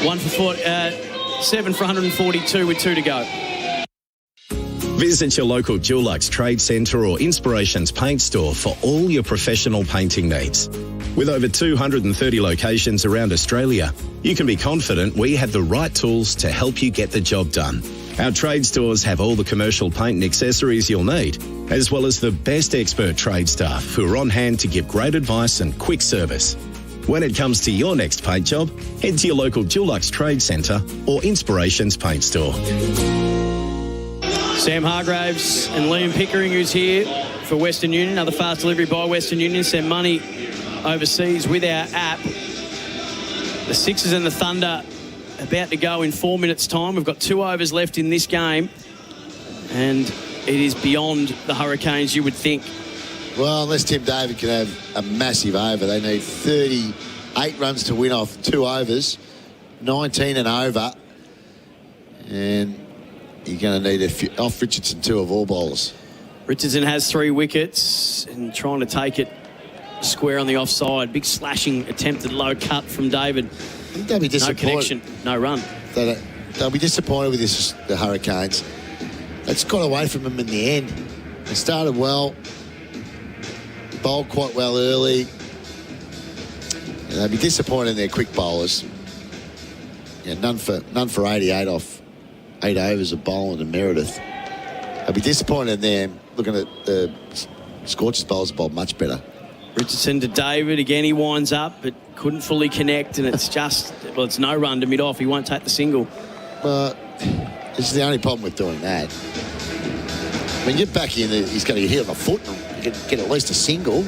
1 for 7 for 142 with 2 to go. Visit your local Dulux Trade Centre or Inspirations Paint Store for all your professional painting needs. With over 230 locations around Australia, you can be confident we have the right tools to help you get the job done. Our trade stores have all the commercial paint and accessories you'll need, as well as the best expert trade staff who are on hand to give great advice and quick service. When it comes to your next paint job, head to your local Dulux Trade Centre or Inspirations Paint Store. Sam Hargraves and Liam Pickering, who's here for Western Union. Another fast delivery by Western Union. Send money overseas with our app. The Sixers and the Thunder about to go in 4 minutes' time. We've got 2 overs left in this game, and it is beyond the Hurricanes, you would think. Well, unless Tim David can have a massive over, they need 38 runs to win off 2 overs, 19 and over, and you're going to need off Richardson 2 of all bowlers. Richardson has 3 wickets and trying to take it square on the offside. Big slashing attempted low cut from David. I think they'll be disappointed. No connection, no run. They'll be disappointed with this, the Hurricanes. It's got away from them in the end. They started well, bowled quite well early. And they'll be disappointed in their quick bowlers. Yeah, none for 88 off 8 overs of Boland and Meredith. They'll be disappointed in them. Looking at the Scorchers bowlers bowled much better. Richardson to David. Again, he winds up, but couldn't fully connect, and it's just, well, it's no run to mid-off. He won't take the single. Well, this is the only problem with doing that. I mean, get back in, he's going to hit on the foot and get at least a single.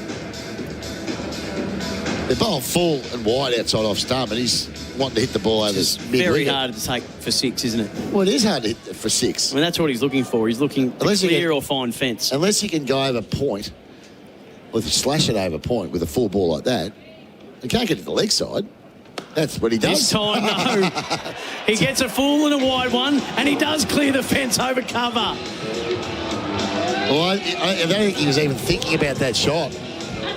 They bowl full and wide outside off stump, and he's wanting to hit the ball over It's very hard to take for 6, isn't it? Well, it is hard to hit for 6. I mean, that's what he's looking for. He's looking to clear or find fence. Unless he can go over point, or if you slash it over point with a full ball like that, he can't get to the leg side. That's what he does. This time, no. He gets a full and a wide one, and he does clear the fence over cover. Well, I don't think he was even thinking about that shot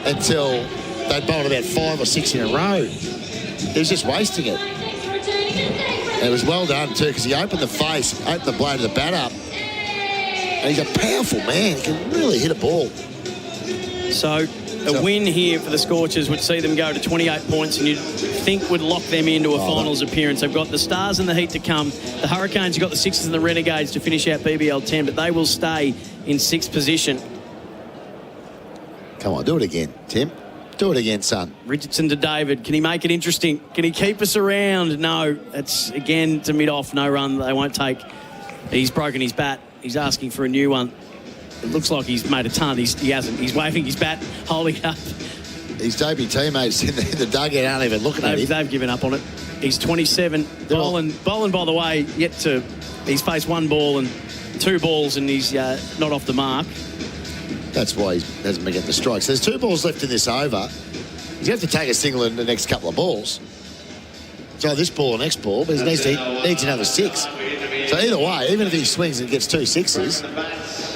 until they bowled about 5 or 6 in a row. He was just wasting it. And it was well done, too, because he opened the face, opened the blow to the bat up. And he's a powerful man. He can really hit a ball. So a win here for the Scorchers would see them go to 28 points, and you'd think would lock them into a finals appearance. They've got the Stars and the Heat to come. The Hurricanes have got the Sixers and the Renegades to finish out BBL 10, but they will stay in 6th position. Come on, do it again, Tim. Do it again, son. Richardson to David. Can he make it interesting? Can he keep us around? No. That's, again, to mid-off. No run. They won't take. He's broken his bat. He's asking for a new one. It looks like he's made a ton. He hasn't. He's waving his bat, holding up. His JB teammates in the dugout aren't even looking at him. They've given up on it. He's 27. Boland, by the way, he's faced 1 ball and 2 balls, and he's not off the mark. That's why he hasn't been getting the strikes. There's 2 balls left in this over. He's going to have to take a single in the next couple of balls. So this ball or next ball, but he needs another 6. So either way, even if he swings and gets 2 sixes,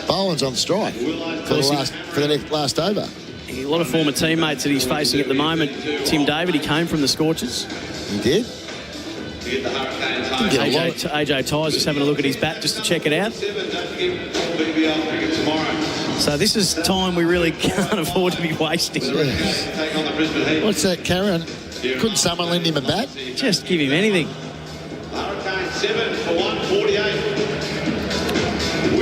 Boland's on strike for the last over. A lot of former teammates that he's facing at the moment. Tim David, he came from the Scorchers. He did. AJ Tyers just having a look at his bat just to check it out. So this is time we really can't afford to be wasting. Yeah. What's that, Karen? Couldn't someone lend him a bat? Just give him anything.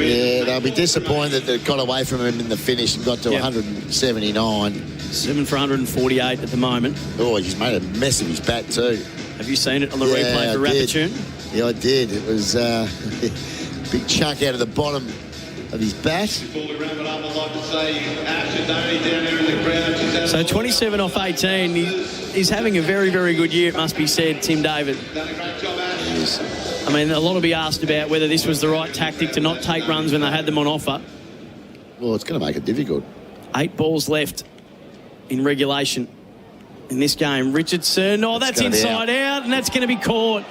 Yeah, they'll be disappointed that they got away from him in the finish and got to 179. 7 for 148 at the moment. Oh, he's made a mess of his bat too. Have you seen it on the replay for Rappertune? Yeah, I did. It was a big chunk out of the bottom of his bat. So 27 off 18. He's having a very, very good year, it must be said, Tim David. I mean, a lot will be asked about whether this was the right tactic to not take runs when they had them on offer. Well, it's going to make it difficult. 8 balls left in regulation in this game. Richardson, that's inside out, and that's going to be caught.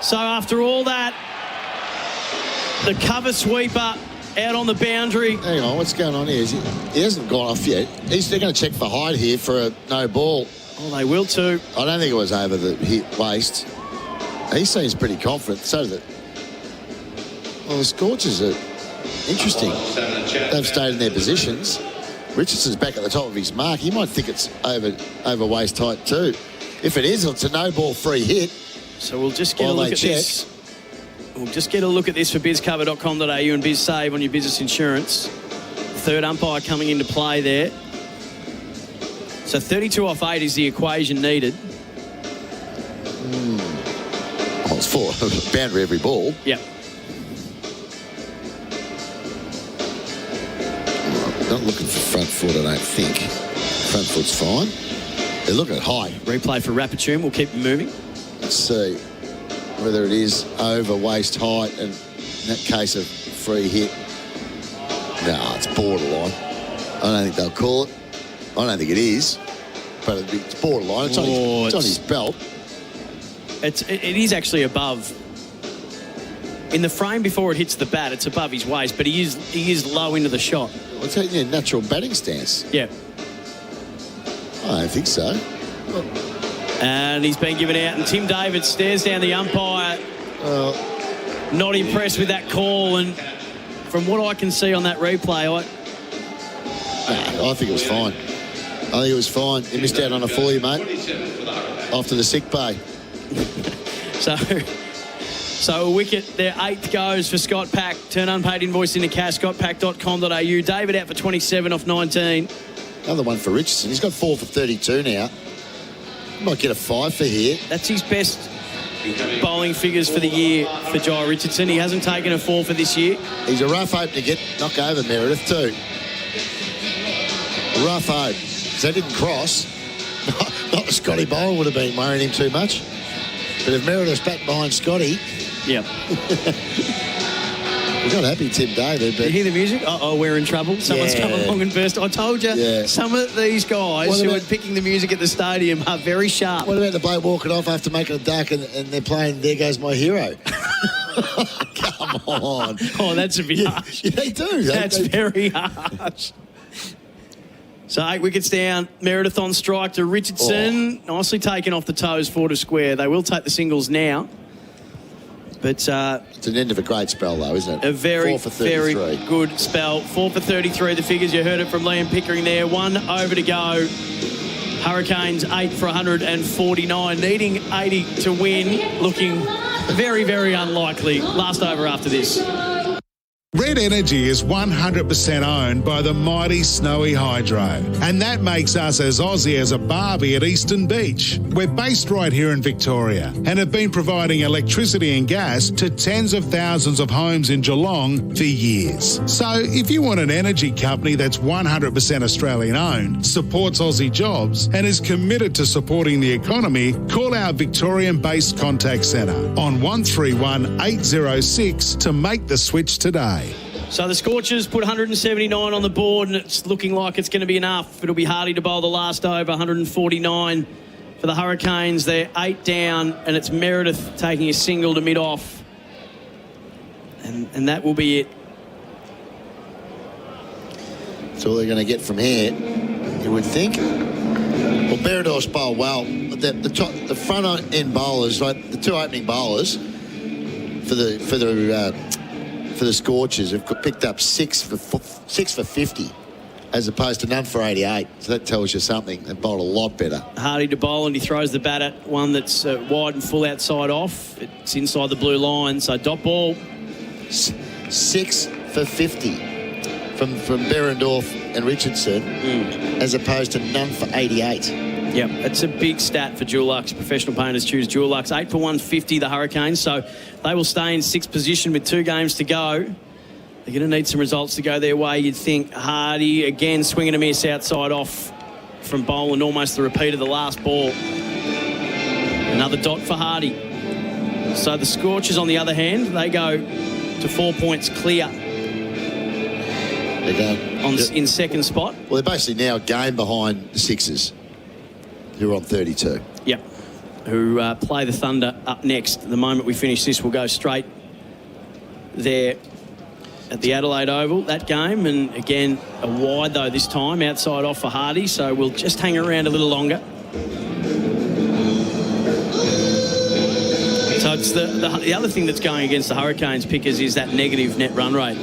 So after all that, the cover sweeper out on the boundary. Hang on, what's going on here? He hasn't gone off yet. They're going to check for Hyde here for a no ball. Oh, they will too. I don't think it was over the hit waist. He seems pretty confident. So that. Well, the Scorchers are interesting. They've stayed in their positions. Richardson's back at the top of his mark. You might think it's over waist height too. If it is, it's a no ball free hit. So we'll just get a look at this. We'll just get a look at this for bizcover.com.au and BizSave on your business insurance. Third umpire coming into play there. So 32 off 8 is the equation needed. Well, it's 4 boundary every ball. Yep. Not looking for front foot, I don't think. Front foot's fine. They're looking at high. Replay for Rapid. We'll keep it moving. Let's see whether it is over waist height, and in that case, a free hit. No, it's borderline. I don't think they'll call it. I don't think it is, but it's borderline. It's, it's on his belt. It is actually above. In the frame before it hits the bat, it's above his waist, but he is low into the shot. Well, it's a natural batting stance. Yeah. I don't think so. And he's been given out, and Tim David stares down the umpire. Not impressed with that call, and from what I can see on that replay, I think it was fine. I think it was fine. He missed out on a fully, mate, after the sick pay. So a wicket, their 8th goes for Scott Pack. Turn unpaid invoice into cash, scottpack.com.au. David out for 27 off 19. Another one for Richardson. He's got 4 for 32 now. Might get a 5 for here. That's his best bowling figures for the year for Jai Richardson. He hasn't taken a 4 for this year. He's a rough hope to knock over Meredith too. A rough hope. Because they didn't cross. Not that Scotty Bowen would have been worrying him too much. But if Meredith's batting behind Scotty... Yep. He's not happy, Tim David, but... You hear the music? Uh-oh, we're in trouble. Someone's come along and burst. I told you, some of these guys who are picking the music at the stadium are very sharp. What about the bloke walking off after making a duck and they're playing There Goes My Hero? Come on. Oh, that's a bit harsh. Yeah, they do. That's very harsh. So 8 wickets down. Meredith on strike to Richardson. Nicely taken off the toes, 4 to square. They will take the singles now. But it's an end of a great spell, though, isn't it? A very, 4 for 33. very good spell. 4 for 33, the figures. You heard it from Liam Pickering there. 1 over to go. Hurricanes 8 for 149. Needing 80 to win. Looking very, very unlikely. Last over after this. Red Energy is 100% owned by the mighty Snowy Hydro, and that makes us as Aussie as a barbie at Eastern Beach. We're based right here in Victoria and have been providing electricity and gas to tens of thousands of homes in Geelong for years. So if you want an energy company that's 100% Australian owned, supports Aussie jobs and is committed to supporting the economy, call our Victorian-based contact centre on 131 806 to make the switch today. So the Scorchers put 179 on the board, and it's looking like it's going to be enough. It'll be Hardy to bowl the last over, 149 for the Hurricanes. They're 8 down, and it's Meredith taking a single to mid-off. And that will be it. That's all they're going to get from here, you would think. Well, Berendorf's bowl well. The front end bowlers, right, the 2 opening bowlers for the Scorchers have picked up 6 for 50 as opposed to none for 88. So that tells you something. They've bowled a lot better. Hardy to bowl, and he throws the bat at one that's wide and full outside off. It's inside the blue line, so dot ball. 6 for 50 from Berendorf and Richardson as opposed to none for 88. Yep, it's a big stat for Dulux. Professional painters choose Dulux. 8 for 150, the Hurricanes. So they will stay in 6th position with 2 games to go. They're going to need some results to go their way, you'd think. Hardy, again, swinging a miss outside off from Boland, almost the repeat of the last ball. Another dot for Hardy. So the Scorchers, on the other hand, they go to 4 points clear. In second spot. Well, they're basically now a game behind the Sixers, who are on 32. Yep. Who play the Thunder up next. The moment we finish this, we'll go straight there at the Adelaide Oval, that game. And again, a wide, though, this time, outside off for Hardy. So we'll just hang around a little longer. So No, it's the other thing that's going against the Hurricanes, Pickers, is that negative net run rate.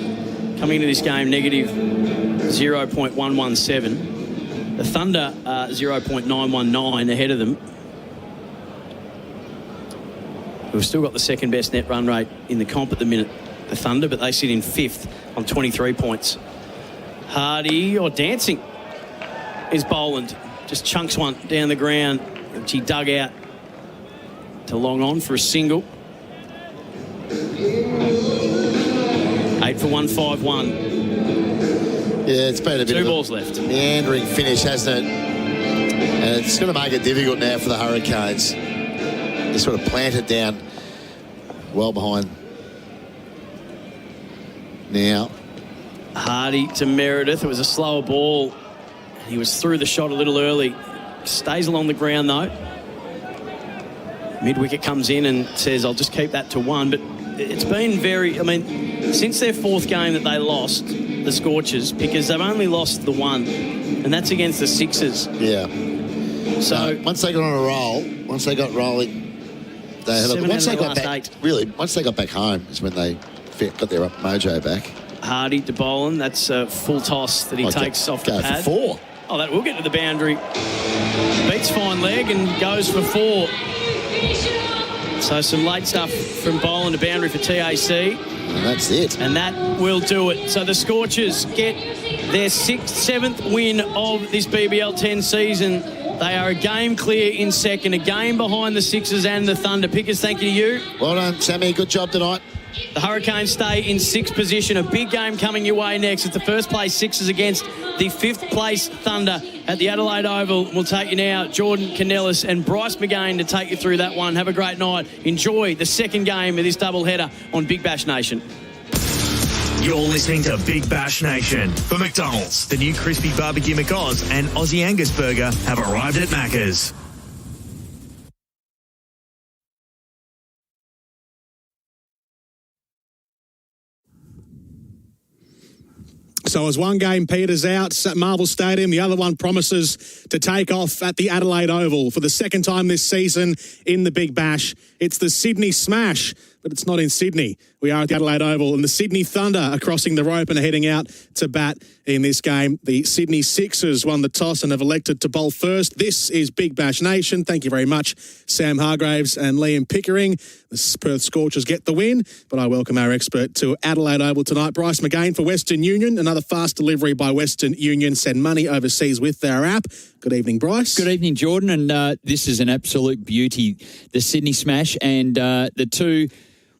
Coming into this game, negative 0.117. The Thunder 0.919 ahead of them. We've still got the second best net run rate in the comp at the minute, the Thunder, but they sit in 5th on 23 points. Hardy, dancing, is Boland. Just chunks one down the ground, which he dug out to long on for a single. 8 for 151. Yeah, it's been a bit 2 of balls left. Meandering finish, hasn't it? And it's going to make it difficult now for the Hurricanes. They sort of planted down well behind now. Hardy to Meredith. It was a slower ball. He was through the shot a little early. Stays along the ground, though. Mid-wicket comes in and says, I'll just keep that to 1. But it's been since their 4th game that they lost, the Scorchers, because they've only lost the 1, and that's against the Sixers. Yeah. So once they got on a roll, once they got rolling, once they got back home is when they got their mojo back. Hardy to Boland. That's a full toss that he takes off the pad. For 4. Oh, that will get to the boundary. Beats fine leg and goes for 4. So some late stuff from Boland to boundary for TAC. And that's it. And that will do it. So the Scorchers get their 7th win of this BBL 10 season. They are a game clear in second, a game behind the Sixers and the Thunder. Pickers, thank you to you. Well done, Sammy. Good job tonight. The Hurricanes stay in 6th position. A big game coming your way next. It's the first place Sixers against the 5th place Thunder at the Adelaide Oval. We'll take you now, Jordan Canellis and Bryce McGain, to take you through that one. Have a great night. Enjoy the second game of this doubleheader on Big Bash Nation. You're listening to Big Bash Nation. For McDonald's, the new crispy barbecue McOz and Aussie Angus burger have arrived at Macca's. So as one game peters out at Marvel Stadium, the other one promises to take off at the Adelaide Oval for the second time this season in the Big Bash. It's the Sydney Smash, but it's not in Sydney. We are at the Adelaide Oval, and the Sydney Thunder are crossing the rope and are heading out to bat in this game. The Sydney Sixers won the toss and have elected to bowl first. This is Big Bash Nation. Thank you very much, Sam Hargraves and Liam Pickering. The Perth Scorchers get the win, but I welcome our expert to Adelaide Oval tonight, Bryce McGain for Western Union. Another fast delivery by Western Union. Send money overseas with their app. Good evening, Bryce. Good evening, Jordan. And this is an absolute beauty, the Sydney Smash, and the two...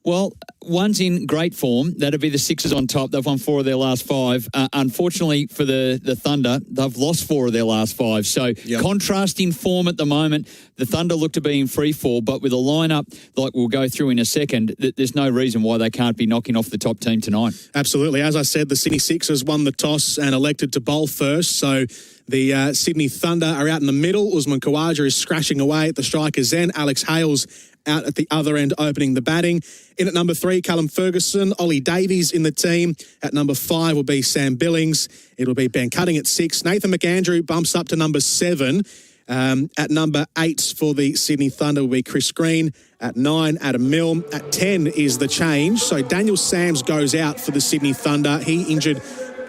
Well, one's in great form. That'll be the Sixers on top. They've won 4 of their last 5. Unfortunately for the Thunder, they've lost 4 of their last 5. So contrasting form at the moment. The Thunder look to be in free fall, but with a lineup like we'll go through in a second, there's no reason why they can't be knocking off the top team tonight. Absolutely. As I said, the Sydney Sixers won the toss and elected to bowl first. So the Sydney Thunder are out in the middle. Usman Khawaja is scratching away at the striker's end. Alex Hales out at the other end opening the batting. In at number 3, Callum Ferguson, Ollie Davies in the team. At number 5 will be Sam Billings. It'll be Ben Cutting at 6. Nathan McAndrew bumps up to number 7. At number 8 for the Sydney Thunder will be Chris Green. At 9, Adam Milne. At 10 is the change. So Daniel Sams goes out for the Sydney Thunder. He injured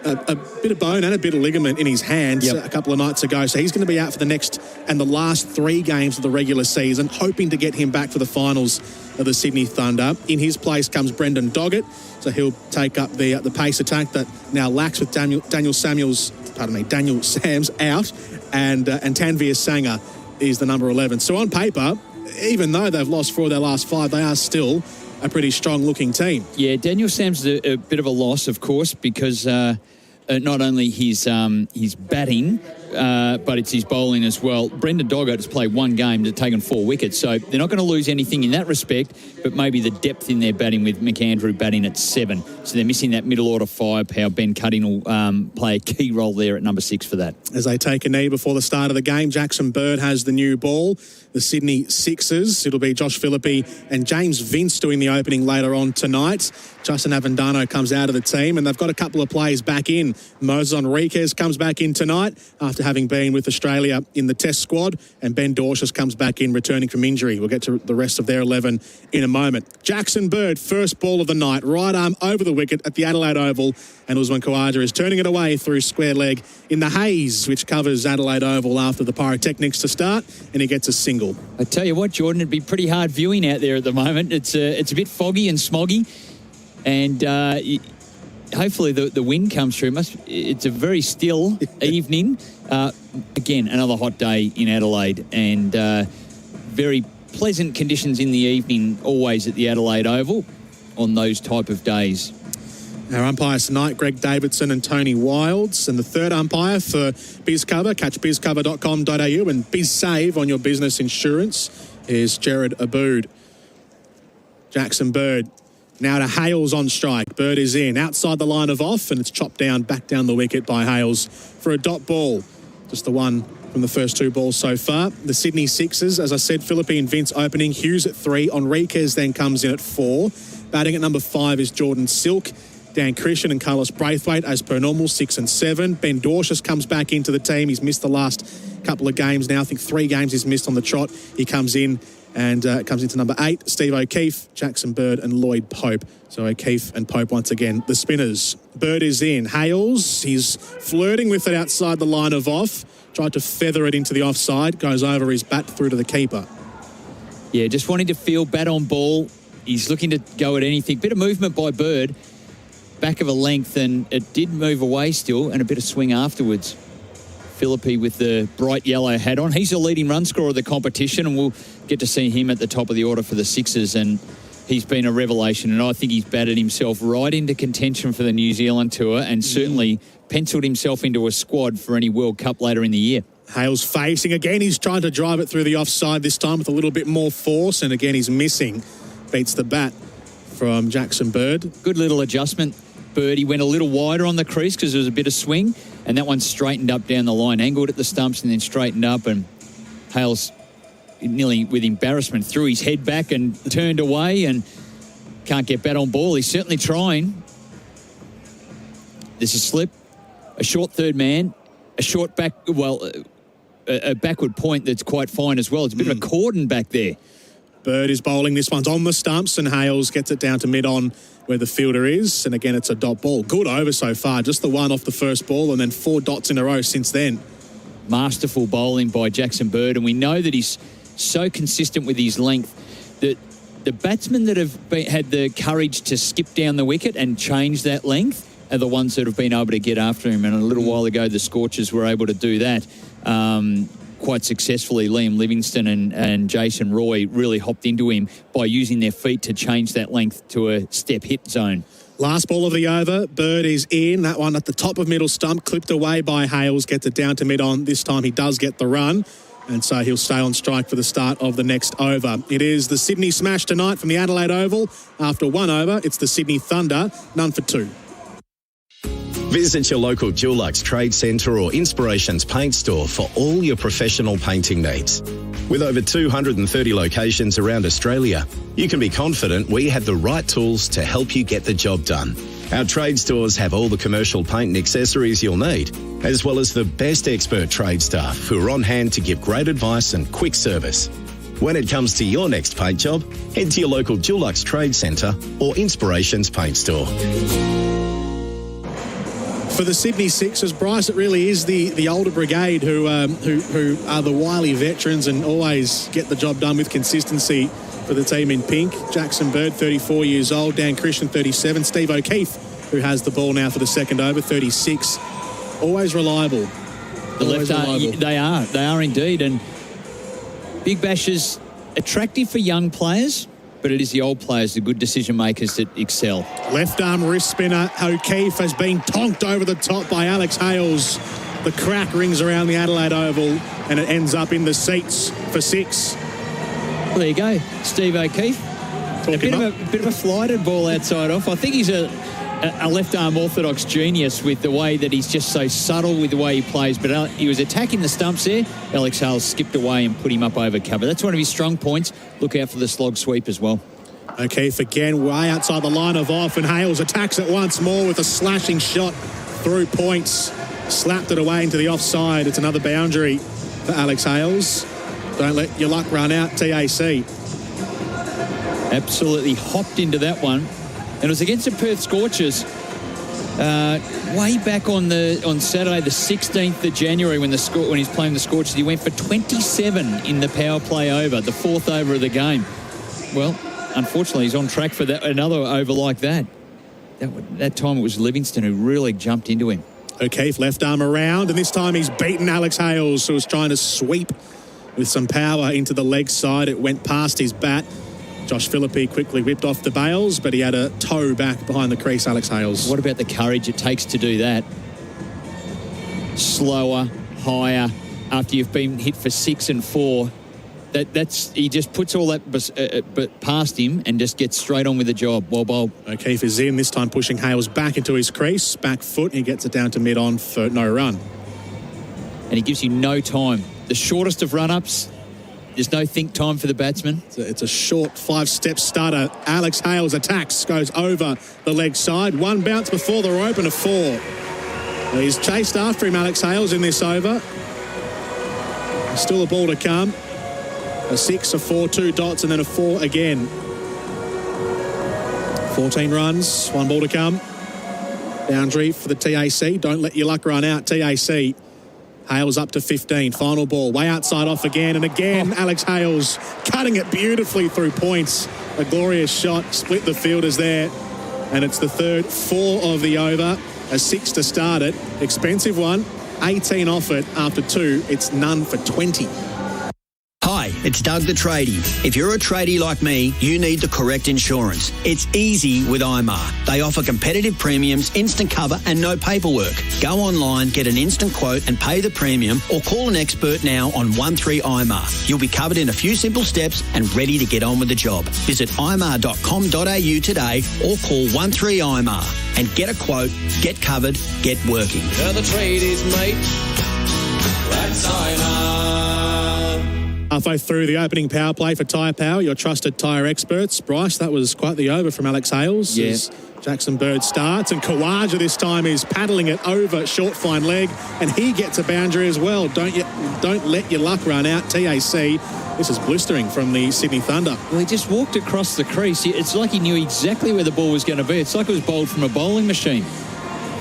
a bit of bone and a bit of ligament in his hands a couple of nights ago. So he's going to be out for the next and the last 3 games of the regular season, hoping to get him back for the finals of the Sydney Thunder. In his place comes Brendan Doggett. So he'll take up the pace attack that now lacks with Daniel Sams out, and Tanvir Sanger is the number 11. So on paper, even though they've lost 4 of their last 5, they are still a pretty strong-looking team. Yeah, Daniel Sams is a bit of a loss, of course, because not only his batting, but it's his bowling as well. Brendan Doggett has played 1 game to taken 4 wickets, so they're not going to lose anything in that respect, but maybe the depth in their batting with McAndrew batting at 7. So they're missing that middle-order firepower. Ben Cutting will play a key role there at number 6 for that. As they take a knee before the start of the game, Jackson Bird has the new ball. The Sydney Sixers, it'll be Josh Philippi and James Vince doing the opening later on tonight. Justin Avendano comes out of the team, and they've got a couple of players back in. Moses Enriquez comes back in tonight after after having been with Australia in the Test squad, and Ben Dorshus comes back in returning from injury. We'll get to the rest of their 11 in a moment. Jackson Bird, first ball of the night, right arm over the wicket at the Adelaide Oval, and Usman Khawaja is turning it away through square leg in the haze, which covers Adelaide Oval after the pyrotechnics to start, and he gets a single. I tell you what, Jordan, it'd be pretty hard viewing out there at the moment. It's a bit foggy and smoggy, and hopefully the wind comes through. It's a very still evening. Again, another hot day in Adelaide, and very pleasant conditions in the evening always at the Adelaide Oval on those type of days. Our umpires tonight, Greg Davidson and Tony Wilds. And the third umpire for BizCover, catch bizcover.com.au and BizSave on your business insurance, is Jared Abood. Jackson Bird now to Hales on strike. Bird is in, outside the line of off, and it's chopped down, back down the wicket by Hales for a dot ball. Just the one from the first two balls so far. The Sydney Sixers, as I said, Philippine Vince opening, Hughes at 3, Enriquez then comes in at 4. Batting at number 5 is Jordan Silk. Dan Christian and Carlos Braithwaite, as per normal, 6 and 7. Ben Dorshus comes back into the team. He's missed the last couple of games now. I think 3 games he's missed on the trot. He comes in and comes into number 8. Steve O'Keefe, Jackson Bird and Lloyd Pope. So O'Keefe and Pope once again, the spinners. Bird is in. Hales, he's flirting with it outside the line of off. Tried to feather it into the offside. Goes over his bat through to the keeper. Yeah, just wanting to feel bat on ball. He's looking to go at anything. Bit of movement by Bird. Back of a length, and it did move away still, and a bit of swing afterwards. Philippi with the bright yellow hat on. He's the leading run scorer of the competition, and we'll get to see him at the top of the order for the Sixers, and he's been a revelation, and I think he's batted himself right into contention for the New Zealand tour and certainly penciled himself into a squad for any World Cup later in the year. Hales facing again. He's trying to drive it through the offside this time with a little bit more force, and again he's missing. Beats the bat from Jackson Bird. Good little adjustment. Bird, he went a little wider on the crease because there was a bit of swing, and that one straightened up down the line, angled at the stumps and then straightened up, and Hales nearly with embarrassment threw his head back and turned away and can't get bat on ball. He's certainly trying. There's a slip, a short third man, a short back, a backward point that's quite fine as well. It's a bit of a cordon back there. Bird is bowling. This one's on the stumps, and Hales gets it down to mid-on where the fielder is. And again, it's a dot ball. Good over so far. Just the one off the first ball, and then 4 dots in a row since then. Masterful bowling by Jackson Bird, and we know that he's so consistent with his length that the batsmen that have had the courage to skip down the wicket and change that length are the ones that have been able to get after him. And a little while ago, the Scorchers were able to do that quite successfully. Liam Livingston and Jason Roy really hopped into him by using their feet to change that length to a step hit zone. Last ball of the over. Bird is in. That one at the top of middle stump, clipped away by Hales, gets it down to mid-on. This time he does get the run, and so he'll stay on strike for the start of the next over. It is the Sydney Smash tonight from the Adelaide Oval. After 1 over, it's the Sydney Thunder, none for 2. Visit your local Dulux Trade Centre or Inspirations Paint Store for all your professional painting needs. With over 230 locations around Australia, you can be confident we have the right tools to help you get the job done. Our trade stores have all the commercial paint and accessories you'll need, as well as the best expert trade staff who are on hand to give great advice and quick service. When it comes to your next paint job, head to your local Dulux Trade Centre or Inspirations Paint Store. For the Sydney Sixers, Bryce, it really is the older brigade who are the wily veterans and always get the job done with consistency for the team in pink. Jackson Bird, 34 years old. Dan Christian, 37. Steve O'Keefe, who has the ball now for the second over, 36. Always reliable. The left arm, they are indeed. And Big Bash is attractive for young players, but it is the old players, the good decision makers that excel. Left arm wrist spinner. O'Keefe has been tonked over the top by Alex Hales. The crack rings around the Adelaide Oval, and it ends up in the seats for 6. Well, there you go, Steve O'Keefe. A bit of a flighted ball outside off. I think he's a left arm orthodox genius with the way that he's just so subtle with the way he plays. But he was attacking the stumps there. Alex Hales skipped away and put him up over cover. That's one of his strong points. Look out for the slog sweep as well. O'Keefe again way outside the line of off, and Hales attacks it once more with a slashing shot through points. slapped it away into the offside. It's another boundary for Alex Hales. Don't let your luck run out, TAC. Absolutely hopped into that one. And it was against the Perth Scorchers way back on Saturday, the 16th of January, when he's playing the Scorchers. He went for 27 in the power play over, the fourth over of the game. Well, unfortunately, he's on track for another over like that. That time it was Livingston who really jumped into him. O'Keefe left arm around, and this time he's beaten Alex Hales, who was trying to sweep with some power into the leg side. It went past his bat. Josh Philippi quickly whipped off the bails, but he had a toe back behind the crease, Alex Hales. What about the courage it takes to do that? Slower, higher, after you've been hit for 6 and 4. He just puts all that past him and just gets straight on with the job. Well bowled. O'Keefe is in, this time pushing Hales back into his crease, back foot, and he gets it down to mid-on for no run. And he gives you no time. The shortest of run-ups, there's no think time for the batsman. It's a short 5-step starter. Alex Hales attacks, goes over the leg side. One bounce before the rope and a 4. He's chased after him, Alex Hales, in this over. Still a ball to come. A 6, a 4, 2 dots, and then a 4 again. 14 runs, 1 ball to come. Boundary for the TAC. Don't let your luck run out, TAC. Hales up to 15. Final ball. Way outside off again. And again, Alex Hales cutting it beautifully through points. A glorious shot. Split the fielders there. And it's the third 4 of the over. A 6 to start it. Expensive one. 18 off it after 2. It's none for 20. Hi, it's Doug the Tradie. If you're a tradie like me, you need the correct insurance. It's easy with IMAR. They offer competitive premiums, instant cover and no paperwork. Go online, get an instant quote and pay the premium, or call an expert now on 13IMAR. You'll be covered in a few simple steps and ready to get on with the job. Visit imar.com.au today or call 13IMAR and get a quote, get covered, get working. They're the tradies, mate. That's IMAR. Halfway through the opening power play for Tyre Power, your trusted tyre experts. Bryce, that was quite the over from Alex Hales. Yeah. As Jackson Bird starts, and Kawaja this time is paddling it over short fine leg, and he gets a boundary as well. Don't let your luck run out, TAC. This is blistering from the Sydney Thunder. Well, he just walked across the crease. It's like he knew exactly where the ball was going to be. It's like it was bowled from a bowling machine.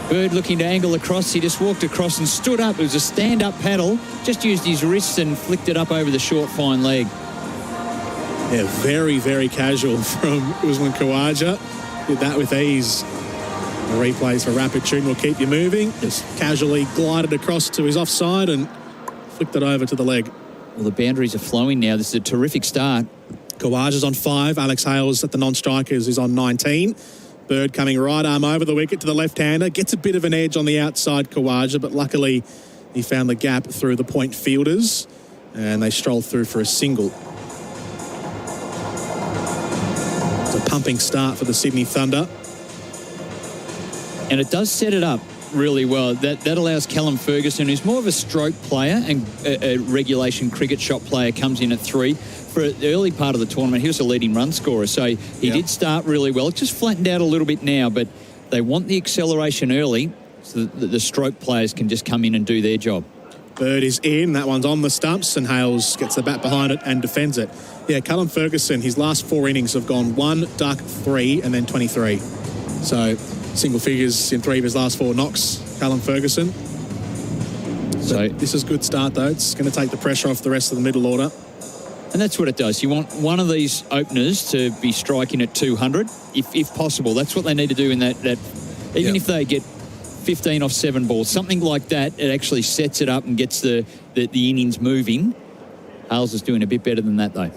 Bird looking to angle across. He just walked across and stood up. It was a stand-up paddle. Just used his wrists and flicked it up over the short, fine leg. Yeah, very, very casual from Usman Khawaja. Did that with ease. The replays for Rapid Tune will keep you moving. Just casually glided across to his offside and flicked it over to the leg. Well, the boundaries are flowing now. This is a terrific start. Khawaja's on 5. Alex Hales at the non-strikers is on 19. Bird coming right arm over the wicket to the left-hander. Gets a bit of an edge on the outside, Khawaja, but luckily he found the gap through the point fielders and they stroll through for a single. It's a pumping start for the Sydney Thunder. And it does set it up really well. That allows Callum Ferguson, who's more of a stroke player and a regulation cricket shot player, comes in at 3. For the early part of the tournament, he was a leading run scorer, so he did start really well. It just flattened out a little bit now, but they want the acceleration early so that the stroke players can just come in and do their job. Bird is in. That one's on the stumps, and Hales gets the bat behind it and defends it. Yeah, Callum Ferguson, his last 4 innings have gone 1, duck, 3, and then 23. So single figures in 3 of his last 4 knocks, Callum Ferguson. So this is a good start, though. It's going to take the pressure off the rest of the middle order. And that's what it does. You want one of these openers to be striking at 200, if possible. That's what they need to do in that even if they get 15 off 7 balls, something like that, it actually sets it up and gets the innings moving. Hales is doing a bit better than that, though.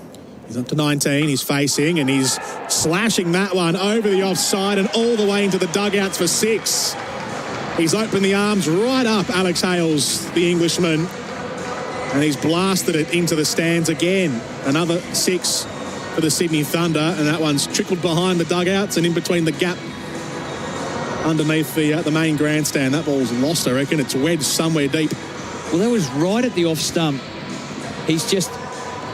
He's up to 19. He's facing, and he's slashing that one over the offside and all the way into the dugouts for 6. He's opened the arms right up, Alex Hales, the Englishman. And he's blasted it into the stands again. Another 6 for the Sydney Thunder, and that one's trickled behind the dugouts and in between the gap underneath the main grandstand. That ball's lost, I reckon. It's wedged somewhere deep. Well, that was right at the off stump. He's just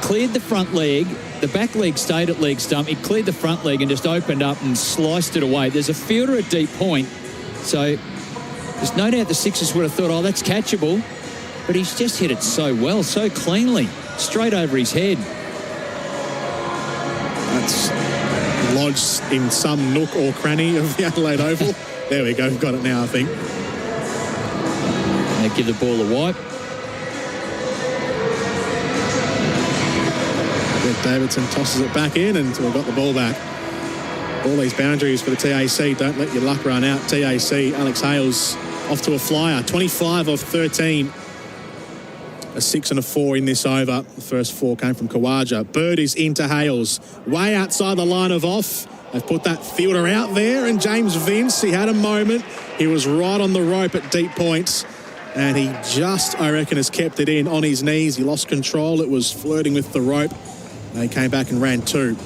cleared the front leg. The back leg stayed at leg stump. He cleared the front leg and just opened up and sliced it away. There's a fielder at deep point, so There's no doubt the Sixers would have thought, oh, that's catchable. But he's just hit it so well, so cleanly, straight over his head. That's lodged in some nook or cranny of the Adelaide Oval. There we go. We've got it now, I think. They give the ball a wipe. Davidson tosses it back in, and we've got the ball back. All these boundaries for the TAC. Don't let your luck run out. TAC, Alex Hales off to a flyer. 25 of 13. A 6 and a 4 in this over. The first 4 came from Khawaja. Bird is into Hales. Way outside the line of off. They've put that fielder out there, and James Vince, he had a moment. He was right on the rope at deep points, and he just, I reckon, has kept it in on his knees. He lost control. It was flirting with the rope. They came back and ran 2.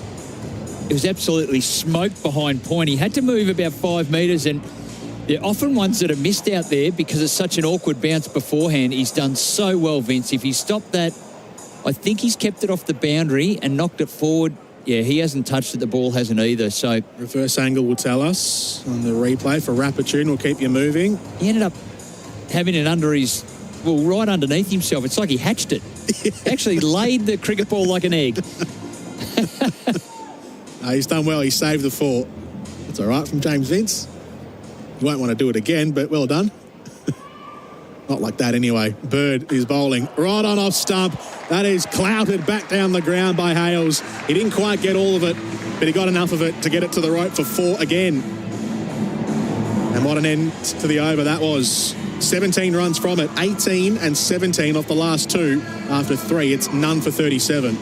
It was absolutely smoked behind point. He had to move about 5 metres, and there are often ones that are missed out there because it's such an awkward bounce beforehand. He's done so well, Vince. If he stopped that, I think he's kept it off the boundary and knocked it forward. Yeah, he hasn't touched it. The ball hasn't either. So reverse angle will tell us on the replay for Rapitude. Will keep you moving. He ended up having it under his, well, right underneath himself. It's like he hatched it. Actually laid the cricket ball like an egg. He's done well. He saved the 4. That's all right from James Vince. You won't want to do it again, but well done. Not like that anyway. Bird is bowling right on off stump. That is clouted back down the ground by Hales. He didn't quite get all of it, but he got enough of it to get it to the rope for 4 again. And what an end to the over that was. 17 runs from it, 18 and 17 off the last 2. After 3, it's none for 37.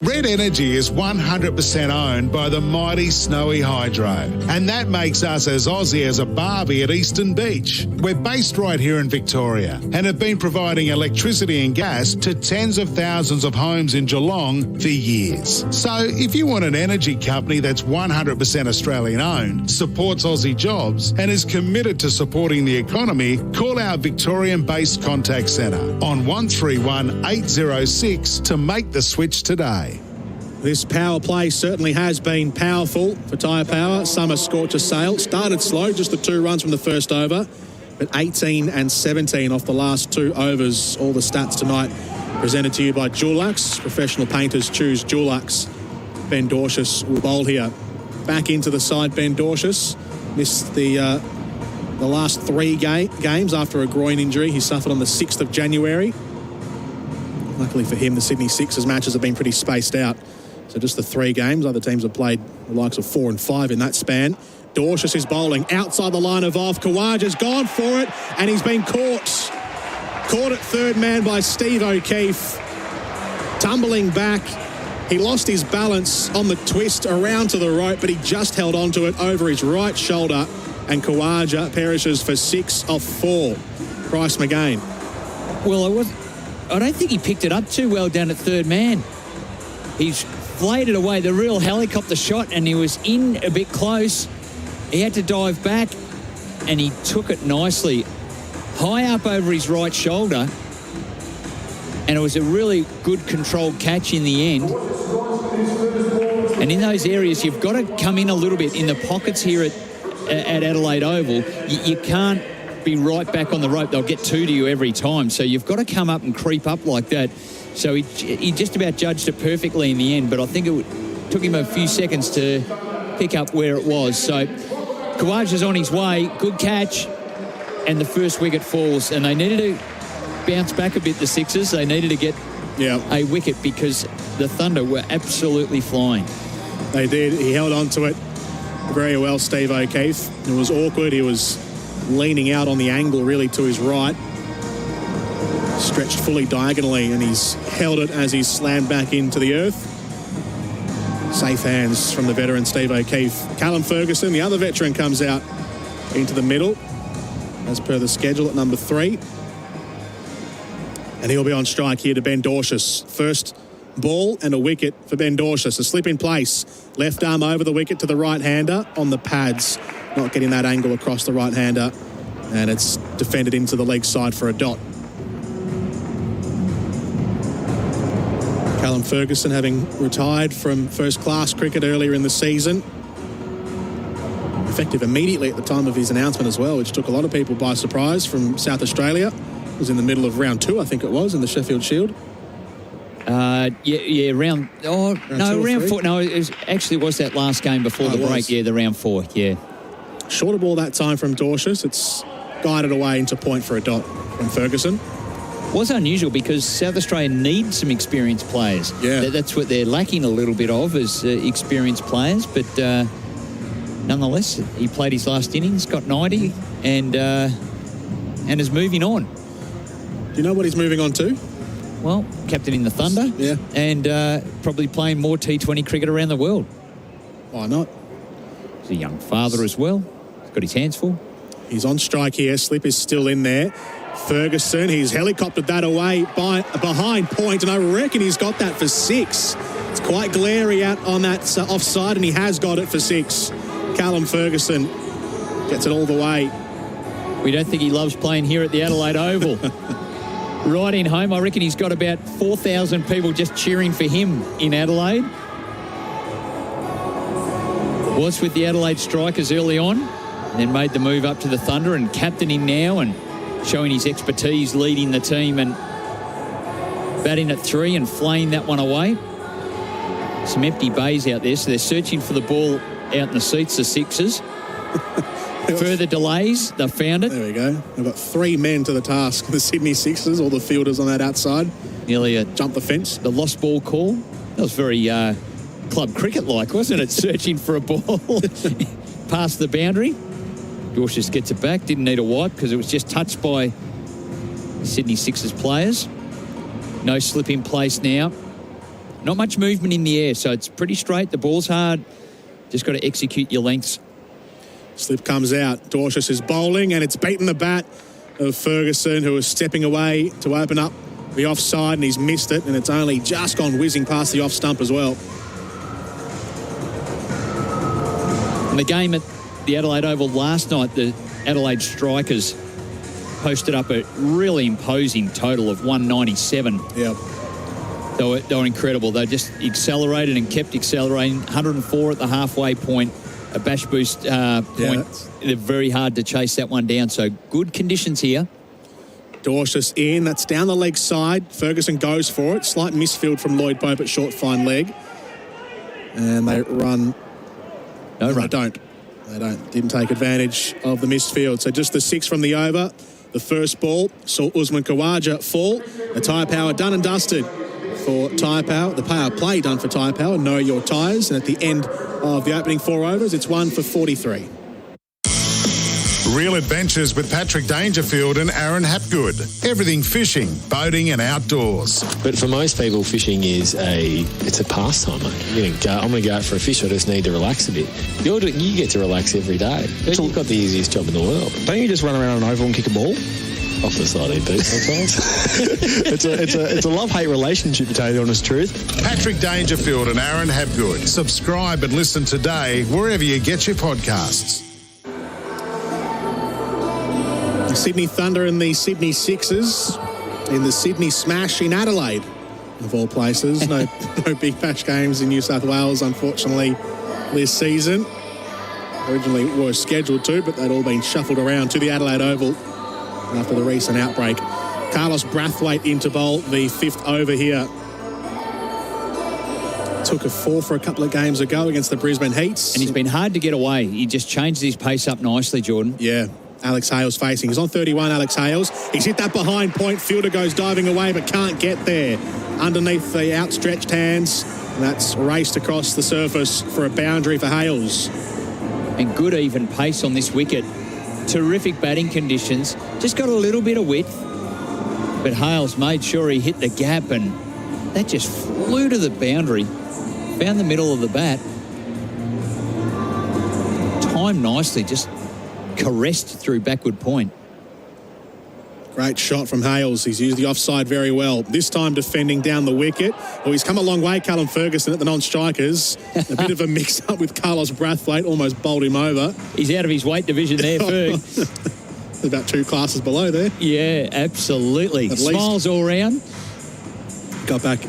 Red Energy is 100% owned by the mighty Snowy Hydro, and that makes us as Aussie as a barbie at Eastern Beach. We're based right here in Victoria and have been providing electricity and gas to tens of thousands of homes in Geelong for years. So if you want an energy company that's 100% Australian owned, supports Aussie jobs and is committed to supporting the economy, call our Victorian-based contact centre on 131 806 to make the switch today. This power play certainly has been powerful for Tyre Power. Summer scorcher sail. Started slow, just the 2 runs from the first over, but 18 and 17 off the last 2 overs. All the stats tonight presented to you by Dulux. Professional painters choose Dulux. Ben Dorcius will bowl here. Back into the side, Ben Dorcius. Missed the last 3 games after a groin injury he suffered on the 6th of January. Luckily for him, the Sydney Sixers matches have been pretty spaced out. So just the 3 games. Other teams have played the likes of 4 and 5 in that span. Dorcius is bowling outside the line of off. Khawaja's gone for it, and he's been caught. Caught at third man by Steve O'Keefe. Tumbling back. He lost his balance on the twist around to the rope, but he just held onto it over his right shoulder, and Khawaja perishes for 6 of 4. Bryce McGain. Well, I don't think he picked it up too well down at third man. He's flayed it away, the real helicopter shot, and he was in a bit close. He had to dive back, and he took it nicely. High up over his right shoulder, and it was a really good controlled catch in the end. And in those areas, you've got to come in a little bit in the pockets here at Adelaide Oval. You can't be right back on the rope. They'll get 2 to you every time. So you've got to come up and creep up like that. So he just about judged it perfectly in the end, but I think it took him a few seconds to pick up where it was. So Khawaja's on his way. Good catch. And the first wicket falls. And they needed to bounce back a bit, the Sixers. They needed to get a wicket because the Thunder were absolutely flying. They did. He held on to it very well, Steve O'Keefe. It was awkward. He was leaning out on the angle really to his right. Stretched fully diagonally, and he's held it as he's slammed back into the earth. Safe hands from the veteran Steve O'Keefe. Callum Ferguson, the other veteran, comes out into the middle as per the schedule at number 3. And he'll be on strike here to Ben Dorcius. First ball and a wicket for Ben Dorcius. A slip in place. Left arm over the wicket to the right-hander on the pads. Not getting that angle across the right-hander. And it's defended into the leg side for a dot. Callum Ferguson, having retired from first-class cricket earlier in the season. effective immediately at the time of his announcement as well, which took a lot of people by surprise from South Australia. It was in the middle of round 2, I think it was, in the Sheffield Shield. Round 4. No, it was that last game before the break. Yeah, the round 4, yeah. Shorter ball that time from Dorcius. It's guided away into point for a dot from Ferguson. Was unusual because South Australia needs some experienced players. Yeah. That's what they're lacking a little bit of, is experienced players. But nonetheless, he played his last innings, got 90, and is moving on. Do you know what he's moving on to? Well, captain in the Thunder. Yeah. And probably playing more T20 cricket around the world. Why not? He's a young father as well. He's got his hands full. He's on strike here. Slip is still in there. Ferguson, he's helicoptered that away behind point, and I reckon he's got that for 6. It's quite glary out on that offside, and he has got it for 6. Callum Ferguson gets it all the way. We don't think he loves playing here at the Adelaide Oval. Right in home, I reckon he's got about 4,000 people just cheering for him in Adelaide. Was with the Adelaide Strikers early on, and then made the move up to the Thunder and captaining now and showing his expertise leading the team and batting at 3 and flaying that one away. Some empty bays out there, so they're searching for the ball out in the seats, the Sixers. Further delays, they've found it. There we go. They've got 3 men to the task. The Sydney Sixers, all the fielders on that outside. Nearly jump the fence. The lost ball call. That was very club cricket-like, wasn't it? Searching for a ball past the boundary. Dorcius gets it back. Didn't need a wipe because it was just touched by Sydney Sixers players. No slip in place now. Not much movement in the air, so it's pretty straight. The ball's hard. Just got to execute your lengths. Slip comes out. Dorcius is bowling, and it's beaten the bat of Ferguson, who is stepping away to open up the offside, and he's missed it, and it's only just gone whizzing past the off stump as well. In the game at the Adelaide Oval last night, the Adelaide Strikers posted up a really imposing total of 197. Yeah. They were incredible. They just accelerated and kept accelerating. 104 at the halfway point, a bash boost point. Yeah, they're very hard to chase that one down. So good conditions here. Dorcius in. That's down the leg side. Ferguson goes for it. Slight misfield from Lloyd Pope at short fine leg. And they run. No run. They don't. They don't. Didn't take advantage of the missed field. So just the 6 from the over. The first ball saw Usman Khawaja fall. The tyre power done and dusted for tyre power. The power play done for tyre power. Know your tyres. And at the end of the opening 4 overs, it's 1 for 43. Real adventures with Patrick Dangerfield and Aaron Hapgood. Everything fishing, boating and outdoors. But for most people, fishing is it's a pastime, mate. I'm going to go out for a fish. I just need to relax a bit. You get to relax every day. You've got the easiest job in the world. Don't you just run around an oval and kick a ball? Off the side of the sometimes. it's a love-hate relationship, to tell you the honest truth. Patrick Dangerfield and Aaron Hapgood. Subscribe and listen today wherever you get your podcasts. Sydney Thunder and the Sydney Sixers in the Sydney Smash in Adelaide, of all places. No Big Bash games in New South Wales, unfortunately, this season. Originally were scheduled to, but they'd all been shuffled around to the Adelaide Oval after the recent outbreak. Carlos Brathwaite into bowl, the 5th over here. Took a 4 for a couple of games ago against the Brisbane Heats. And he's been hard to get away. He just changed his pace up nicely, Jordan. Yeah. Alex Hales facing. He's on 31, Alex Hales. He's hit that behind point. Fielder goes diving away but can't get there. Underneath the outstretched hands. And that's raced across the surface for a boundary for Hales. And good even pace on this wicket. Terrific batting conditions. Just got a little bit of width. But Hales made sure he hit the gap and that just flew to the boundary. Found the middle of the bat. Timed nicely, just caressed through backward point. Great shot from Hales. He's used the offside very well. This time defending down the wicket. Well, he's come a long way, Callum Ferguson, at the non-strikers. A bit of a mix-up with Carlos Brathwaite. Almost bowled him over. He's out of his weight division there, Ferg. About 2 classes below there. Yeah, absolutely. Smiles all round. Got back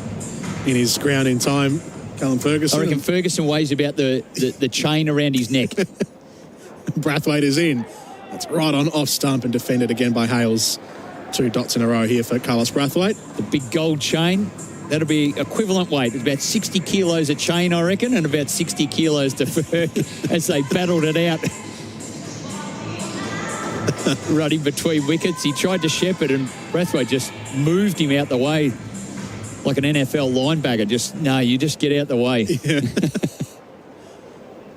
in his ground in time, Callum Ferguson. I reckon Ferguson weighs about the chain around his neck. Brathwaite is in. That's right on off stump and defended again by Hales. 2 dots in a row here for Carlos Brathwaite. The big gold chain, that'll be equivalent weight. It's about 60 kilos a chain, I reckon, and about 60 kilos to Ferg as they battled it out. Running between wickets. He tried to shepherd and Brathwaite just moved him out the way like an NFL linebacker. You just get out the way. Yeah.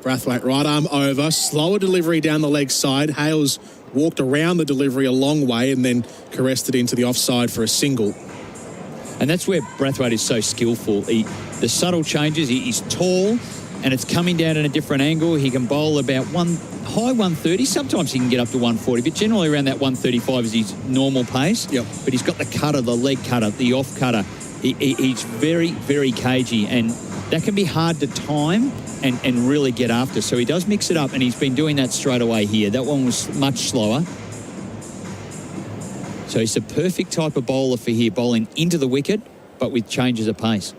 Brathwaite right arm over. Slower delivery down the leg side. Hales walked around the delivery a long way and then caressed it into the offside for a single. And that's where Brathwaite is so skillful. The subtle changes. He's tall and it's coming down at a different angle. He can bowl about high 130. Sometimes he can get up to 140, but generally around that 135 is his normal pace. Yep. But he's got the cutter, the leg cutter, the off cutter. He's very, very cagey, and that can be hard to time and really get after. So he does mix it up, and he's been doing that straight away here. That one was much slower. So he's the perfect type of bowler for here, bowling into the wicket, but with changes of pace.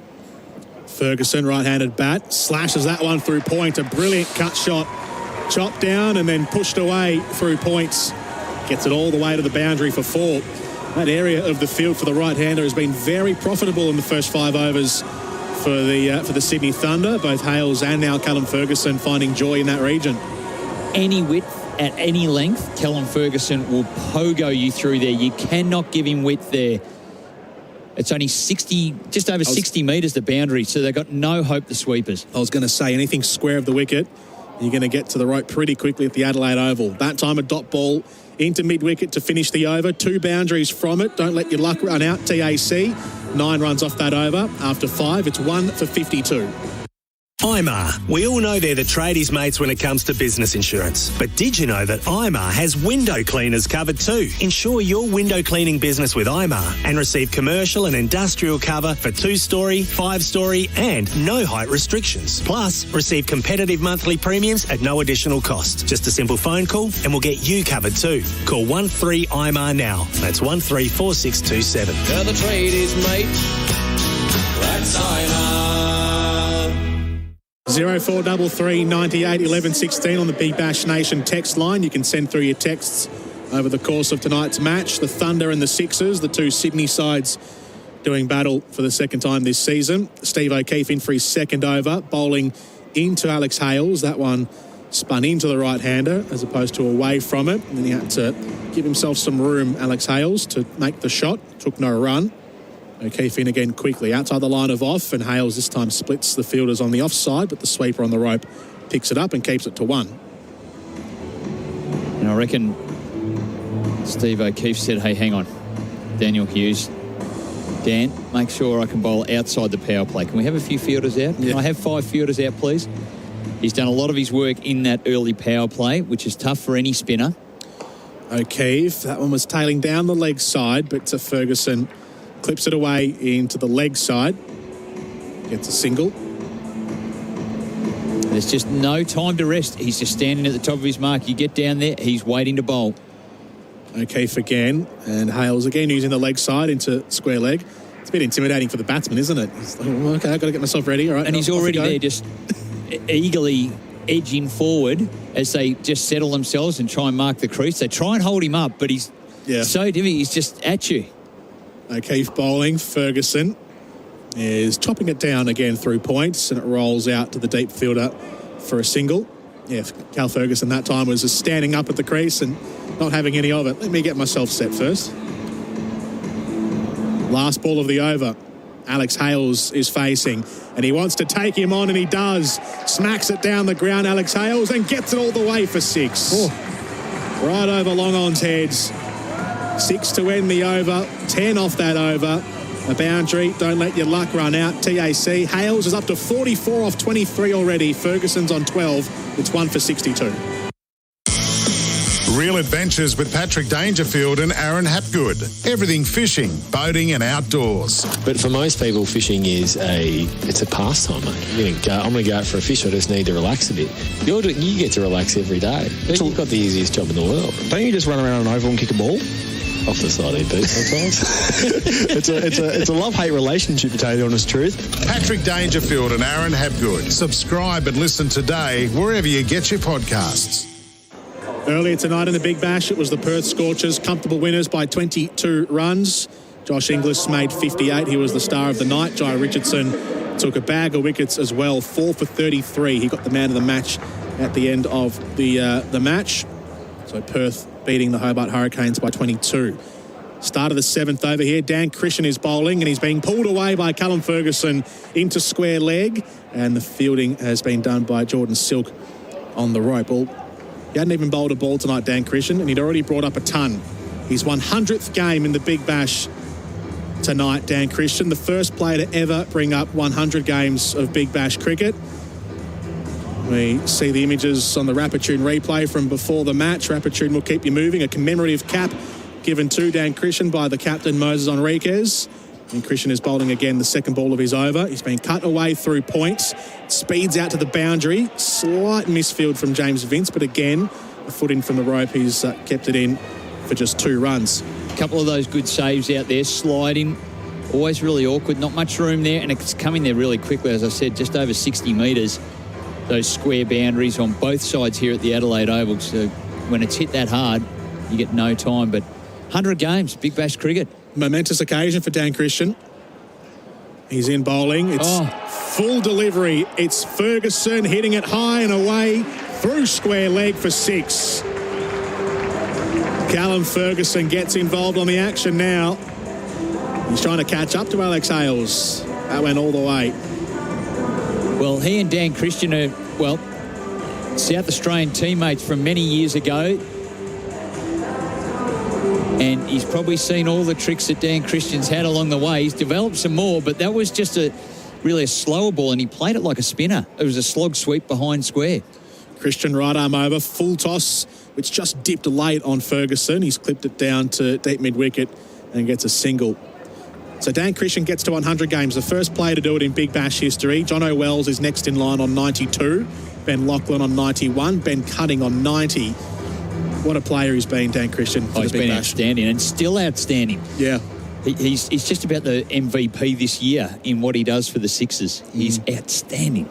Ferguson, right-handed bat, slashes that one through point. A brilliant cut shot. Chopped down and then pushed away through points. Gets it all the way to the boundary for 4. That area of the field for the right-hander has been very profitable in the first 5 overs for the Sydney Thunder. Both Hales and now Callum Ferguson finding joy in that region. Any width at any length, Callum Ferguson will pogo you through there. You cannot give him width there. It's only 60, just over 60 metres the boundary, so they've got no hope, the sweepers. I was going to say anything square of the wicket, you're going to get to the rope pretty quickly at the Adelaide Oval. That time a dot ball into mid-wicket to finish the over. 2 boundaries from it. Don't let your luck run out. TAC, 9 runs off that over. After 5, it's 1 for 52. IMAR. We all know they're the tradies' mates when it comes to business insurance. But did you know that IMAR has window cleaners covered too? Insure your window cleaning business with IMAR and receive commercial and industrial cover for 2-storey, 5-storey and no height restrictions. Plus, receive competitive monthly premiums at no additional cost. Just a simple phone call and we'll get you covered too. Call 13-IMAR now. That's 134627. They're the tradies, mate. That's IMAR. 0433 98 11 16 on the Big Bash Nation text line. You can send through your texts over the course of tonight's match. The Thunder and the Sixers, the 2 Sydney sides doing battle for the second time this season. Steve O'Keefe in for his second over, bowling into Alex Hales. That one spun into the right-hander as opposed to away from it. And then he had to give himself some room, Alex Hales, to make the shot. Took no run. O'Keefe in again quickly, outside the line of off, and Hales this time splits the fielders on the offside, but the sweeper on the rope picks it up and keeps it to 1. And I reckon Steve O'Keefe said, hey, hang on, Daniel Hughes, Dan, make sure I can bowl outside the power play. Can we have a few fielders out? Can I have 5 fielders out, please? He's done a lot of his work in that early power play, which is tough for any spinner. O'Keefe, that one was tailing down the leg side, but Ferguson clips it away into the leg side. Gets a single. There's just no time to rest. He's just standing at the top of his mark. You get down there, he's waiting to bowl. O'Keefe again, and Hales again using the leg side into square leg. It's a bit intimidating for the batsman, isn't it? He's like, okay, I've got to get myself ready. All right, and he's already there just eagerly edging forward as they just settle themselves and try and mark the crease. They try and hold him up, but he's so divvy. He's just at you. O'Keefe bowling. Ferguson is chopping it down again through points, and it rolls out to the deep fielder for a single. Yeah, Cal Ferguson that time was just standing up at the crease and not having any of it. Let me get myself set first. Last ball of the over. Alex Hales is facing, and he wants to take him on, and he does. Smacks it down the ground, Alex Hales, and gets it all the way for 6. Right over long on's heads. 6 to end the over, 10 off that over. A boundary, don't let your luck run out. TAC, Hales is up to 44 off 23 already. Ferguson's on 12. It's 1 for 62. Real adventures with Patrick Dangerfield and Aaron Hapgood. Everything fishing, boating and outdoors. But for most people, fishing is it's a pastime, mate. I'm going to go out for a fish. I just need to relax a bit. You get to relax every day. You've got the easiest job in the world. Don't you just run around an oval and kick a ball? Off the side of the sometimes. It's a love-hate relationship, to tell you the honest truth. Patrick Dangerfield and Aaron Hapgood. Subscribe and listen today wherever you get your podcasts. Earlier tonight in the Big Bash, it was the Perth Scorchers, comfortable winners by 22 runs. Josh Inglis made 58. He was the star of the night. Jai Richardson took a bag of wickets as well, 4 for 33. He got the man of the match at the end of the match. So Perth beating the Hobart Hurricanes by 22. Start of the 7th over here. Dan Christian is bowling and he's being pulled away by Callum Ferguson into square leg. And the fielding has been done by Jordan Silk on the rope. Well, he hadn't even bowled a ball tonight, Dan Christian, and he'd already brought up a ton. His 100th game in the Big Bash tonight, Dan Christian, the first player to ever bring up 100 games of Big Bash cricket. We see the images on the Rapid-Tune replay from before the match. Rapid-Tune will keep you moving. A commemorative cap given to Dan Christian by the captain, Moses Enriquez. And Christian is bowling again the second ball of his over. He's been cut away through points. Speeds out to the boundary. Slight misfield from James Vince, but again, a foot in from the rope. He's kept it in for just 2 runs. A couple of those good saves out there, sliding. Always really awkward, not much room there, and it's coming there really quickly, as I said, just over 60 metres. Those square boundaries on both sides here at the Adelaide Oval. So when it's hit that hard, you get no time. But 100 games, Big Bash cricket. Momentous occasion for Dan Christian. He's in bowling. It's full delivery. It's Ferguson hitting it high and away through square leg for 6. Callum Ferguson gets involved on the action now. He's trying to catch up to Alex Hales. That went all the way. Well, he and Dan Christian are, South Australian teammates from many years ago. And he's probably seen all the tricks that Dan Christian's had along the way. He's developed some more, but that was just really a slower ball, and he played it like a spinner. It was a slog sweep behind square. Christian right arm over, full toss, which just dipped late on Ferguson. He's clipped it down to deep mid-wicket and gets a single. So Dan Christian gets to 100 games, the first player to do it in Big Bash history. John O'Wells is next in line on 92, Ben Lachlan on 91, Ben Cutting on 90. What a player he's been, Dan Christian. He's been outstanding and still outstanding. Yeah. He's just about the MVP this year in what he does for the Sixers. He's outstanding.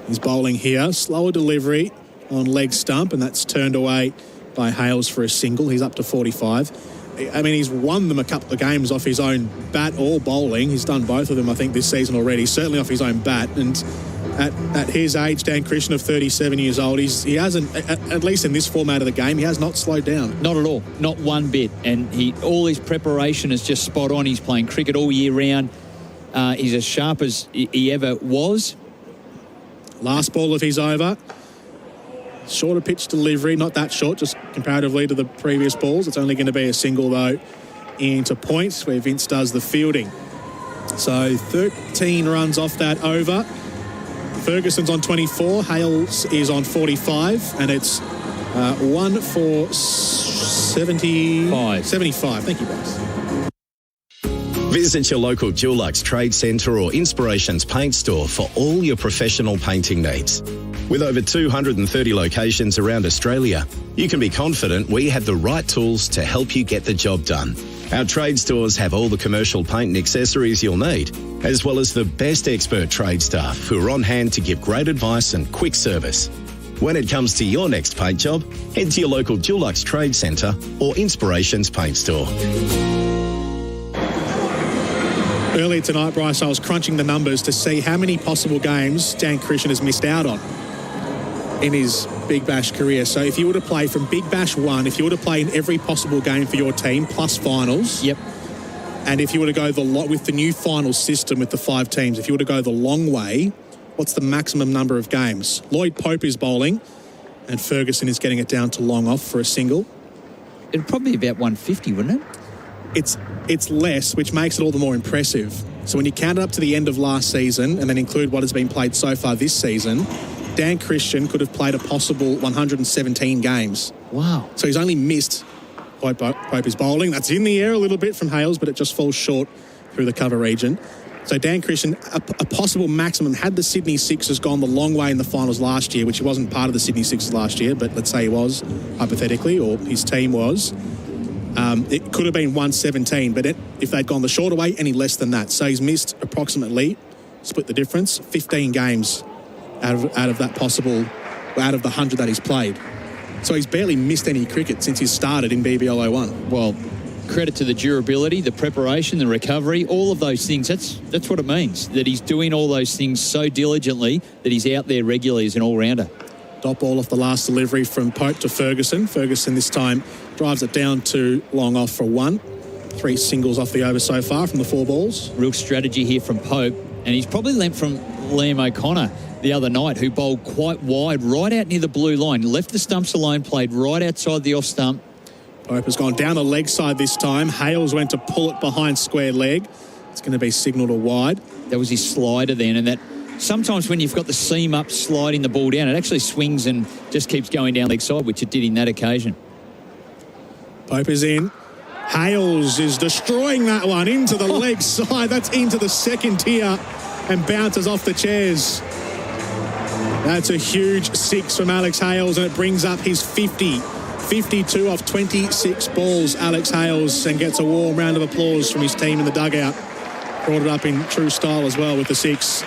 He's bowling here. Slower delivery on leg stump, and that's turned away by Hales for a single. He's up to 45. I mean, he's won them a couple of games off his own bat or bowling. He's done both of them, I think, this season already, certainly off his own bat. And at his age, Dan Christian of 37 years old, he hasn't, at least in this format of the game, he has not slowed down. Not at all. Not one bit. And all his preparation is just spot on. He's playing cricket all year round. He's as sharp as he ever was. Last ball of his over. Shorter pitch delivery, not that short, just comparatively to the previous balls. It's only going to be a single, though, into points where Vince does the fielding. So 13 runs off that over. Ferguson's on 24, Hales is on 45, and it's 1 for 75. Thank you, guys. Visit your local Dulux Trade Centre or Inspirations Paint Store for all your professional painting needs. With over 230 locations around Australia, you can be confident we have the right tools to help you get the job done. Our trade stores have all the commercial paint and accessories you'll need, as well as the best expert trade staff who are on hand to give great advice and quick service. When it comes to your next paint job, head to your local Dulux Trade Centre or Inspirations Paint Store. Earlier tonight, Bryce, I was crunching the numbers to see how many possible games Dan Christian has missed out on in his Big Bash career. So if you were to play from Big Bash 1, if you were to play in every possible game for your team, plus finals. Yep. And if you were to go with the new final system with the 5 teams, if you were to go the long way, what's the maximum number of games? Lloyd Pope is bowling, and Ferguson is getting it down to long off for a single. It'd probably be about 150, wouldn't it? It's less, which makes it all the more impressive. So when you count it up to the end of last season and then include what has been played so far this season, Dan Christian could have played a possible 117 games. Wow. So he's only missed Pope is bowling. That's in the air a little bit from Hales, but it just falls short through the cover region. So Dan Christian, a possible maximum, had the Sydney Sixers gone the long way in the finals last year, which he wasn't part of the Sydney Sixers last year, but let's say he was, hypothetically, or his team was, it could have been 117, but if they'd gone the shorter way, any less than that. So he's missed approximately, split the difference, 15 games out of that possible, out of the 100 that he's played. So he's barely missed any cricket since he's started in BBL 01. Well, credit to the durability, the preparation, the recovery, all of those things. That's what it means, that he's doing all those things so diligently that he's out there regularly as an all-rounder. Dot ball off the last delivery from Pope to Ferguson. Ferguson this time drives it down to long off for 1. 3 singles off the over so far from the 4 balls. Real strategy here from Pope, and he's probably learnt from Liam O'Connor the other night, who bowled quite wide, right out near the blue line, left the stumps alone, played right outside the off stump. Pope has gone down the leg side this time. Hales went to pull it behind square leg. It's going to be signalled a wide. That was his slider then, and that sometimes when you've got the seam up sliding the ball down, it actually swings and just keeps going down leg side, which it did in that occasion. Pope is in. Hales is destroying that one into the leg side. That's into the second tier and bounces off the chairs. That's a huge 6 from Alex Hales, and it brings up his 50. 52 off 26 balls, Alex Hales, and gets a warm round of applause from his team in the dugout. Brought it up in true style as well with the 6.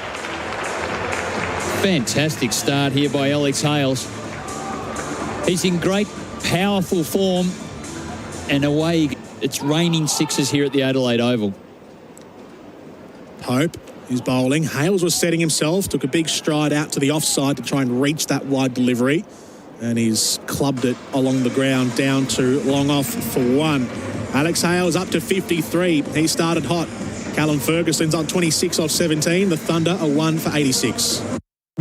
Fantastic start here by Alex Hales. He's in great, powerful form, and away it's raining 6s here at the Adelaide Oval. Pope is bowling. Hales was setting himself, took a big stride out to the offside to try and reach that wide delivery, and he's clubbed it along the ground down to long off for 1. Alex Hales up to 53. He started hot. Callum Ferguson's on 26 off 17. The Thunder are 1 for 86.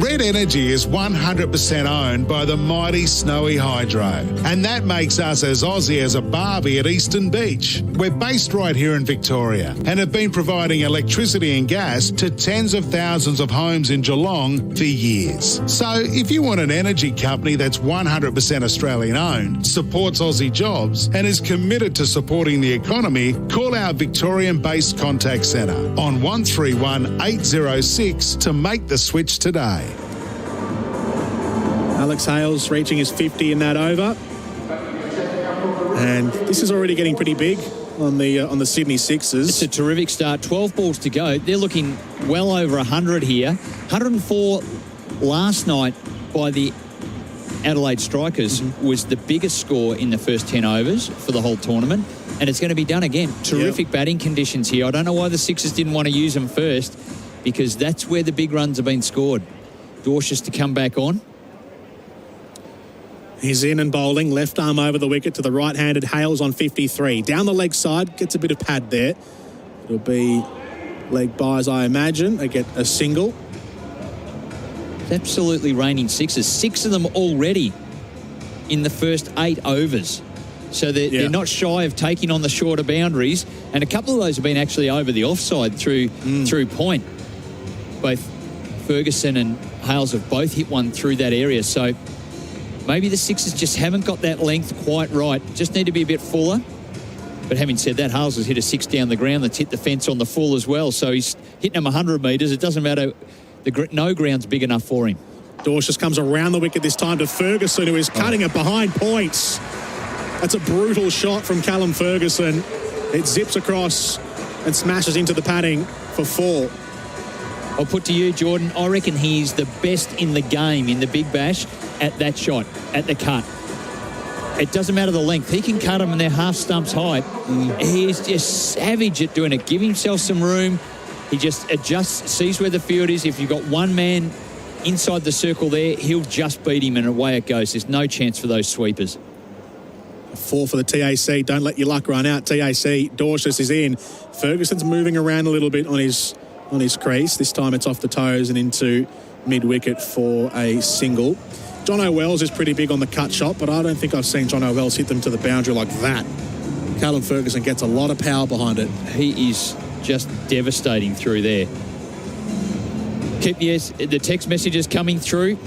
Red Energy is 100% owned by the mighty Snowy Hydro, and that makes us as Aussie as a barbie at Eastern Beach. We're based right here in Victoria and have been providing electricity and gas to tens of thousands of homes in Geelong for years. So if you want an energy company that's 100% Australian owned, supports Aussie jobs and is committed to supporting the economy, call our Victorian-based contact centre on 131 806 to make the switch today. Alex Hales reaching his 50 in that over. And this is already getting pretty big on the Sydney Sixers. It's a terrific start. 12 balls to go. They're looking well over 100 here. 104 last night by the Adelaide Strikers was the biggest score in the first 10 overs for the whole tournament. And it's going to be done again. Terrific batting conditions here. I don't know why the Sixers didn't want to use them first, because that's where the big runs have been scored. Dorcius to come back on. He's in and bowling. Left arm over the wicket to the right-handed Hales on 53. Down the leg side, gets a bit of pad there. It'll be leg buys, I imagine. They get a single. It's absolutely raining 6s. 6 of them already in the first 8 overs. So they're not shy of taking on the shorter boundaries. And a couple of those have been actually over the offside through point. Both Ferguson and Hales have both hit one through that area. So maybe the Sixers just haven't got that length quite right. Just need to be a bit fuller. But having said that, Hales has hit a 6 down the ground that's hit the fence on the full as well. So he's hitting them 100 metres. It doesn't matter. No ground's big enough for him. Dorcius comes around the wicket this time to Ferguson, who is cutting it behind points. That's a brutal shot from Callum Ferguson. It zips across and smashes into the padding for 4. I'll put to you, Jordan, I reckon he's the best in the game in the Big Bash at that shot, at the cut. It doesn't matter the length. He can cut them and they're half stumps high. He's just savage at doing it. Give himself some room. He just adjusts, sees where the field is. If you've got one man inside the circle there, he'll just beat him and away it goes. There's no chance for those sweepers. 4 for the TAC. Don't let your luck run out. TAC, Dorcius is in. Ferguson's moving around a little bit on his crease. This time it's off the toes and into mid-wicket for a single. John O'Wells is pretty big on the cut shot, but I don't think I've seen John O'Wells hit them to the boundary like that. Callum Ferguson gets a lot of power behind it. He is just devastating through there. Keep the text messages coming through.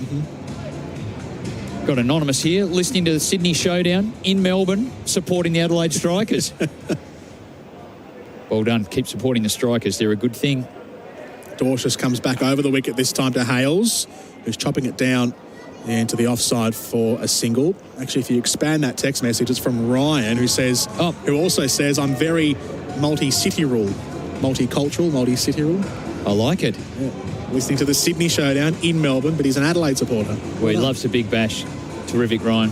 Got Anonymous here, listening to the Sydney Showdown in Melbourne, supporting the Adelaide Strikers. Well done. Keep supporting the Strikers. They're a good thing. Dorcius comes back over the wicket this time to Hales, who's chopping it down into the offside for a single. Actually, if you expand that text message, it's from Ryan, who also says, I'm very multi-city rule. Multicultural, multi-city rule. I like it. Yeah. Listening to the Sydney Showdown in Melbourne, but he's an Adelaide supporter. Well, he loves the Big Bash. Terrific, Ryan.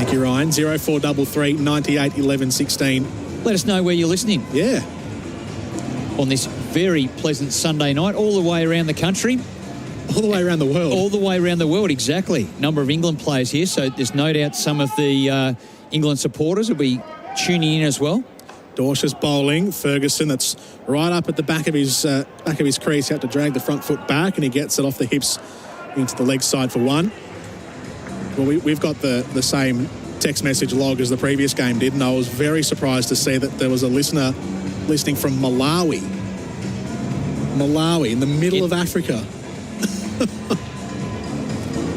Thank you, Ryan. 0433 98 11 16. Let us know where you're listening. Yeah. On this very pleasant Sunday night, all the way around the country. All the way around the world. All the way around the world, exactly. Number of England players here, so there's no doubt some of the England supporters will be tuning in as well. Dorsh's bowling. Ferguson, that's right up at the back of his crease. He had to drag the front foot back, and he gets it off the hips into the leg side for one. Well, we've got the same text message log as the previous game did, and I was very surprised to see that there was a listener listening from Malawi. Malawi, in the middle of Africa.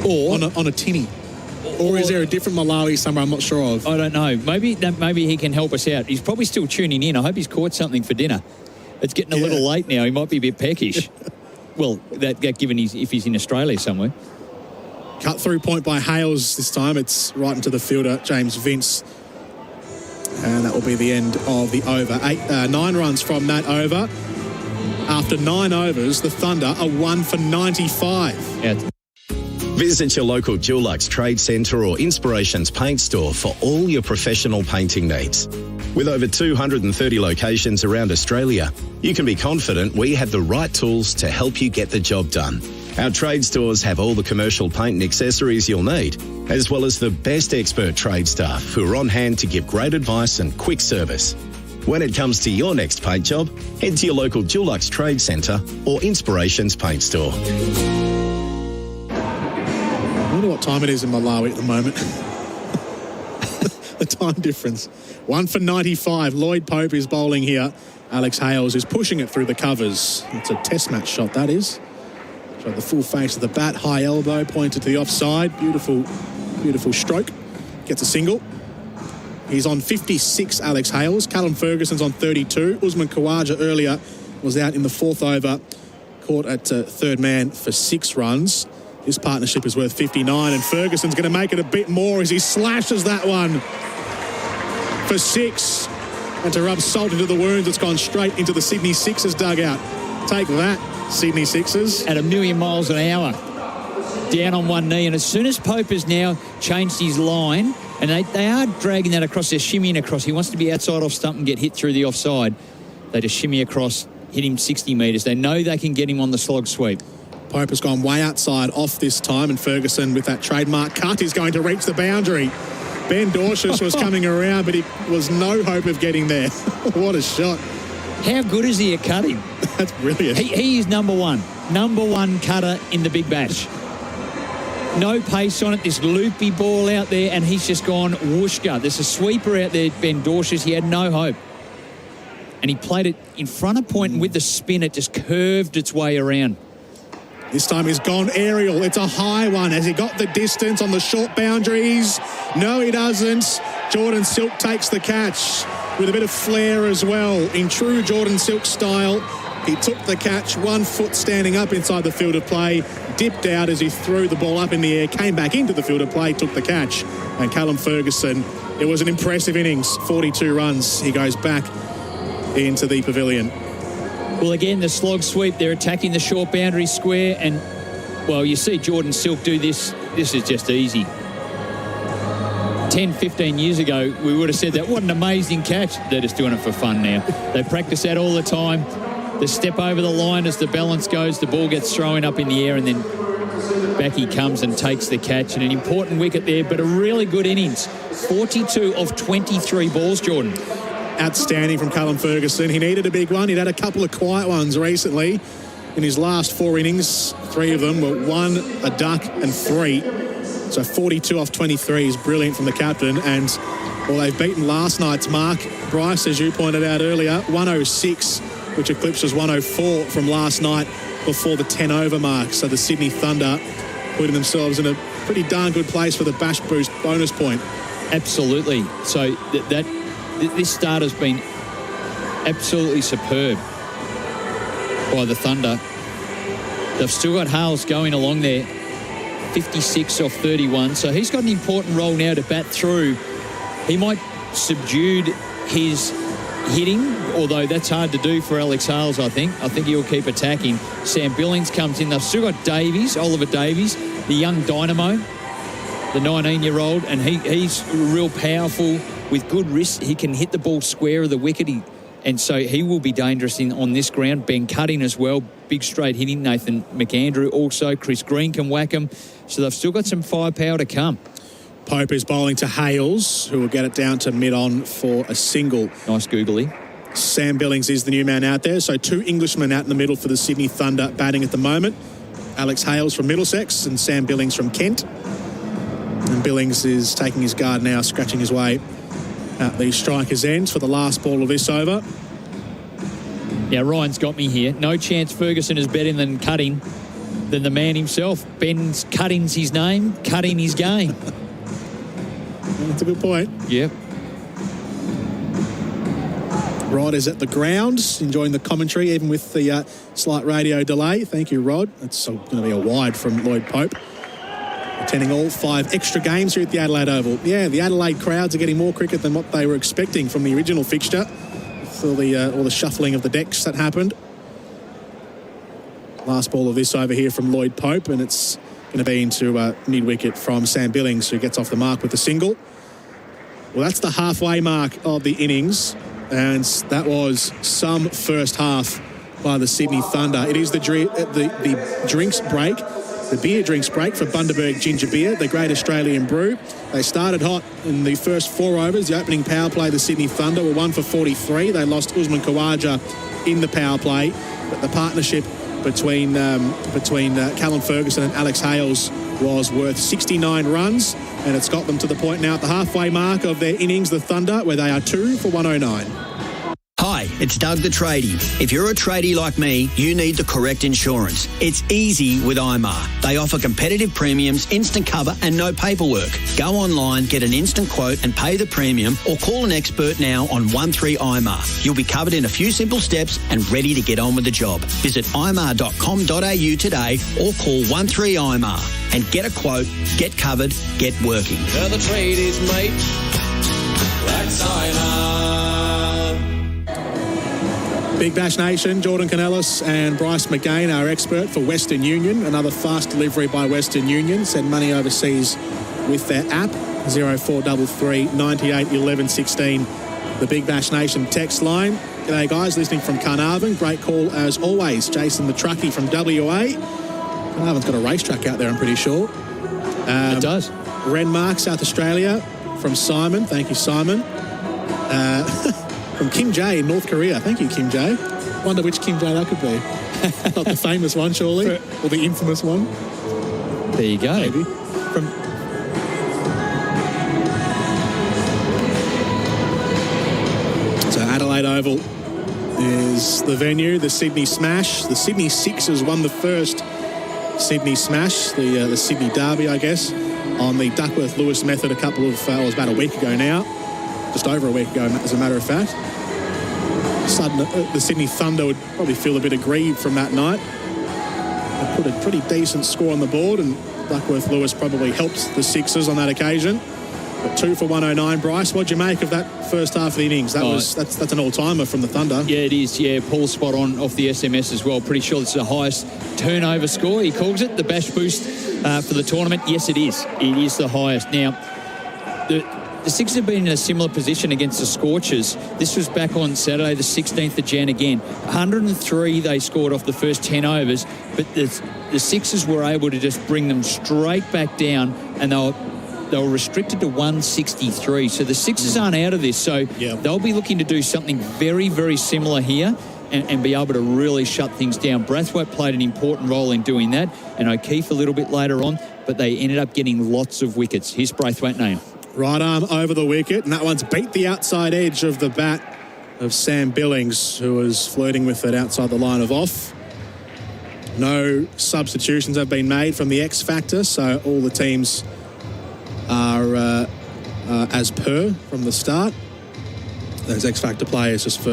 Or on a tinny. Or is there a different Malawi somewhere I'm not sure of? I don't know. Maybe he can help us out. He's probably still tuning in. I hope he's caught something for dinner. It's getting a little late now. He might be a bit peckish. Well, that given if he's in Australia somewhere. Cut through point by Hales this time. It's right into the fielder, James Vince. And that will be the end of the over. 9 runs from that over. After 9 overs, the Thunder are 1 for 95. Yeah. Visit your local Dulux Trade Centre or Inspirations Paint Store for all your professional painting needs. With over 230 locations around Australia, you can be confident we have the right tools to help you get the job done. Our trade stores have all the commercial paint and accessories you'll need, as well as the best expert trade staff who are on hand to give great advice and quick service. When it comes to your next paint job, head to your local Dulux Trade Centre or Inspirations Paint Store. I wonder what time it is in Malawi at the moment. The time difference. 1 for 95. Lloyd Pope is bowling here. Alex Hales is pushing it through the covers. It's a test match shot, that is. Showed the full face of the bat, high elbow, pointed to the offside. Beautiful, beautiful stroke. Gets a single. He's on 56, Alex Hales. Callum Ferguson's on 32. Usman Khawaja earlier was out in the 4th over. Caught at third man for 6 runs. His partnership is worth 59, and Ferguson's going to make it a bit more as he slashes that one for 6. And to rub salt into the wounds, it's gone straight into the Sydney Sixers dugout. Take that, Sydney Sixers. At 1,000,000 miles an hour. Down on one knee, and as soon as Pope has now changed his line, and they are dragging that across, they're shimmying across. He wants to be outside off stump and get hit through the offside. They just shimmy across, hit him 60 metres. They know they can get him on the slog sweep. Pope has gone way outside off this time, and Ferguson with that trademark cut is going to reach the boundary. Ben Dorshus was coming around, but he was no hope of getting there. What a shot. How good is he at cutting? That's brilliant. He is number one cutter in the Big Bash. No pace on it, this loopy ball out there, and he's just gone whooshka. There's a sweeper out there, Ben Dorshus. He had no hope. And he played it in front of point, and with the spin, it just curved its way around. This time he's gone aerial. It's a high one. Has he got the distance on the short boundaries? No, he doesn't. Jordan Silk takes the catch with a bit of flair as well. In true Jordan Silk style, he took the catch, 1 foot standing up inside the field of play, dipped out as he threw the ball up in the air, came back into the field of play, took the catch. And Callum Ferguson, it was an impressive innings, 42 runs. He goes back into the pavilion. Well, again, the slog sweep, they're attacking the short boundary square, and, well, you see Jordan Silk do this. This is just easy. 10, 15 years ago, we would have said that, what an amazing catch. They're just doing it for fun now. They practice that all the time. The step over the line as the balance goes, the ball gets thrown up in the air, and then back he comes and takes the catch. And an important wicket there, but a really good innings. 42 of 23 balls, Jordan. Outstanding from Callum Ferguson. He needed a big one. He'd had a couple of quiet ones recently. In his last 4 innings, 3 of them were 1, a duck and 3. So 42 off 23 is brilliant from the captain. And, well, they've beaten last night's mark. Bryce, as you pointed out earlier, 106, which eclipses 104 from last night before the 10-over mark. So the Sydney Thunder putting themselves in a pretty darn good place for the Bash Boost bonus point. Absolutely. So this start has been absolutely superb by the Thunder. They've still got Hales going along there, 56 off 31. So he's got an important role now to bat through. He might subdued his hitting, although that's hard to do for Alex Hales, I think. I think he'll keep attacking. Sam Billings comes in. They've still got Davies, Oliver Davies, the young dynamo. the 19-year-old, and he's real powerful with good wrist. He can hit the ball square of the wicket, and so he will be dangerous on this ground. Ben Cutting as well, big straight hitting. Nathan McAndrew also. Chris Green can whack him. So they've still got some firepower to come. Pope is bowling to Hales, who will get it down to mid-on for a single. Nice googly. Sam Billings is the new man out there. So 2 Englishmen out in the middle for the Sydney Thunder batting at the moment. Alex Hales from Middlesex and Sam Billings from Kent. And Billings is taking his guard now, scratching his way at the striker's end for the last ball of this over. Yeah, Ryan's got me here. No chance Ferguson is better than Cutting than the man himself. Ben's Cutting's his name, Cutting his game. That's a good point. Yep. Rod is at the ground, enjoying the commentary, even with the slight radio delay. Thank you, Rod. That's going to be a wide from Lloyd Pope. Attending all 5 extra games here at the Adelaide Oval. Yeah, the Adelaide crowds are getting more cricket than what they were expecting from the original fixture. With all the shuffling of the decks that happened. Last ball of this over here from Lloyd Pope, and it's going to be into mid-wicket from Sam Billings, who gets off the mark with the single. Well, that's the halfway mark of the innings, and that was some first half by the Sydney Thunder. It is the drinks break, the beer drinks break for Bundaberg Ginger Beer, the great Australian brew. They started hot in the first 4 overs. The opening power play, the Sydney Thunder were 1 for 43. They lost Usman Khawaja in the power play, but the partnership between Callum Ferguson and Alex Hales was worth 69 runs, and it's got them to the point now at the halfway mark of their innings, the Thunder, where they are 2 for 109. Hi, it's Doug the Tradie. If you're a tradie like me, you need the correct insurance. It's easy with IMAR. They offer competitive premiums, instant cover and no paperwork. Go online, get an instant quote and pay the premium, or call an expert now on 13IMAR. You'll be covered in a few simple steps and ready to get on with the job. Visit imar.com.au today or call 13IMAR and get a quote, get covered, get working. Where the trade is made, that's IMAR. Big Bash Nation, Jordan Canellis and Bryce McGain, our expert for Western Union. Another fast delivery by Western Union. Send money overseas with their app, 0433 98 11 16. The Big Bash Nation text line. G'day guys, listening from Carnarvon. Great call as always. Jason the Truckie from WA. Carnarvon's got a racetrack out there, I'm pretty sure. It does. Renmark, South Australia, from Simon. Thank you, Simon. From Kim J in North Korea. Thank you, Kim J. Wonder which Kim J that could be. Not the famous one, surely, or the infamous one. There you go. Maybe. So Adelaide Oval is the venue. The Sydney Smash. The Sydney Sixers won the first Sydney Smash, the Sydney Derby, I guess, on the Duckworth-Lewis method it was about a week ago now. Just over a week ago, as a matter of fact. The Sydney Thunder would probably feel a bit aggrieved from that night. They put a pretty decent score on the board, and Duckworth-Lewis probably helped the Sixers on that occasion. But 2 for 109, Bryce. What'd you make of that first half of the innings? That's an all-timer from the Thunder. Yeah, it is. Yeah, Paul's spot on off the SMS as well. Pretty sure it's the highest turnover score, he calls it, the Bash Boost for the tournament. Yes, it is. It is the highest. Now, the Sixers have been in a similar position against the Scorchers. This was back on Saturday, the 16th of Jan again. 103 they scored off the first 10 overs, but the Sixers were able to just bring them straight back down, and they were restricted to 163. So the Sixers aren't out of this. So they'll be looking to do something very, very similar here and be able to really shut things down. Brathwaite played an important role in doing that, and O'Keefe a little bit later on, but they ended up getting lots of wickets. Here's Brathwaite's name. Right arm over the wicket, and that one's beat the outside edge of the bat of Sam Billings, who was flirting with it outside the line of off. No substitutions have been made from the X Factor, so all the teams are as per from the start. Those X Factor players, just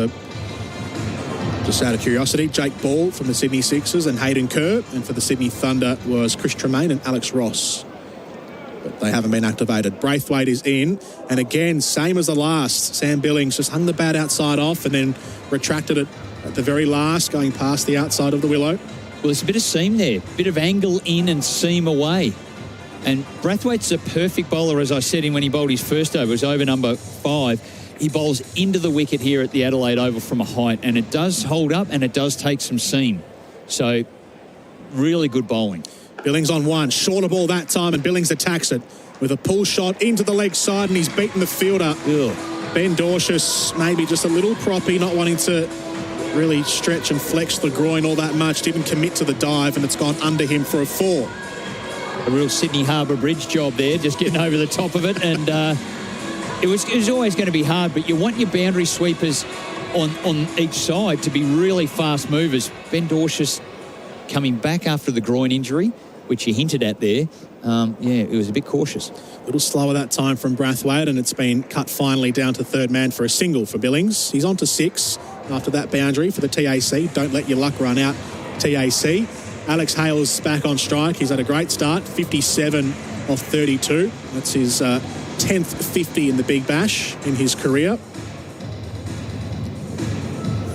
out of curiosity, Jake Ball from the Sydney Sixers and Hayden Kerr, and for the Sydney Thunder was Chris Tremaine and Alex Ross. But they haven't been activated. Braithwaite is in, and again, same as the last. Sam Billings just hung the bat outside off and then retracted it at the very last, going past the outside of the willow. Well, there's a bit of seam there, bit of angle in and seam away. And Brathwaite's a perfect bowler, as I said when he bowled his first over. It was over number 5. He bowls into the wicket here at the Adelaide Oval from a height, and it does hold up and it does take some seam. So, really good bowling. Billings on 1. Shorter ball that time, and Billings attacks it with a pull shot into the leg side, and he's beaten the fielder. Ugh. Ben Dorshus, maybe just a little proppy, not wanting to really stretch and flex the groin all that much. Didn't commit to the dive, and it's gone under him for a 4. A real Sydney Harbour Bridge job there, just getting over the top of it. And it was always going to be hard, but you want your boundary sweepers on each side to be really fast movers. Ben Dorshus coming back after the groin injury, which you hinted at there. It was a bit cautious. A little slower that time from Brathwaite, and it's been cut finally down to third man for a single for Billings. He's on to 6 after that boundary for the TAC. Don't let your luck run out, TAC. Alex Hale's back on strike. He's had a great start, 57 off 32. That's his 10th 50 in the Big Bash in his career.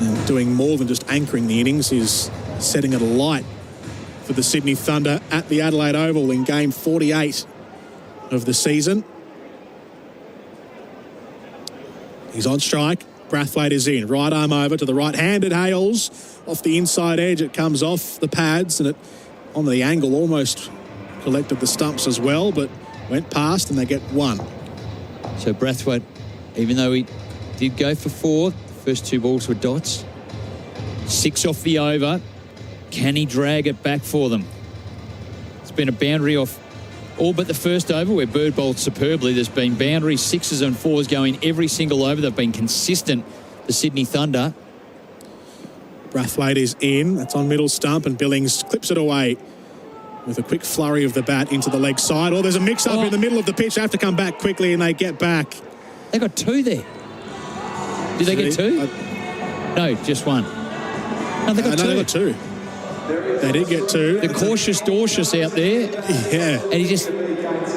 And doing more than just anchoring the innings, he's setting it alight for the Sydney Thunder at the Adelaide Oval in game 48 of the season. He's on strike. Brathwaite is in. Right arm over to the right-handed Hales. Off the inside edge, it comes off the pads, and it, on the angle, almost collected the stumps as well, but went past, and they get 1. So Brathwaite, even though he did go for 4, the first 2 balls were dots. 6 off the over. Can he drag it back for them? It's been a boundary off all but the first over, where Bird bowled superbly. There's been boundaries, 6s and 4s going every single over. They've been consistent, the Sydney Thunder. Brathwaite is in. That's on middle stump, and Billings clips it away with a quick flurry of the bat into the leg side. Oh, there's a mix-up in the middle of the pitch. They have to come back quickly, and they get back. They got 2 there. Did they get 2? No, just 1. No, they got 2. No, they got 2. They did get 2. The cautious Dorshus out there. Yeah. And he just...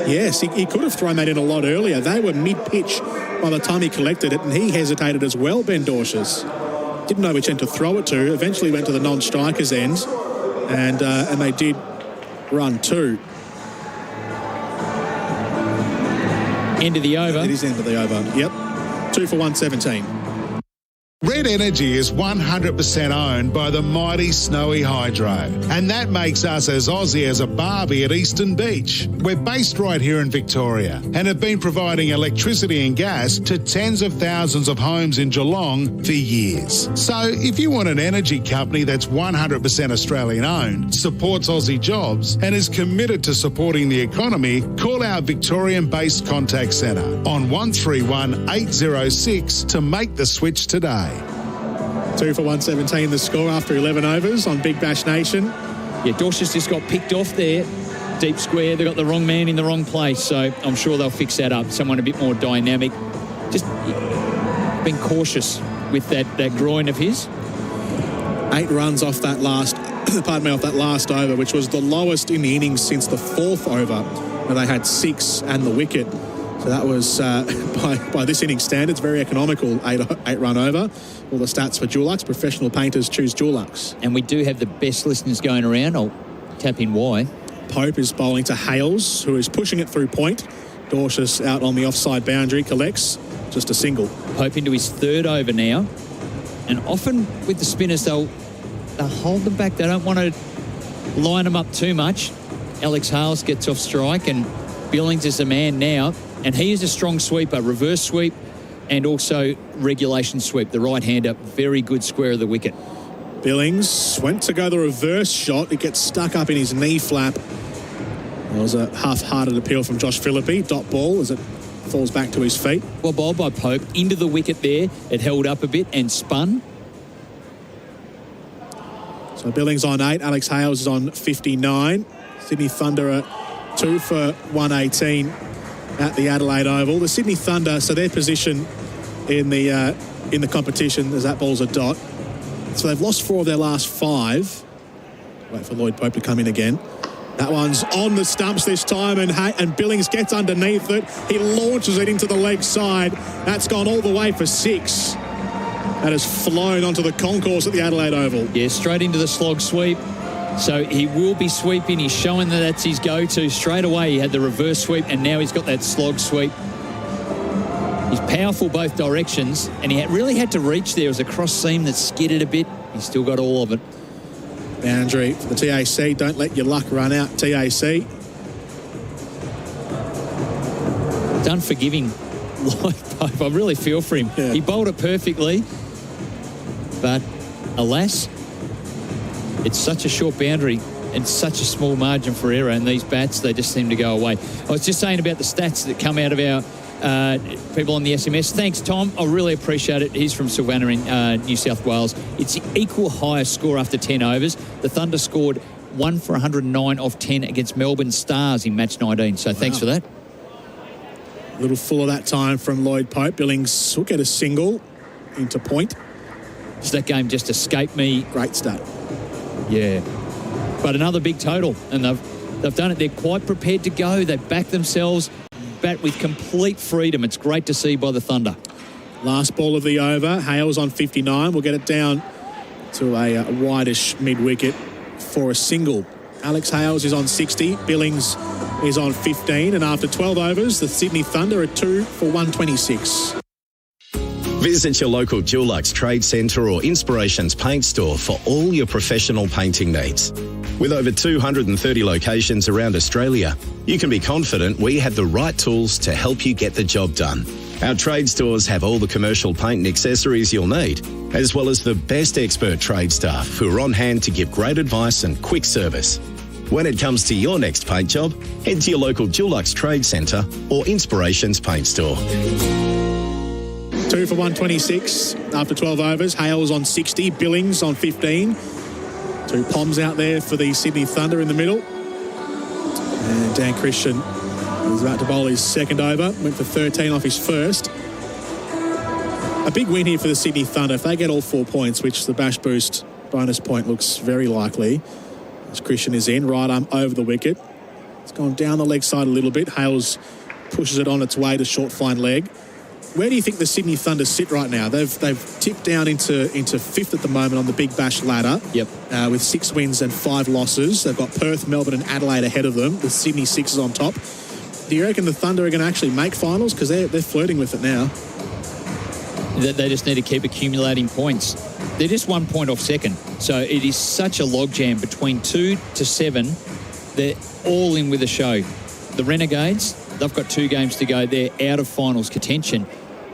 Yes, he could have thrown that in a lot earlier. They were mid-pitch by the time he collected it, and he hesitated as well, Ben Dorshus. Didn't know which end to throw it to. Eventually went to the non-striker's end, and they did run 2. End of the over. It is end of the over. Yep. 2 for 117. Red Energy is 100% owned by the mighty Snowy Hydro, and that makes us as Aussie as a barbie at Eastern Beach. We're based right here in Victoria and have been providing electricity and gas to tens of thousands of homes in Geelong for years. So if you want an energy company that's 100% Australian owned, supports Aussie jobs, and is committed to supporting the economy, call our Victorian-based contact centre on 131 806 to make the switch today. 2 for 117 the score after 11 overs on Big Bash Nation. Yeah, Dorshus just got picked off there. Deep square. They got the wrong man in the wrong place. So I'm sure they'll fix that up. Someone a bit more dynamic. Just been cautious with that groin of his. 8 runs off that last, off that last over, which was the lowest in the innings since the 4th over, where they had 6 and the wicket. So that was, by this innings standards, very economical 8-run over. All the stats for Dulux. Professional painters choose Dulux. And we do have the best listeners going around. I'll tap in why. Pope is bowling to Hales, who is pushing it through point. Dorshus out on the offside boundary, collects just a single. Pope into his 3rd over now. And often with the spinners, they'll hold them back. They don't want to line them up too much. Alex Hales gets off strike, and Billings is the man now. And he is a strong sweeper, reverse sweep and also regulation sweep. The right-hander, very good square of the wicket. Billings went to go the reverse shot. It gets stuck up in his knee flap. It was a half-hearted appeal from Josh Phillippe. Dot ball as it falls back to his feet. Well bowled by Pope. Into the wicket there. It held up a bit and spun. So Billings on 8. Alex Hales is on 59. Sydney Thunder are 2 for 118. At the Adelaide Oval. The Sydney Thunder, so their position in the competition as that ball's a dot. So they've lost 4 of their last 5. Wait for Lloyd Pope to come in again. That one's on the stumps this time, and Billings gets underneath it. He launches it into the leg side. That's gone all the way for 6. That has flown onto the concourse at the Adelaide Oval. Yeah, straight into the slog sweep. So he will be sweeping. He's showing that that's his go-to. Straight away, he had the reverse sweep, and now he's got that slog sweep. He's powerful both directions, and he really had to reach there as a cross seam that skidded a bit. He's still got all of it. Boundary for the TAC. Don't let your luck run out, TAC. It's unforgiving. I really feel for him. Yeah. He bowled it perfectly, but alas, it's such a short boundary and such a small margin for error, and these bats, they just seem to go away. I was just saying about the stats that come out of our people on the SMS. Thanks, Tom. I really appreciate it. He's from Savannah in New South Wales. It's the equal highest score after 10 overs. The Thunder scored 1 for 109 off 10 against Melbourne Stars in match 19. So thanks for that. A little full of that time from Lloyd Pope. Billings will get a single into point. Does that game just escape me? Great start. Yeah. But another big total, and they've done it. They're quite prepared to go. They back themselves, bat with complete freedom. It's great to see by the Thunder. Last ball of the over. Hales on 59. We'll get it down to a wideish mid-wicket for a single. Alex Hales is on 60. Billings is on 15. And after 12 overs, the Sydney Thunder are 2 for 126. Visit your local Dulux Trade Centre or Inspirations Paint Store for all your professional painting needs. With over 230 locations around Australia, you can be confident we have the right tools to help you get the job done. Our trade stores have all the commercial paint and accessories you'll need, as well as the best expert trade staff who are on hand to give great advice and quick service. When it comes to your next paint job, head to your local Dulux Trade Centre or Inspirations Paint Store. 2 for 126 after 12 overs. Hales on 60. Billings on 15. 2 Poms out there for the Sydney Thunder in the middle. And Dan Christian is about to bowl his second over. Went for 13 off his first. A big win here for the Sydney Thunder. If they get all 4 points, which the Bash Boost bonus point looks very likely, as Christian is in, right arm over the wicket. It's gone down the leg side a little bit. Hales pushes it on its way to short fine leg. Where do you think the Sydney Thunder sit right now? They've tipped down into fifth at the moment on the Big Bash ladder. Yep. With 6 wins and 5 losses. They've got Perth, Melbourne and Adelaide ahead of them, with Sydney Sixers on top. Do you reckon the Thunder are going to actually make finals? Because they're flirting with it now. They just need to keep accumulating points. They're just 1 point off second. So it is such a logjam between 2 to 7. They're all in with a show. The Renegades, they've got 2 games to go. They're out of finals contention.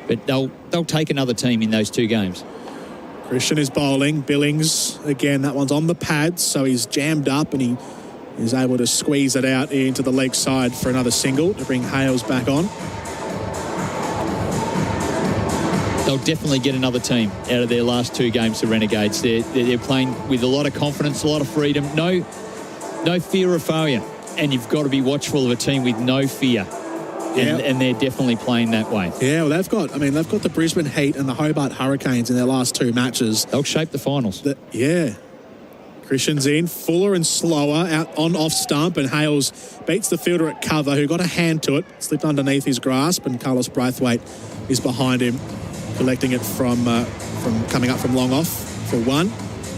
But they'll take another team in those 2 games. Christian is bowling. Billings, again, that one's on the pads, so he's jammed up and he is able to squeeze it out into the leg side for another single to bring Hales back on. They'll definitely get another team out of their last 2 games, the Renegades. They're playing with a lot of confidence, a lot of freedom, no fear of failure. And you've got to be watchful of a team with no fear. And they're definitely playing that way. Yeah, well, they've got the Brisbane Heat and the Hobart Hurricanes in their last 2 matches. They'll shape the finals. Christian's in, fuller and slower, out on off stump, and Hales beats the fielder at cover, who got a hand to it, slipped underneath his grasp, and Carlos Braithwaite is behind him, collecting it from coming up from long off for 1.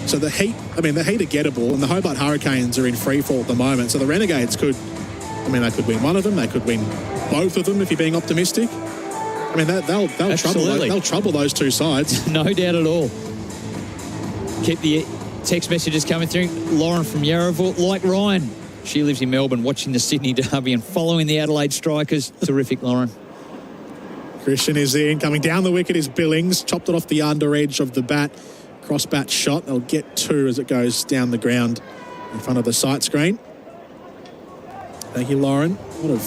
So the Heat are gettable, and the Hobart Hurricanes are in free fall at the moment. So the Renegades they could win one of them, they could win both of them if you're being optimistic. I mean, they'll trouble those 2 sides. No doubt at all. Keep the text messages coming through. Lauren from Yarraville, like Ryan, she lives in Melbourne, watching the Sydney Derby and following the Adelaide Strikers. Terrific, Lauren. Christian is in. Coming down the wicket is Billings. Chopped it off the under edge of the bat. Cross bat shot. They'll get 2 as it goes down the ground in front of the sight screen. Thank you, Lauren. A lot of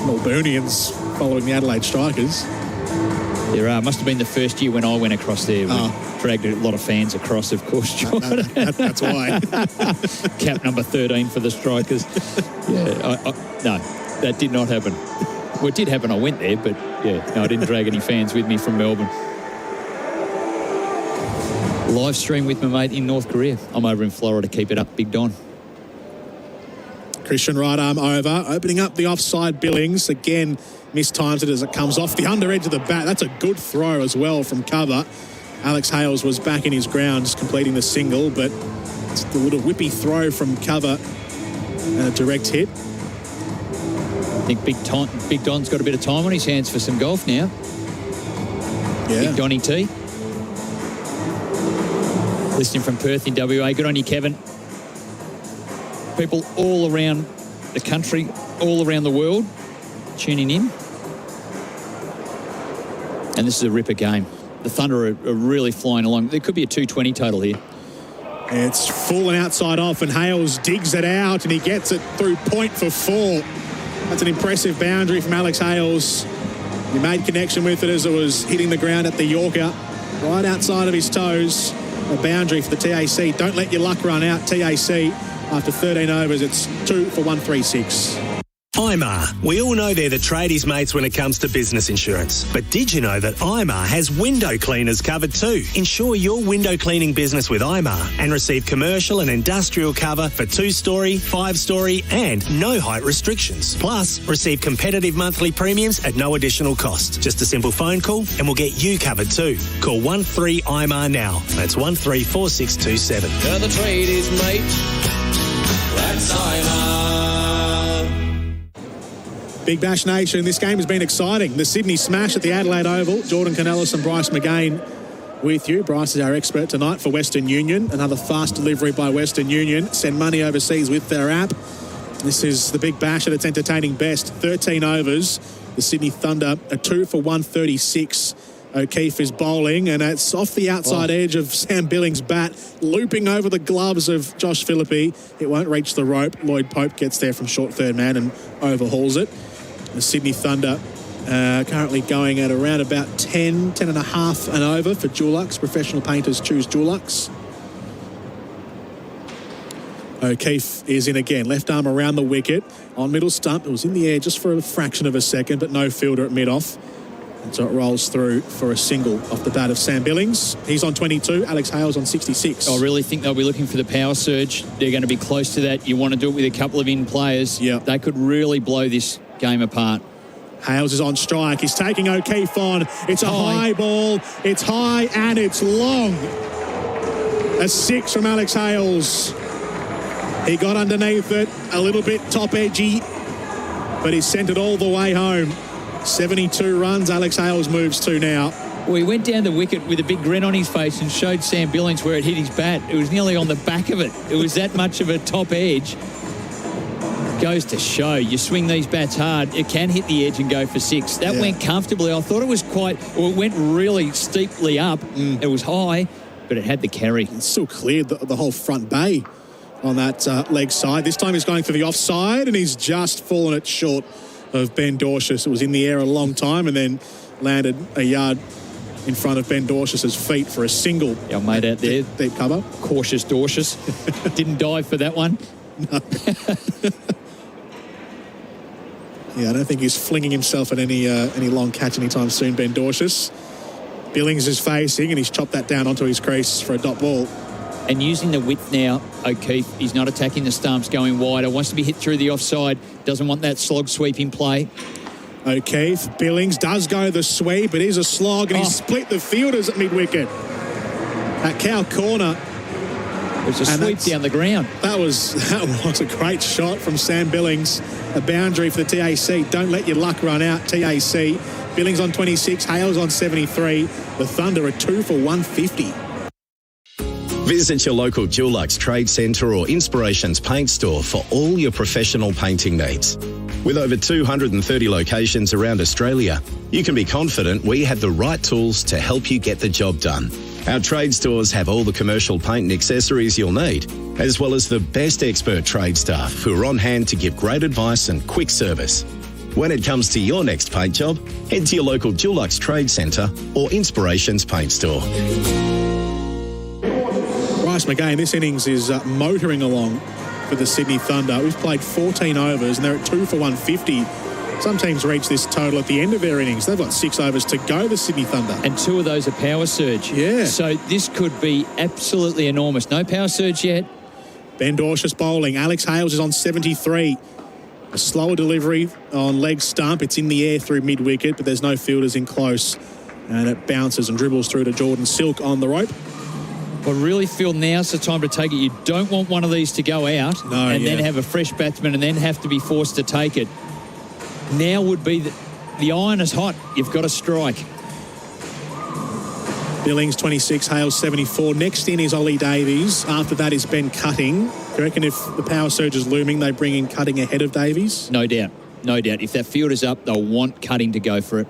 Melburnians following the Adelaide Strikers. There are. Must have been the first year when I went across there. We dragged a lot of fans across, of course, John. That's why. Cap number 13 for the Strikers. Yeah, no, that did not happen. Well, it did happen. I went there, but I didn't drag any fans with me from Melbourne. Live stream with my mate in North Korea. I'm over in Florida. Keep it up, Big Don. Christian right arm over, opening up the offside. Billings again mistimes it as it comes off the under edge of the bat. That's a good throw as well from cover. Alex Hales was back in his ground, just completing the single, but It's the little whippy throw from cover and a direct hit. I think Big Don's got a bit of time on his hands for some golf now. Yeah. Big Donny T. Listening from Perth in WA. Good on you, Kevin. People all around the country, all around the world, tuning in. And this is a ripper game. The Thunder are really flying along. There could be a 220 total here. It's fallen outside off, and Hales digs it out, and he gets it through point for 4. That's an impressive boundary from Alex Hales. He made connection with it as it was hitting the ground at the Yorker, right outside of his toes. A boundary for the TAC. Don't let your luck run out, TAC. After 13 overs, it's 2 for 136. IMAR. We all know they're the tradies' mates when it comes to business insurance. But did you know that IMAR has window cleaners covered too? Insure your window cleaning business with IMAR and receive commercial and industrial cover for 2-story, 5-story and no height restrictions. Plus, receive competitive monthly premiums at no additional cost. Just a simple phone call and we'll get you covered too. Call 13IMAR now. That's 134627. They're the tradies, mate. That's IMAR. Big Bash Nation, this game has been exciting. The Sydney Smash at the Adelaide Oval. Jordan Canellis and Bryce McGain with you. Bryce is our expert tonight for Western Union. Another fast delivery by Western Union. Send money overseas with their app. This is the Big Bash at its entertaining best. 13 overs. The Sydney Thunder are 2 for 136. O'Keefe is bowling, and it's off the outside edge of Sam Billings' bat, looping over the gloves of Josh Philippi. It won't reach the rope. Lloyd Pope gets there from short third man and overhauls it. The Sydney Thunder currently going at around about 10 and a half and over for Dulux. Professional painters choose Dulux. O'Keefe is in again. Left arm around the wicket. On middle stump. It was in the air just for a fraction of a second, but no fielder at mid-off. And so it rolls through for a single off the bat of Sam Billings. He's on 22. Alex Hales on 66. I really think they'll be looking for the power surge. They're going to be close to that. You want to do it with a couple of in players. Yeah. They could really blow this game apart. Hales is on strike. He's taking O'Keefe on. It's a high ball. It's high and it's long. A 6 from Alex Hales. He got underneath it, a little bit top edgy, but he sent it all the way home. 72 runs. Alex Hales moves to now. Well, he went down the wicket with a big grin on his face and showed Sam Billings where it hit his bat. It was nearly on the back of it. It was that much of a top edge. Goes to show, you swing these bats hard, it can hit the edge and go for 6. That went comfortably. I thought it was it went really steeply up. It was high, but it had the carry. It still cleared the whole front bay on that leg side. This time he's going for the offside, and he's just fallen it short of Ben Dorcius. It was in the air a long time and then landed a yard in front of Ben Dorcius's feet for a single. Yeah, mate out there. Deep cover. Cautious Dorcius. Didn't dive for that one. No. Yeah, I don't think he's flinging himself at any long catch anytime soon, Ben Dorcius. Billings is facing, and he's chopped that down onto his crease for a dot ball. And using the width now, O'Keefe, he's not attacking the stumps, going wider. Wants to be hit through the offside. Doesn't want that slog sweep in play. O'Keefe, Billings does go the sweep. It is a slog, and he's split the fielders at mid-wicket. At Cow Corner. It was a sweep down the ground. That was a great shot from Sam Billings. A boundary for the TAC. Don't let your luck run out, TAC. Billings on 26, Hales on 73. The Thunder are 2 for 150. Visit your local Dulux Trade Centre or Inspirations Paint Store for all your professional painting needs. With over 230 locations around Australia, you can be confident we have the right tools to help you get the job done. Our trade stores have all the commercial paint and accessories you'll need, as well as the best expert trade staff who are on hand to give great advice and quick service. When it comes to your next paint job, head to your local Dulux Trade Centre or Inspirations Paint Store. Bryce McGain, this innings is motoring along for the Sydney Thunder. We've played 14 overs and they're at 2 for 150. Some teams reach this total at the end of their innings. They've got 6 overs to go, the Sydney Thunder. And 2 of those are power surge. Yeah. So this could be absolutely enormous. No power surge yet. Ben Dorcius bowling. Alex Hales is on 73. A slower delivery on leg stump. It's in the air through mid-wicket, but there's no fielders in close. And it bounces and dribbles through to Jordan Silk on the rope. I really feel now's the time to take it. You don't want one of these to go out then have a fresh batsman and then have to be forced to take it. Now would be the iron is hot. You've got to strike. Billings 26, Hales 74. Next in is Ollie Davies. After that is Ben Cutting. Do you reckon if the power surge is looming, they bring in Cutting ahead of Davies? No doubt. No doubt. If that field is up, they'll want Cutting to go for it.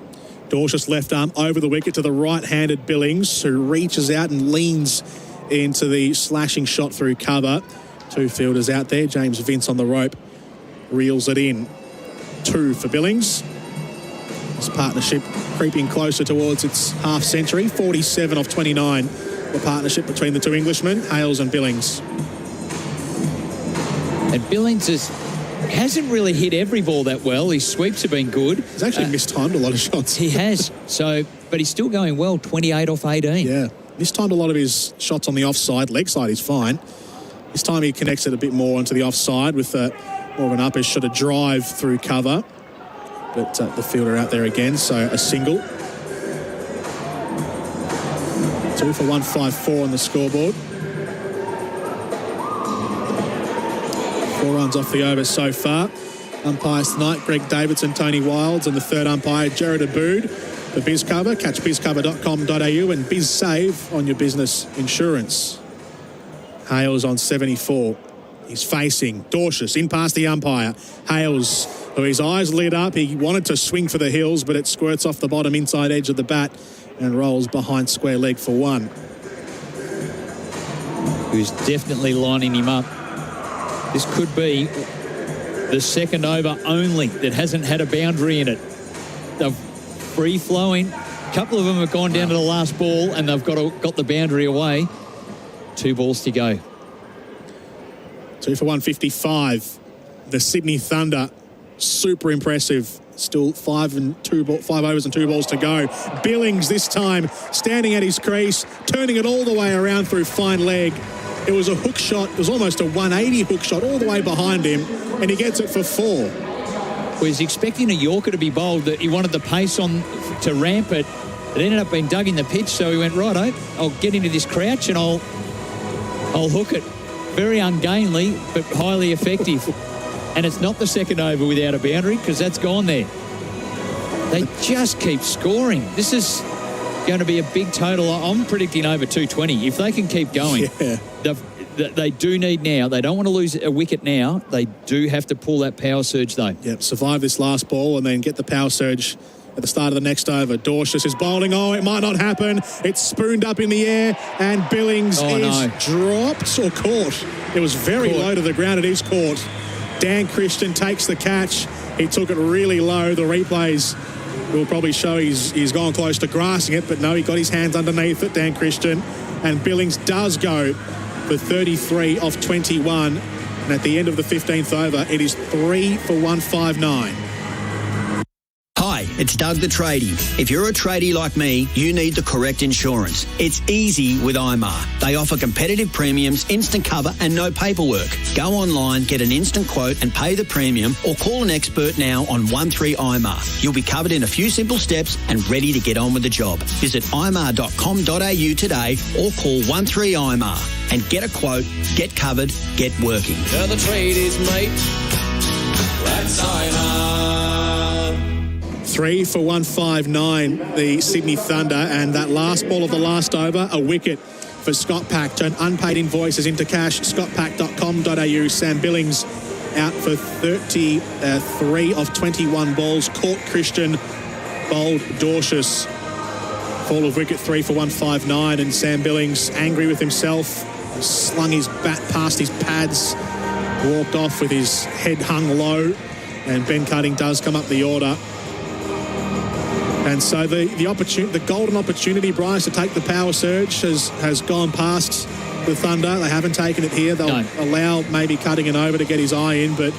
Dorsius left arm over the wicket to the right-handed Billings, who reaches out and leans into the slashing shot through cover. Two fielders out there. James Vince on the rope reels it in. 2 for Billings. This partnership creeping closer towards its half-century. 47 off 29, the partnership between the two Englishmen, Hales and Billings. And Billings hasn't really hit every ball that well. His sweeps have been good. He's actually mistimed a lot of shots. He has. But he's still going well, 28 off 18. Yeah. Mistimed a lot of his shots on the offside. Leg side is fine. This time he connects it a bit more onto the offside with more of an upper sort of drive through cover. But the fielder out there again, so a single. 2 for 154 on the scoreboard. 4 runs off the over so far. Umpires tonight, Greg Davidson, Tony Wilds, and the third umpire, Jared Abood. For BizCover, catch bizcover.com.au and BizSave on your business insurance. Hales on 74. He's facing Dorsius in past the umpire. Hales, who his eyes lit up. He wanted to swing for the hills, but it squirts off the bottom inside edge of the bat and rolls behind square leg for 1. Who's definitely lining him up. This could be the second over only that hasn't had a boundary in it. They're free-flowing. A couple of them have gone down to the last ball and they've got the boundary away. 2 balls to go. 2 for 155. The Sydney Thunder, super impressive. Still 5 overs and 2 balls to go. Billings this time standing at his crease, turning it all the way around through fine leg. It was a hook shot. It was almost a 180 hook shot all the way behind him, and he gets it for 4. Well, he's expecting a Yorker to be bowled. That he wanted the pace on to ramp it. It ended up being dug in the pitch, so he went, right, I'll get into this crouch and I'll hook it. Very ungainly, but highly effective. And it's not the second over without a boundary because that's gone there. They just keep scoring. This is going to be a big total. I'm predicting over 220. If they can keep going, they do need now. They don't want to lose a wicket now. They do have to pull that power surge, though. Yep, survive this last ball and then get the power surge at the start of the next over. Dorsius is bowling. Oh, it might not happen. It's spooned up in the air and Billings dropped or caught. It was very low to the ground. It is caught. Dan Christian takes the catch. He took it really low. The replays will probably show he's gone close to grasping it, but no, he got his hands underneath it, Dan Christian. And Billings does go for 33 off 21. And at the end of the 15th over, it is 3 for 159. Hi, it's Doug the Tradie. If you're a tradie like me, you need the correct insurance. It's easy with IMAR. They offer competitive premiums, instant cover and no paperwork. Go online, get an instant quote and pay the premium or call an expert now on 13IMAR. You'll be covered in a few simple steps and ready to get on with the job. Visit imar.com.au today or call 13IMAR and get a quote, get covered, get working. They're the tradies, mate. That's IMAR. 3 for 159, the Sydney Thunder, and that last ball of the last over, a wicket for Scott Pack. Turn unpaid invoices into cash, scottpack.com.au. Sam Billings out for 33 off 21 balls. Caught Christian, bowled Dorsius. Fall of wicket, 3 for 159, and Sam Billings angry with himself, slung his bat past his pads, walked off with his head hung low, and Ben Cutting does come up the order. And so the golden opportunity, Bryce, to take the power surge has gone past the Thunder. They haven't taken it here. They'll allow maybe Cutting an over to get his eye in, but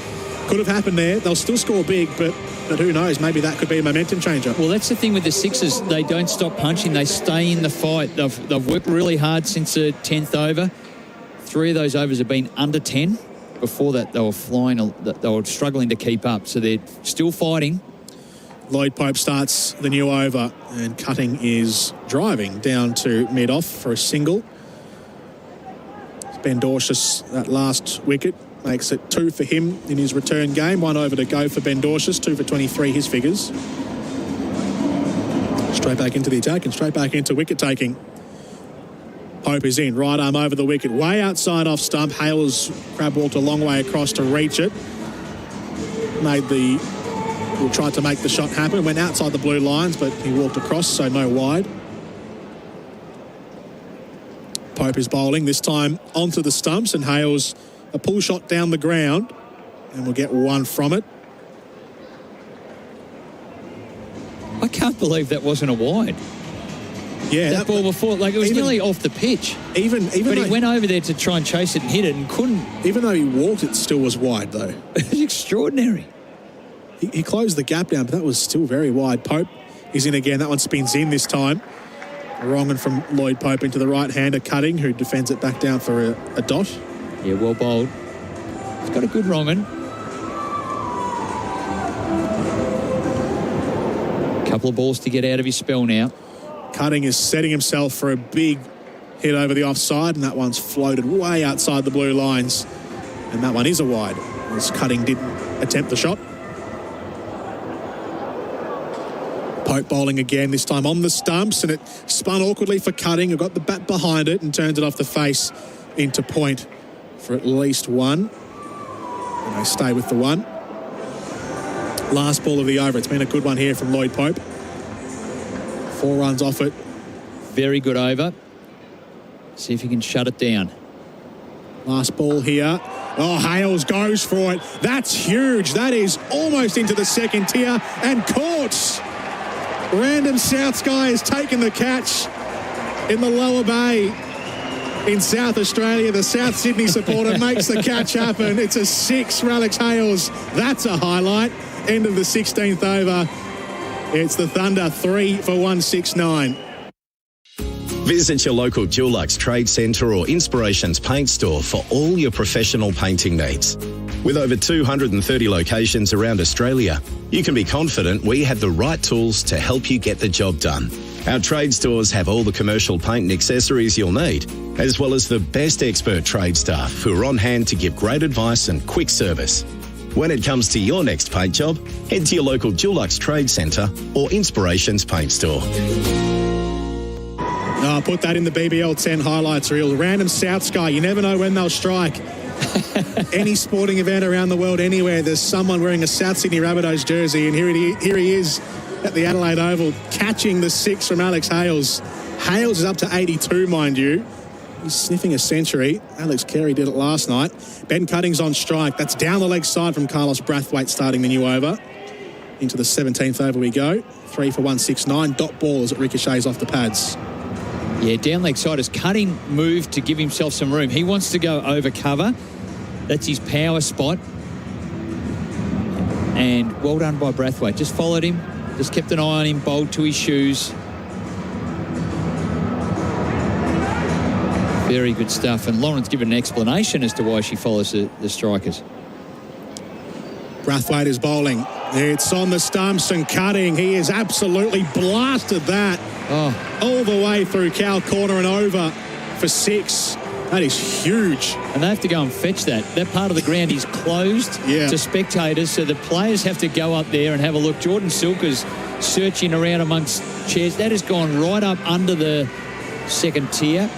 could have happened there. They'll still score big, but who knows? Maybe that could be a momentum changer. Well, that's the thing with the Sixers. They don't stop punching. They stay in the fight. They've worked really hard since the 10th over. 3 of those overs have been under 10. Before that, they were flying. They were struggling to keep up, so they're still fighting. Lloyd Pope starts the new over and Cutting is driving down to mid-off for a single. Ben Dorsius, that last wicket, makes it 2 for him in his return game. 1 over to go for Ben Dorsius, 2 for 23, his figures. Straight back into the attack and straight back into wicket taking. Pope is in, right arm over the wicket, way outside off stump. Hales crab walked a long way across to reach it. Tried to make the shot happen, went outside the blue lines, but he walked across, so no wide. Pope is bowling, this time onto the stumps, and Hales a pull shot down the ground, and we'll get 1 from it. I can't believe that wasn't a wide. Yeah, that ball before, like it was nearly off the pitch. But he went over there to try and chase it and hit it and couldn't. Even though he walked, it still was wide though. It was extraordinary. He closed the gap down, but that was still very wide. Pope is in again. That one spins in this time. Wrong and from Lloyd Pope into the right-hander, Cutting, who defends it back down for a dot. Yeah, well bowled. He's got a good wrong-un. Couple of balls to get out of his spell now. Cutting is setting himself for a big hit over the offside, and that one's floated way outside the blue lines. And that one is a wide, as Cutting didn't attempt the shot. Pope bowling again, this time on the stumps, and it spun awkwardly for Cutting, who got the bat behind it and turned it off the face into point for at least 1. And they stay with the 1. Last ball of the over. It's been a good one here from Lloyd Pope. 4 runs off it. Very good over. See if he can shut it down. Last ball here. Oh, Hales goes for it. That's huge. That is almost into the second tier and caught. Random South Sky has taken the catch in the lower bay in South Australia. The South Sydney supporter makes the catch happen. It's a 6 for Alex Hales. That's a highlight. End of the 16th over. It's the Thunder 3 for 169. Visit your local Dulux Trade Centre or Inspirations Paint Store for all your professional painting needs. With over 230 locations around Australia, you can be confident we have the right tools to help you get the job done. Our trade stores have all the commercial paint and accessories you'll need, as well as the best expert trade staff who are on hand to give great advice and quick service. When it comes to your next paint job, head to your local Dulux Trade Centre or Inspirations Paint Store. Oh, put that in the BBL 10 highlights reel. Random South Sky. You never know when they'll strike. Any sporting event around the world, anywhere, there's someone wearing a South Sydney Rabbitohs jersey, and here he is at the Adelaide Oval catching the 6 from Alex Hales. Hales is up to 82, mind you. He's sniffing a century. Alex Carey did it last night. Ben Cutting's on strike. That's down the leg side from Carlos Brathwaite starting the new over. Into the 17th over we go. 3 for 169. Dot ball as it ricochets off the pads. Yeah, down leg side as Cutting moved to give himself some room. He wants to go over cover. That's his power spot. And well done by Brathwaite. Just followed him. Just kept an eye on him. Bowled to his shoes. Very good stuff. And Lauren's given an explanation as to why she follows the strikers. Brathwaite is bowling. It's on the stumps and Cutting. He has absolutely blasted that all the way through cow corner and over for 6. That is huge. And they have to go and fetch that. That part of the ground is closed to spectators, so the players have to go up there and have a look. Jordan Silker's searching around amongst chairs. That has gone right up under the second tier.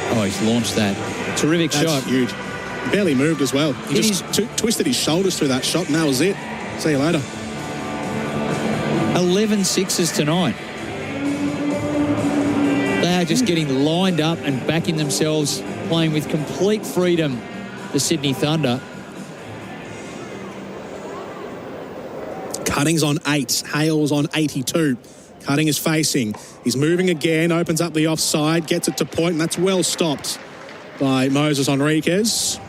Oh, he's launched that. Terrific shot. That's huge. Barely moved as well. He just twisted his shoulders through that shot, and that was it. See you later. 11 sixes tonight. They are just getting lined up and backing themselves, playing with complete freedom, the Sydney Thunder. Cutting's on 8. Hales on 82. Cutting is facing. He's moving again, opens up the offside, gets it to point, and that's well stopped by Moses Enriquez.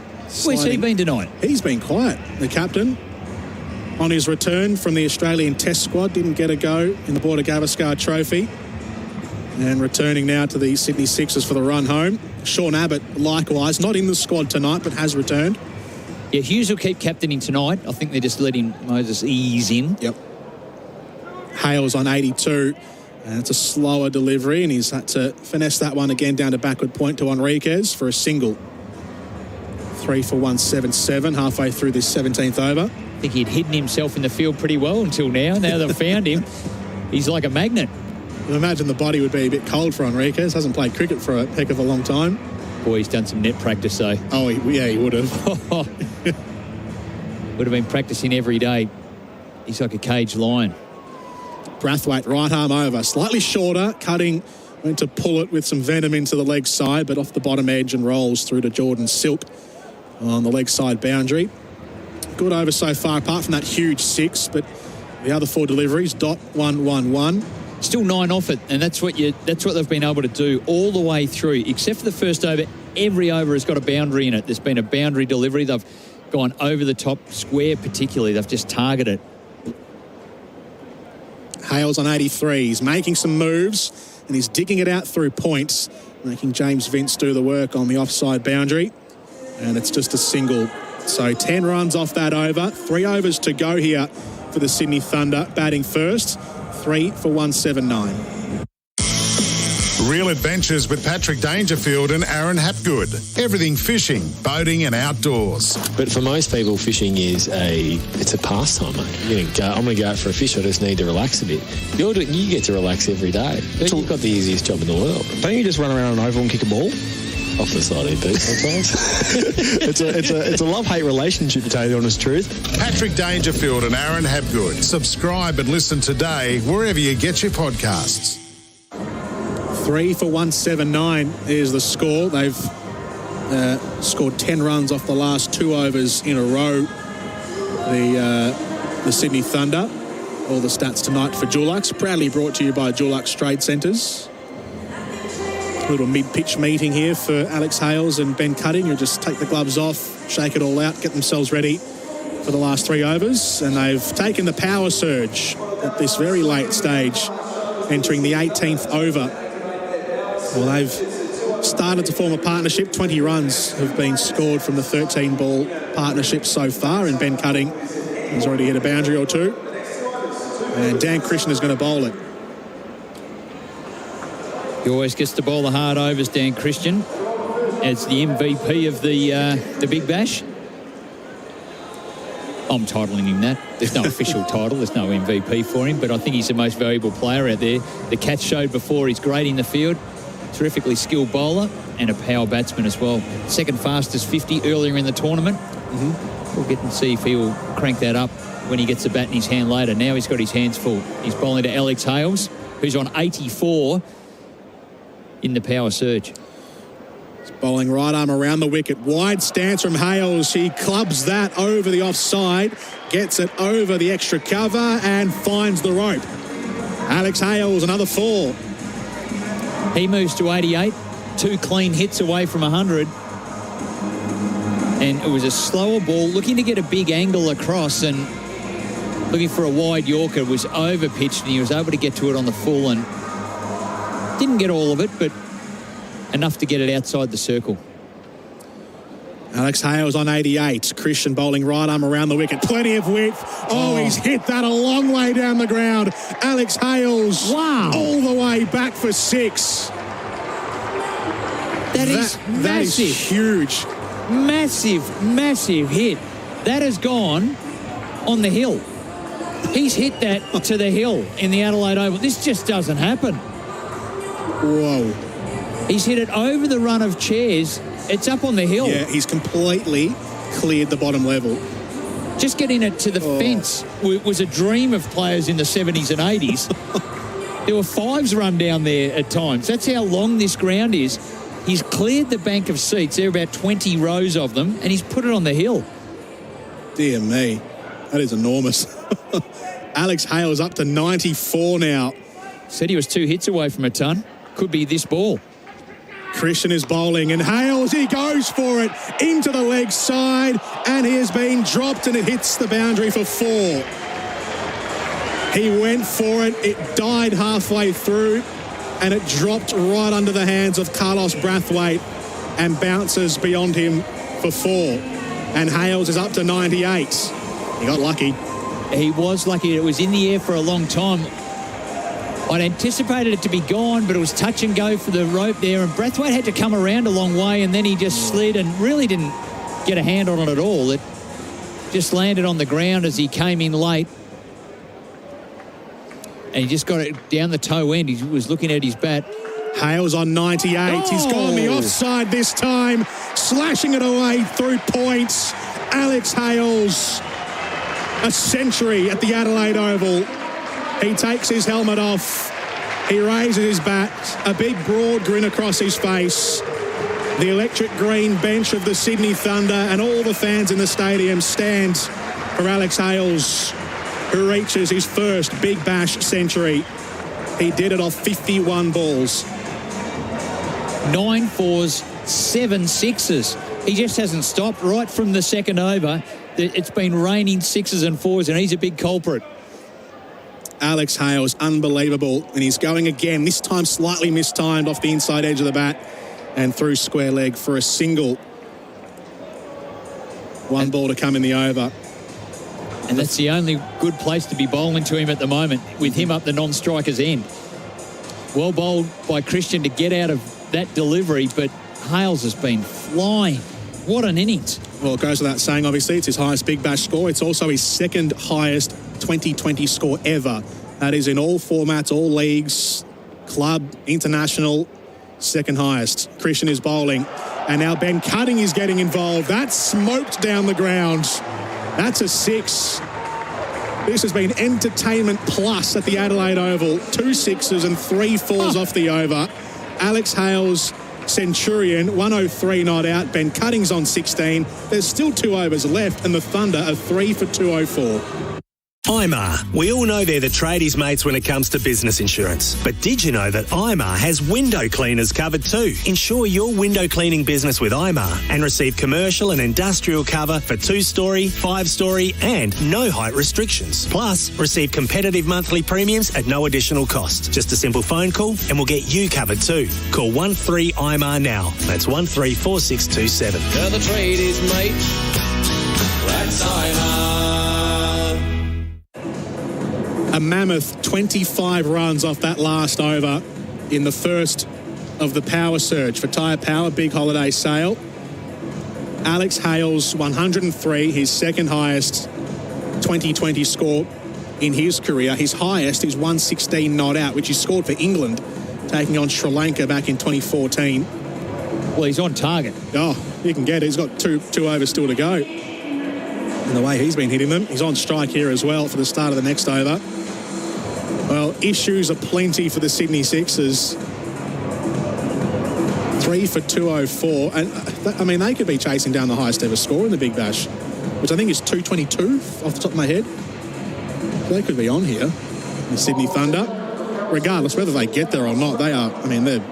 Where's he been tonight? He's been quiet. The captain, on his return from the Australian Test squad, didn't get a go in the Border Gavaskar Trophy. And returning now to the Sydney Sixers for the run home. Sean Abbott, likewise, not in the squad tonight, but has returned. Yeah, Hughes will keep captaining tonight. I think they're just letting Moses ease in. Yep. Hales on 82. And it's a slower delivery, and he's had to finesse that one again down to backward point to Enriquez for a single. 3 for 177 halfway through this 17th over. I think he'd hidden himself in the field pretty well until now. Now they've found him. He's like a magnet. I imagine the body would be a bit cold for Enriquez. Hasn't played cricket for a heck of a long time. Boy, he's done some net practice, though. Oh, he would have. Would have been practicing every day. He's like a caged lion. Brathwaite, right arm over. Slightly shorter, cutting. Went to pull it with some venom into the leg side, but off the bottom edge and rolls through to Jordan Silk on the leg side boundary. Good over so far, apart from that huge 6, but the other 4 deliveries, dot 1-1-1. Still 9 off it, and that's what they've been able to do all the way through, except for the first over. Every over has got a boundary in it. There's been a boundary delivery. They've gone over the top, square particularly. They've just targeted. Hales on 83. He's making some moves, and he's digging it out through points, making James Vince do the work on the offside boundary. And it's just a single. So 10 runs off that over. 3 overs to go here for the Sydney Thunder, batting first. 3 for 179. Real adventures with Patrick Dangerfield and Aaron Hapgood. Everything fishing, boating and outdoors. But for most people, fishing is it's a pastime, mate. I'm going to go out for a fish. I just need to relax a bit. You get to relax every day. You've got the easiest job in the world. Don't you just run around an oval and kick a ball? Off the side of it sometimes. It's a love-hate relationship, to tell you the honest truth. Patrick Dangerfield and Aaron Hapgood. Subscribe and listen today wherever you get your podcasts. 3 for 179 is the score. They've scored 10 runs off the last 2 overs in a row. The Sydney Thunder. All the stats tonight for Dulux. Proudly brought to you by Dulux Trade Centres. A little mid-pitch meeting here for Alex Hales and Ben Cutting, who just take the gloves off, shake it all out, get themselves ready for the last 3 overs. And they've taken the power surge at this very late stage, entering the 18th over. Well, they've started to form a partnership. 20 runs have been scored from the 13-ball partnership so far, and Ben Cutting has already hit a boundary or 2. And Dan Christian is going to bowl it. He always gets to bowl the hard overs, Dan Christian, as the MVP of the Big Bash. I'm titling him that. There's no official title. There's no MVP for him, but I think he's the most valuable player out there. The catch showed before. He's great in the field, terrifically skilled bowler, and a power batsman as well. Second fastest 50 earlier in the tournament. We'll get and see if he'll crank that up when he gets the bat in his hand later. Now he's got his hands full. He's bowling to Alex Hales, who's on 84 in the power surge. He's bowling right arm around the wicket. Wide stance from Hales. He clubs that over the offside, gets it over the extra cover and finds the rope. Alex Hales, another 4. He moves to 88, 2 clean hits away from 100. And it was a slower ball, looking to get a big angle across and looking for a wide Yorker. Was over pitched and he was able to get to it on the full and didn't get all of it, but enough to get it outside the circle. Alex Hales on 88. Christian bowling right arm around the wicket. Plenty of width. Oh, he's hit that a long way down the ground. Alex Hales. Wow. All the way back for 6. That is massive. That is huge. Massive hit. That has gone on the hill. He's hit that to the hill in the Adelaide Oval. This just doesn't happen. Whoa. He's hit it over the run of chairs. It's up on the hill. Yeah, he's completely cleared the bottom level. Just getting it to the fence was a dream of players in the 70s and 80s. There were 5s run down there at times. That's how long this ground is. He's cleared the bank of seats. There are about 20 rows of them, and he's put it on the hill. Dear me. That is enormous. Alex Hales up to 94 now. Said he was 2 hits away from a ton. Could be this ball. Christian is bowling, and Hales, he goes for it into the leg side, and he has been dropped, and it hits the boundary for 4. He went for it. It died halfway through, and it dropped right under the hands of Carlos Brathwaite and bounces beyond him for 4. And Hales is up to 98. He got lucky. He was lucky. It was in the air for a long time. I'd anticipated it to be gone, but it was touch and go for the rope there, and Brathwaite had to come around a long way, and then he just slid and really didn't get a hand on it at all. It just landed on the ground as he came in late. And he just got it down the toe end. He was looking at his bat. Hales on 98. He's gone the offside this time. Slashing it away through points. Alex Hales. A century at the Adelaide Oval. He takes his helmet off. He raises his bat. A big, broad grin across his face. The electric green bench of the Sydney Thunder and all the fans in the stadium stand for Alex Hales, who reaches his first Big Bash century. He did it off 51 balls. 9 fours, 7 sixes. He just hasn't stopped right from the second over. It's been raining 6s and 4s, and he's a big culprit. Alex Hales, unbelievable. And he's going again, this time slightly mistimed off the inside edge of the bat and through square leg for a single. One ball to come in the over. And that's the only good place to be bowling to him at the moment, with him up the non-striker's end. Well bowled by Christian to get out of that delivery, but Hales has been flying. What an innings. Well, it goes without saying, obviously, it's his highest Big Bash score. It's also his second highest 2020 score ever. That is in all formats, all leagues, club, international, second highest. Christian is bowling. And now Ben Cutting is getting involved. That's smoked down the ground. That's a 6. This has been entertainment plus at the Adelaide Oval. 2 6s and 3 4s off the over. Alex Hales, Centurion, 103 not out. Ben Cutting's on 16. There's still 2 overs left, and the Thunder are 3 for 204. IMAR. We all know they're the tradies' mates when it comes to business insurance. But did you know that IMAR has window cleaners covered too? Insure your window cleaning business with IMAR and receive commercial and industrial cover for 2-story, 5-story and no height restrictions. Plus, receive competitive monthly premiums at no additional cost. Just a simple phone call and we'll get you covered too. Call 13-IMAR now. That's 134627. They're the tradies, mate. That's IMAR. A mammoth 25 runs off that last over in the first of the power surge for Tyre Power, big holiday sale. Alex Hales, 103, his second highest 2020 score in his career. His highest is 116 not out, which he scored for England, taking on Sri Lanka back in 2014. Well, he's on target. Oh, you can get it. He's got two overs still to go. And the way he's been hitting them, he's on strike here as well for the start of the next over. Well, issues are plenty for the Sydney Sixers. 3 for 204. And, I mean, they could be chasing down the highest ever score in the Big Bash, which I think is 222 off the top of my head. So they could be on here, the Sydney Thunder. Regardless, whether they get there or not, they are, I mean, they're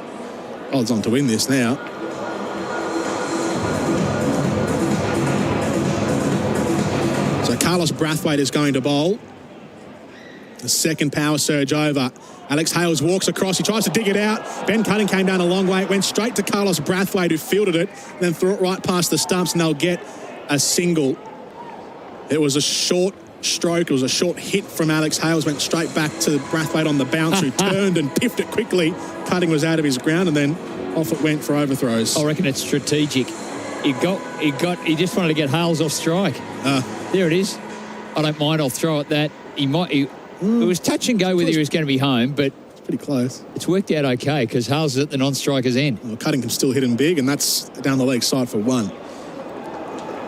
odds on to win this now. So Carlos Brathwaite is going to bowl. The second power surge over. Alex Hales walks across. He tries to dig it out. Ben Cutting came down a long way. It went straight to Carlos Brathwaite, who fielded it, then threw it right past the stumps, and they'll get a single. It was a short stroke. It was a short hit from Alex Hales. Went straight back to Brathwaite on the bounce, who turned and piffed it quickly. Cutting was out of his ground, and then off it went for overthrows. I reckon it's strategic. He just wanted to get Hales off strike. There it is. I don't mind. I'll throw at that. It was touch and go whether he was going to be home, but it's pretty close. It's worked out okay because Hales is at the non-striker's end. Well, Cutting can still hit him big, and that's down the leg side for 1.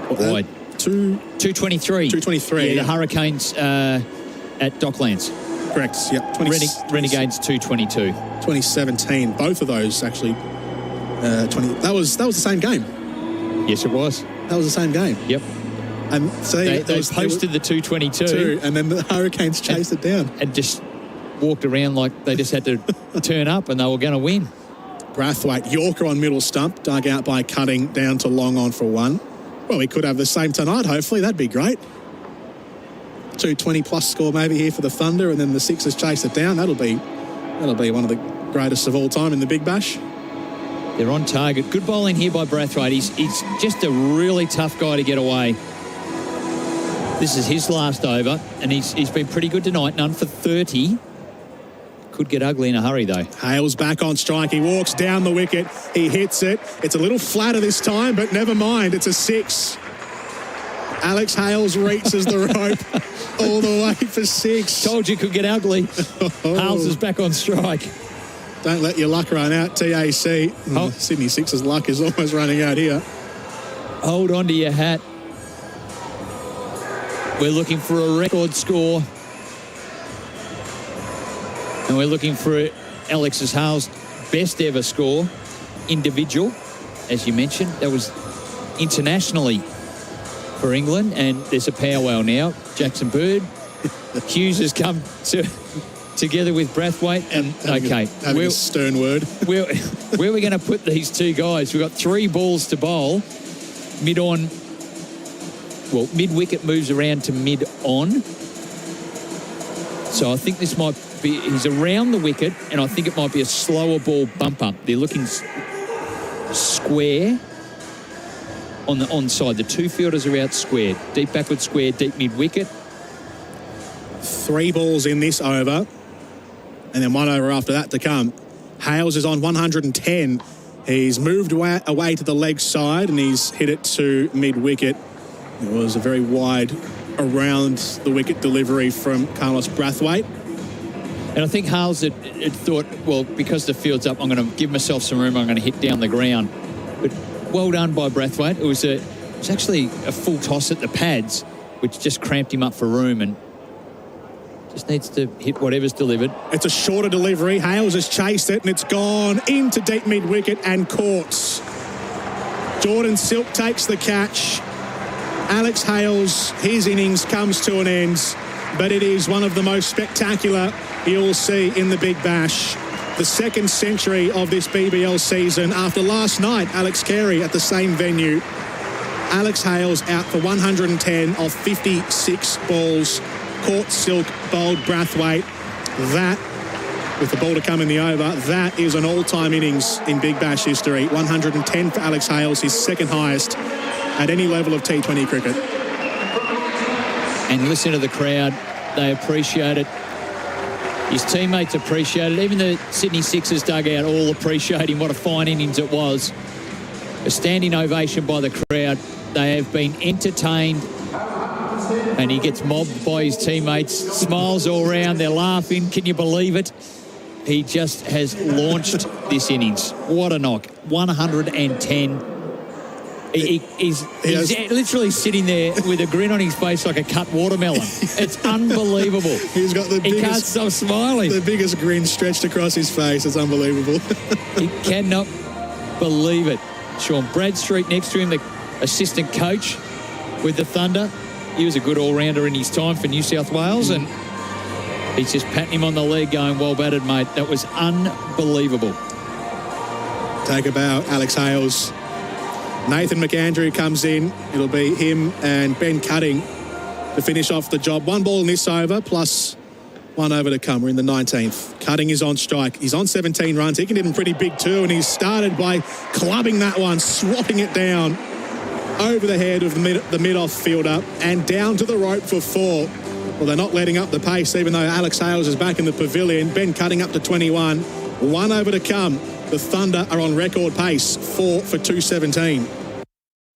Wide. 223. 223. Yeah, the Hurricanes at Docklands. Correct. Yep. Renegades 222. 2017. Both of those actually. 20. That was the same game. Yes, it was. That was the same game. Yep. And so they posted the 222, and then the Hurricanes chased it down and just walked around like they just had to turn up and they were going to win. Brathwaite, Yorker on middle stump, dug out by Cutting, down to long on for 1. Well, we could have the same tonight, hopefully. That'd be great. 220 plus score maybe here for the Thunder, and then the Sixers chase it down. That'll be one of the greatest of all time in the Big Bash. They're on target. Good bowling here by Brathwaite. He's just a really tough guy to get away. This is his last over, and he's been pretty good tonight. None for 30. could get ugly in a hurry, though. Hales back on strike. He walks down the wicket. He hits it. It's a little flatter this time, but never mind. It's a 6. Alex Hales reaches the rope all the way for 6. Told you it could get ugly. Hales is back on strike. Don't let your luck run out, TAC. Sydney Sixers' luck is almost running out here. Hold on to your hat. We're looking for a record score. And we're looking for Alex Hales' best ever score, individual, as you mentioned. That was internationally for England, and there's a powwow now. Jackson Bird, Hughes has come together with Brathwaite. And having a stern word. Where are we going to put these two guys? We've got 3 balls to bowl. Mid-on, well, mid-wicket moves around to mid-on. So I think this might be, he's around the wicket, and I think it might be a slower ball bump up. They're looking square on the onside. The 2 fielders are out square. Deep backward square, deep mid-wicket. 3 balls in this over, and then 1 over after that to come. Hales is on 110. He's moved away to the leg side, and he's hit it to mid-wicket. It was a very wide around the wicket delivery from Carlos Brathwaite. And I think Hales had thought, well, because the field's up, I'm going to give myself some room. I'm going to hit down the ground. But well done by Brathwaite. It was actually a full toss at the pads, which just cramped him up for room, and just needs to hit whatever's delivered. It's a shorter delivery. Hales has chased it, and it's gone into deep mid-wicket and caught. Jordan Silk takes the catch. Alex Hales, his innings comes to an end, but it is one of the most spectacular you'll see in the Big Bash. The 2nd century of this BBL season after last night, Alex Carey at the same venue. Alex Hales out for 110 off 56 balls. Caught Silk, bowled Brathwaite. That, with the ball to come in the over, that is an all-time innings in Big Bash history. 110 for Alex Hales, his 2nd highest at any level of T20 cricket. And listen to the crowd. They appreciate it. His teammates appreciate it. Even the Sydney Sixers dugout all appreciating what a fine innings it was. A standing ovation by the crowd. They have been entertained. And he gets mobbed by his teammates. Smiles all around. They're laughing. Can you believe it? He just has launched this innings. What a knock. 110. He's literally sitting there with a grin on his face like a cut watermelon. It's unbelievable. He's got the biggest, he can't stop smiling. The biggest grin stretched across his face. It's unbelievable. He cannot believe it. Sean Bradstreet next to him, the assistant coach with the Thunder. He was a good all-rounder in his time for New South Wales, and he's just patting him on the leg going, well batted, mate. That was unbelievable. Take a bow, Alex Hales. Nathan McAndrew comes in. It'll be him and Ben Cutting to finish off the job. 1 ball in this over, plus 1 over to come. We're in the 19th. Cutting is on strike. He's on 17 runs. He can hit him pretty big too, and he started by clubbing that one, swapping it down over the head of the mid-off fielder and down to the rope for 4. Well, they're not letting up the pace, even though Alex Hales is back in the pavilion. Ben Cutting up to 21. 1 over to come. The Thunder are on record pace, 4 for 217.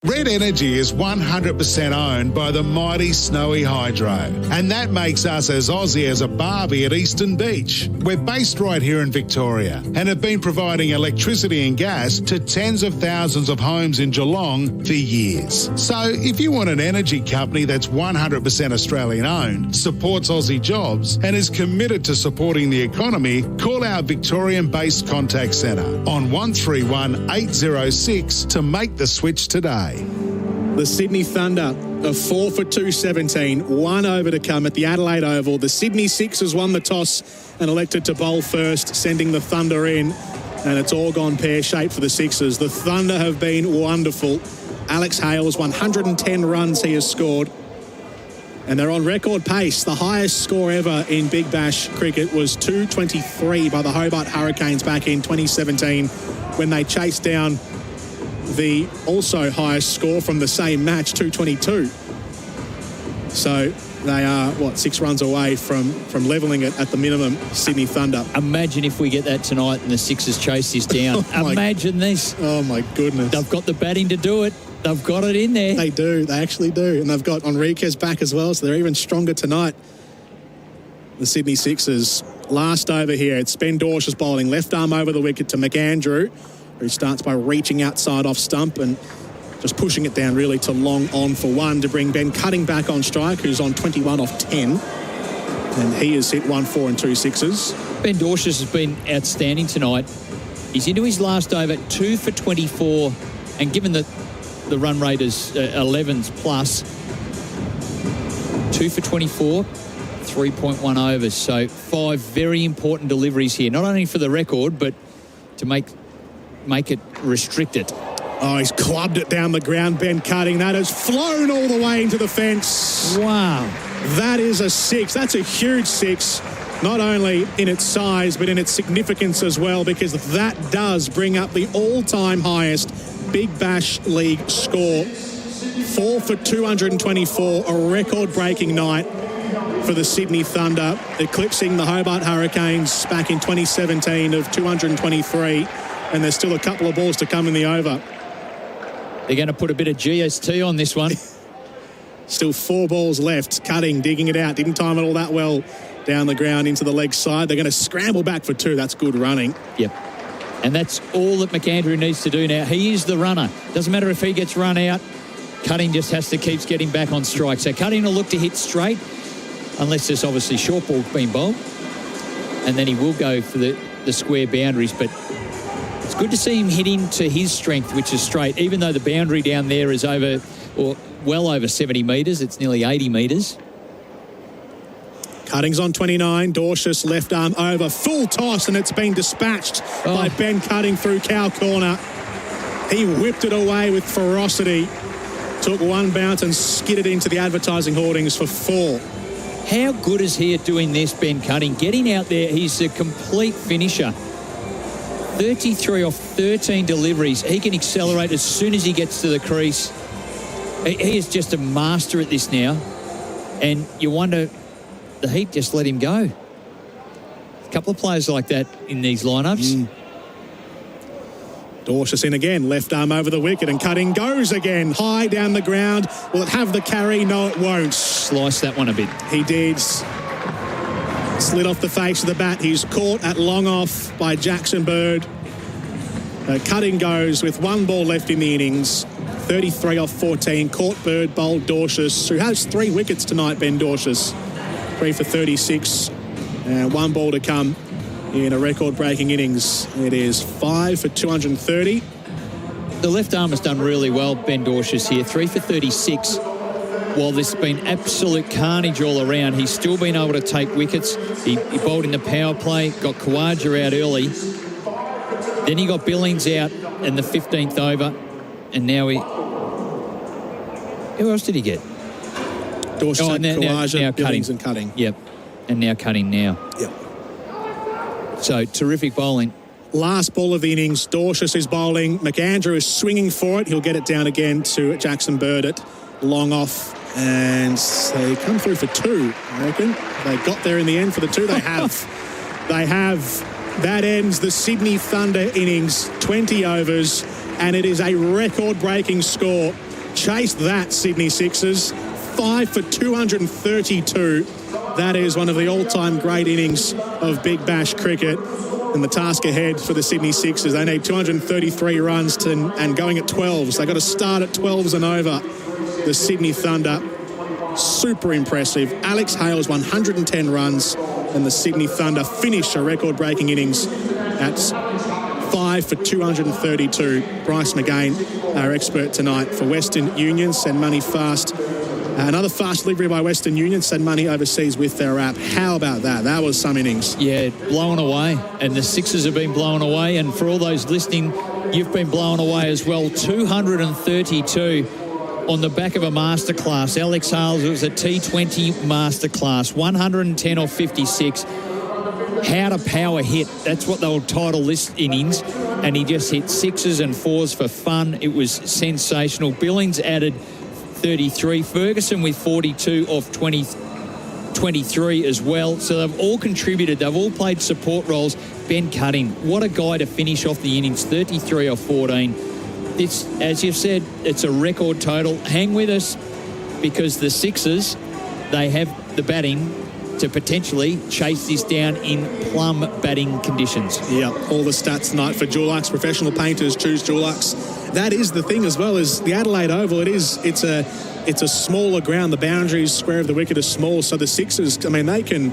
Red Energy is 100% owned by the mighty Snowy Hydro, and that makes us as Aussie as a barbie at Eastern Beach. We're based right here in Victoria and have been providing electricity and gas to tens of thousands of homes in Geelong for years. So if you want an energy company that's 100% Australian owned, supports Aussie jobs and is committed to supporting the economy, call our Victorian-based contact centre on 131 806 to make the switch today. The Sydney Thunder are 4 for 217, 1 over to come at the Adelaide Oval. The Sydney Sixers won the toss and elected to bowl first, sending the Thunder in, and it's all gone pear-shaped for the Sixers. The Thunder have been wonderful. Alex Hales, 110 runs he has scored, and they're on record pace. The highest score ever in Big Bash cricket was 223 by the Hobart Hurricanes back in 2017 when they chased down the also highest score from the same match, 222. So They are, 6 runs away from levelling it at the minimum, Sydney Thunder. Imagine if we get that tonight and the Sixers chase this down. Imagine this. Oh, my goodness. They've got the batting to do it. They've got it in there. They do. They actually do. And they've got Enriquez back as well, so they're even stronger tonight. The Sydney Sixers. Last over here, it's Ben Dorsch's bowling. Left arm over the wicket to McAndrew, who starts by reaching outside off stump and just pushing it down really to long on for 1 to bring Ben Cutting back on strike, who's on 21 off 10. And he has hit 1 4 and 2 sixes. Ben Dorsch has been outstanding tonight. He's into his last over, 2 for 24. And given that the run rate is 11s plus, 2 for 24, 3.1 overs. So 5 very important deliveries here, not only for the record, but to make it restricted. Oh, he's clubbed it down the ground, Ben Cutting. That has flown all the way into the fence. Wow. That is a 6. That's a huge 6, not only in its size, but in its significance as well, because that does bring up the all-time highest Big Bash League score. 4 for 224, a record-breaking night for the Sydney Thunder, eclipsing the Hobart Hurricanes back in 2017 of 223, and there's still a couple of balls to come in the over. They're going to put a bit of GST on this one. Still 4 balls left. Cutting, digging it out. Didn't time it all that well down the ground into the leg side. They're going to scramble back for 2. That's good running. Yep. And that's all that McAndrew needs to do now. He is the runner. Doesn't matter if he gets run out. Cutting just has to keep getting back on strike. So Cutting will look to hit straight, unless there's obviously short ball being bowled. And then he will go for the square boundaries. But it's good to see him hitting to his strength, which is straight, even though the boundary down there is well over 70 metres. It's nearly 80 metres. Cutting's on 29. Dorsch's left arm over. Full toss, and it's been dispatched by Ben Cutting through cow corner. He whipped it away with ferocity. Took 1 bounce and skidded into the advertising hoardings for 4. How good is he at doing this, Ben Cutting? Getting out there, he's a complete finisher. 33 off 13 deliveries. He can accelerate as soon as he gets to the crease. He is just a master at this now. And you wonder, the Heat just let him go. A couple of players like that in these lineups. Dorsch in again, left arm over the wicket, and Cutting goes again, high down the ground. Will it have the carry? No, it won't. Slice that one a bit. He did. Slid off the face of the bat. He's caught at long off by Jackson Bird. Cutting goes with 1 ball left in the innings. 33 off 14. Caught Bird, bowled Dorsch's, who has 3 wickets tonight, Ben Dorsch's. 3 for 36. And 1 ball to come in a record-breaking innings. It is 5 for 230. The left arm has done really well, Ben Dorsch's here. 3 for 36. While there's been absolute carnage all around, he's still been able to take wickets. He bowled in the power play, got Khawaja out early. Then he got Billings out in the 15th over. And now who else did he get? Dorsch, Khawaja, Cutting. and Cutting. Yep. And now Cutting now. Yep. So, terrific bowling. Last ball of the innings, Dorsch's is bowling. McAndrew is swinging for it. He'll get it down again to Jackson Bird at long off. And they come through for 2, I reckon. They got there in the end for the 2. They have. They have. That ends the Sydney Thunder innings, 20 overs, and it is a record-breaking score. Chase that, Sydney Sixers. 5 for 232. That is one of the all-time great innings of Big Bash cricket. And the task ahead for the Sydney Sixers, they need 233 runs and going at 12s. They've got to start at 12s and over. The Sydney Thunder, super impressive. Alex Hale's 110 runs, and the Sydney Thunder finish a record-breaking innings at 5 for 232. Bryce McGain, our expert tonight for Western Union. Send money fast. Another fast delivery by Western Union. Send money overseas with their app. How about that? That was some innings. Yeah, blown away. And the Sixers have been blown away. And for all those listening, you've been blown away as well. 232 on the back of a masterclass. Alex Hales, it was a T20 masterclass. 110 off 56. How to power hit. That's what they'll title this innings. And he just hit 6s and 4s for fun. It was sensational. Billings added 33. Ferguson with 42 off 20 23 as well. So they've all contributed. They've all played support roles. Ben Cutting, what a guy to finish off the innings, 33 or 14. It's, as you've said, it's a record total. Hang with us, because the Sixers, they have the batting to potentially chase this down in plum batting conditions. Yeah, all the stats tonight for Dulux. Professional painters choose Dulux. That is the thing as well, as the Adelaide Oval. It's a smaller ground. The boundaries, square of the wicket, is small. So the Sixers, I mean, they can.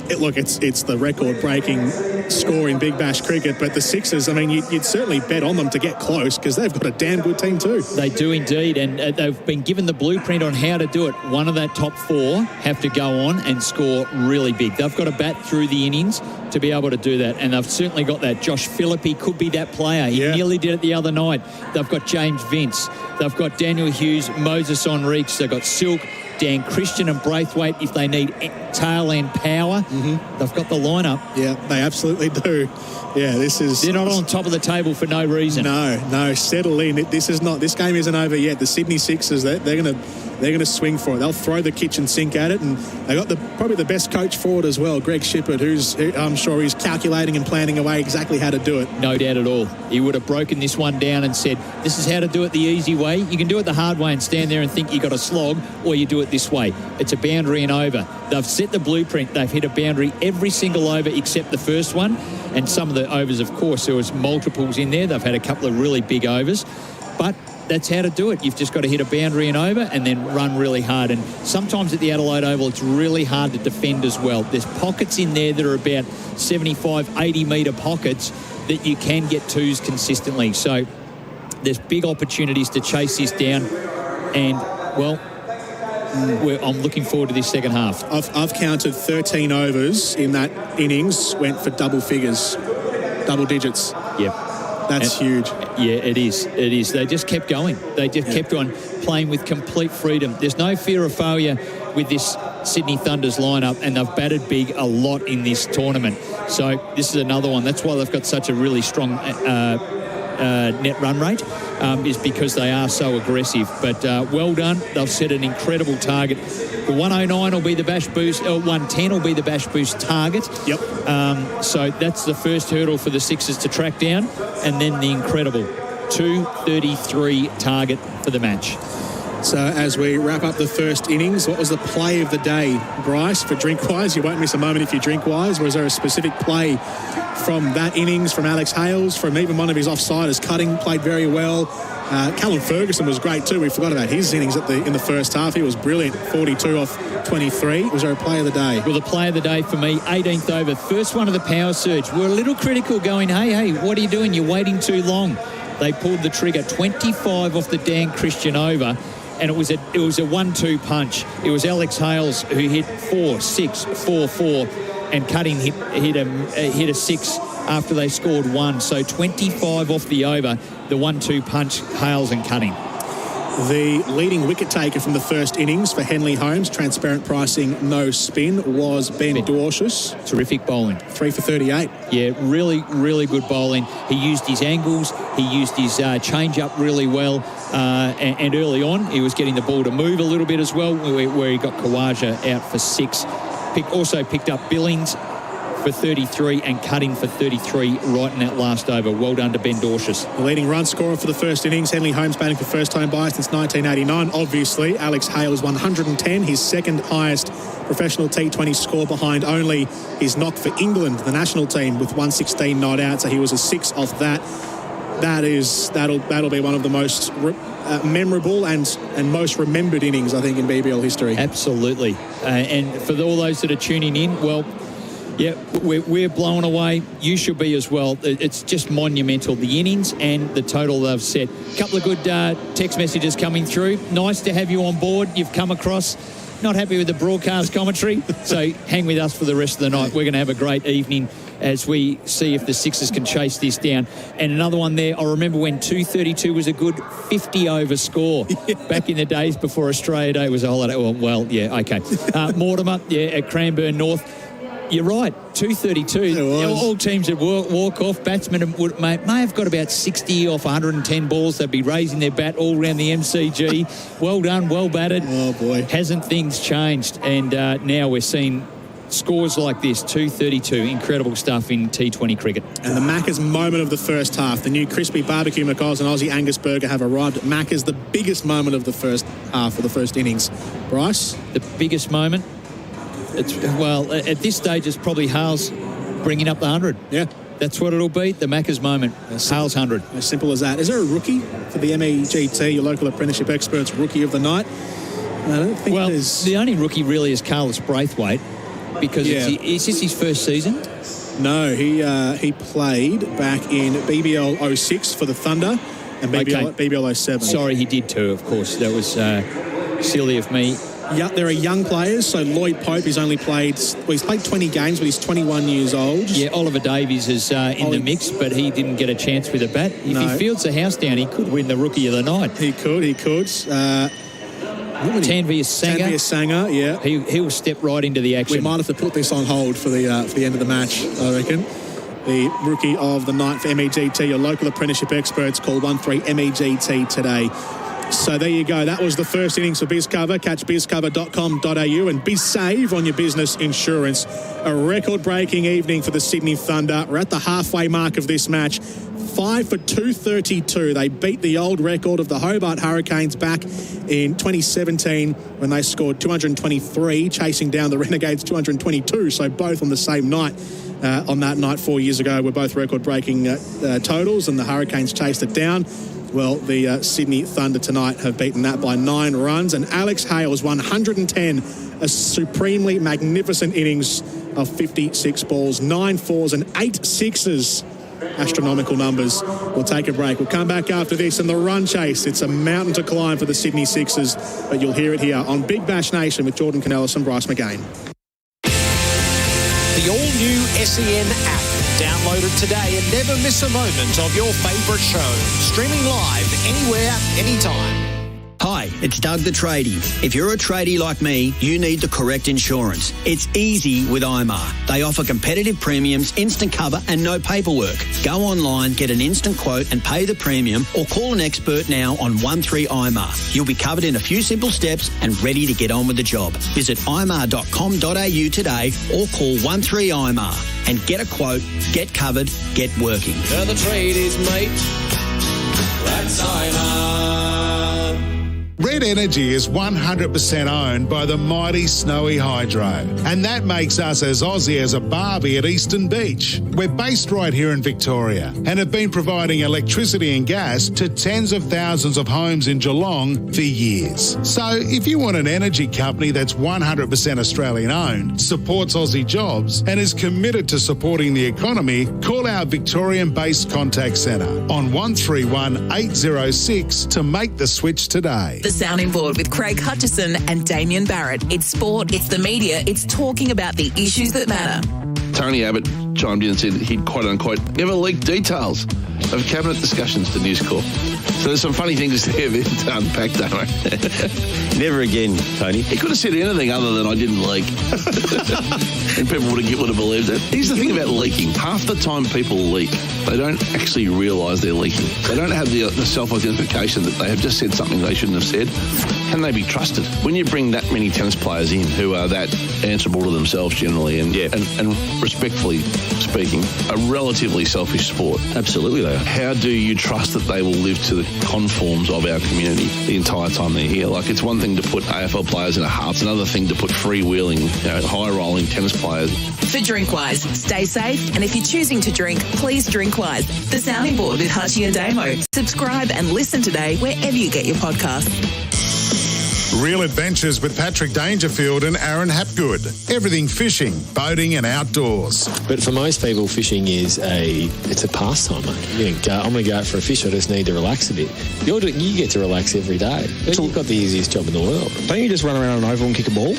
It's the record-breaking score in Big Bash cricket, but the Sixers, I mean, you'd certainly bet on them to get close, because they've got a damn good team too. They do indeed, and they've been given the blueprint on how to do it. One of that top four have to go on and score really big. They've got to bat through the innings to be able to do that, and they've certainly got that. Josh Philippe could be that player. He nearly did it the other night. They've got James Vince. They've got Daniel Hughes, Moses Enriques. They've got Silk, Dan Christian and Braithwaite if they need tail end power. They've got the lineup. Yeah, they absolutely do. Yeah, they're not on top of the table for no reason. No, settle in. This game isn't over yet. The Sydney Sixers, they're going to swing for it. They'll throw the kitchen sink at it, and they got probably the best coach for it as well, Greg Shippert, who I'm sure he's calculating and planning away exactly how to do it. No doubt at all. He would have broken this one down and said, this is how to do it the easy way. You can do it the hard way and stand there and think you got a slog, or you do it this way. It's a boundary and over. They've set the blueprint. They've hit a boundary every single over except the first one, and some of the overs, of course, there was multiples in there. They've had a couple of really big overs, but that's how to do it. You've just got to hit a boundary and over and then run really hard. And sometimes at the Adelaide Oval, it's really hard to defend as well. There's pockets in there that are about 75, 80 metre pockets that you can get twos consistently. So there's big opportunities to chase this down. And, well, I'm looking forward to this second half. I've counted 13 overs in that innings, went for double figures, double digits. Yep. That's huge. Yeah, it is. It is. They just kept going. They just kept on playing with complete freedom. There's no fear of failure with this Sydney Thunder's lineup, and they've batted big a lot in this tournament. So this is another one. That's why they've got such a really strong net run rate, is because they are so aggressive. But well done. They've set an incredible target. The 109 will be the Bash Boost, 110 will be the Bash Boost target. Yep. So that's the first hurdle for the Sixers to track down, and then the incredible 233 target for the match. So as we wrap up the first innings, what was the play of the day, Bryce, for Drinkwise? You won't miss a moment if you Drinkwise. Was there a specific play from that innings, from Alex Hales, from even one of his offsiders? Cutting played very well. Callum Ferguson was great too. We forgot about his innings in the first half. He was brilliant, 42 off 23. Was there a play of the day? Well, the play of the day for me, 18th over, first one of the power surge. We're a little critical going, hey, what are you doing? You're waiting too long. They pulled the trigger, 25 off the Dan Christian over, and it was a 1-2 punch. It was Alex Hales who hit 4, 6, 4, 4, and Cutting hit a 6 after they scored 1. So 25 off the over, the 1-2 punch, Hales and Cutting. The leading wicket taker from the first innings for Henley Holmes, transparent pricing, no spin, was Ben Dwarshuis. Terrific bowling. 3 for 38. Yeah, really, really good bowling. He used his angles. He used his change-up really well. And early on, he was getting the ball to move a little bit as well, where he got Khawaja out for 6. Also picked up Billings for 33 and Cutting for 33 right in that last over. Well done to Ben Dwarshuis. The leading run scorer for the first innings, Henley Holmes batting for first-time buyer since 1989. Obviously, Alex Hales 110, his second highest professional T20 score, behind only his knock for England, the national team, with 116 not out. So he was a 6 off that. That'll be one of the most memorable and most remembered innings, I think, in BBL history. Absolutely. And for all those that are tuning in, well, yeah, we're blown away. You should be as well. It's just monumental, the innings and the total they've set. A couple of good text messages coming through. Nice to have you on board. You've come across. Not happy with the broadcast commentary, so hang with us for the rest of the night. We're going to have a great evening as we see if the Sixers can chase this down. And another one there, I remember when 232 was a good 50-over score back in the days before Australia Day was a holiday. Well, yeah, okay. Mortimer, at Cranbourne North. You're right, 232. All teams that walk off, batsmen may have got about 60 off 110 balls. They'd be raising their bat all around the MCG. Well done, well batted. Oh, boy. Hasn't things changed? And now we're seeing scores like this, 232. Incredible stuff in T20 cricket. And the Macca's moment of the first half. The new crispy barbecue McColl's and Aussie Angus burger have arrived. Macca's the biggest moment of the first half, or the first innings. Bryce? The biggest moment? At this stage, it's probably Hales bringing up the 100. Yeah. That's what it'll be, the Macca's moment. Hales 100. As simple as that. Is there a rookie for the MEGT, your local apprenticeship experts, rookie of the night? I don't think there's... the only rookie really is Carlos Braithwaite, because is this his first season? No, he played back in BBL 06 for the Thunder and BBL 07. Sorry, he did too, of course. That was silly of me. Yeah, there are young players. So Lloyd Pope, he's played 20 games, but he's 21 years old. Yeah, Oliver Davies is in the mix, but he didn't get a chance with a bat. If he fields the house down, he could win the Rookie of the Night. He could. Tanveer Sanger, yeah. He'll step right into the action. We might have to put this on hold for the end of the match, I reckon. The Rookie of the Night for MEGT, your local apprenticeship experts. Call 13MEGT today. So there you go. That was the first innings for BizCover. Catch bizcover.com.au and BizSave on your business insurance. A record-breaking evening for the Sydney Thunder. We're at the halfway mark of this match. 5 for 232. They beat the old record of the Hobart Hurricanes back in 2017 when they scored 223, chasing down the Renegades 222. So both on the same night. On that night 4 years ago were both record-breaking totals, and the Hurricanes chased it down. Well, the Sydney Thunder tonight have beaten that by 9 runs, and Alex Hales 110, a supremely magnificent innings of 56 balls, 9 fours and 8 sixes. Astronomical numbers. We'll take a break. We'll come back after this in the run chase. It's a mountain to climb for the Sydney Sixers, but you'll hear it here on Big Bash Nation with Jordan Canellis and Bryce McGain. The all-new SEN app. Download it today and never miss a moment of your favourite show. Streaming live anywhere, anytime. Hi, it's Doug the Tradie. If you're a tradie like me, you need the correct insurance. It's easy with IMAR. They offer competitive premiums, instant cover and no paperwork. Go online, get an instant quote and pay the premium, or call an expert now on 13IMAR. You'll be covered in a few simple steps and ready to get on with the job. Visit imar.com.au today or call 13IMAR and get a quote, get covered, get working. They're the tradies, mate. That's IMAR. Red Energy is 100% owned by the mighty Snowy Hydro, and that makes us as Aussie as a barbie at Eastern Beach. We're based right here in Victoria and have been providing electricity and gas to tens of thousands of homes in Geelong for years. So if you want an energy company that's 100% Australian owned, supports Aussie jobs and is committed to supporting the economy, call our Victorian-based contact centre on 131 806 to make the switch today. The Sounding Board with Craig Hutchison and Damien Barrett. It's sport, it's the media, it's talking about the issues that matter. Tony Abbott chimed in and said he'd quote-unquote never leaked details of cabinet discussions to News Corp. So there's some funny things there to unpack, Damo. Never again, Tony. He could have said anything other than I didn't leak. And people would have believed it. Here's the thing about leaking. Half the time people leak, they don't actually realise they're leaking. They don't have the self-identification that they have just said something they shouldn't have said. Can they be trusted? When you bring that many tennis players in who are that answerable to themselves generally and respectfully speaking, a relatively selfish sport. Absolutely they are. How do you trust that they will live to the conforms of our community the entire time they're here? Like, it's one thing to put AFL players in a hut, it's another thing to put freewheeling, high-rolling tennis players. For Drinkwise, stay safe, and if you're choosing to drink, please drink wise. The Sounding Board with Hutchie and Damo. Subscribe and listen today wherever you get your podcasts. Real Adventures with Patrick Dangerfield and Aaron Hapgood. Everything fishing, boating and outdoors. But for most people, fishing is a pastime, mate. I'm going to go out for a fish, I just need to relax a bit. You get to relax every day. You've got the easiest job in the world. Don't you just run around an oval and kick a ball?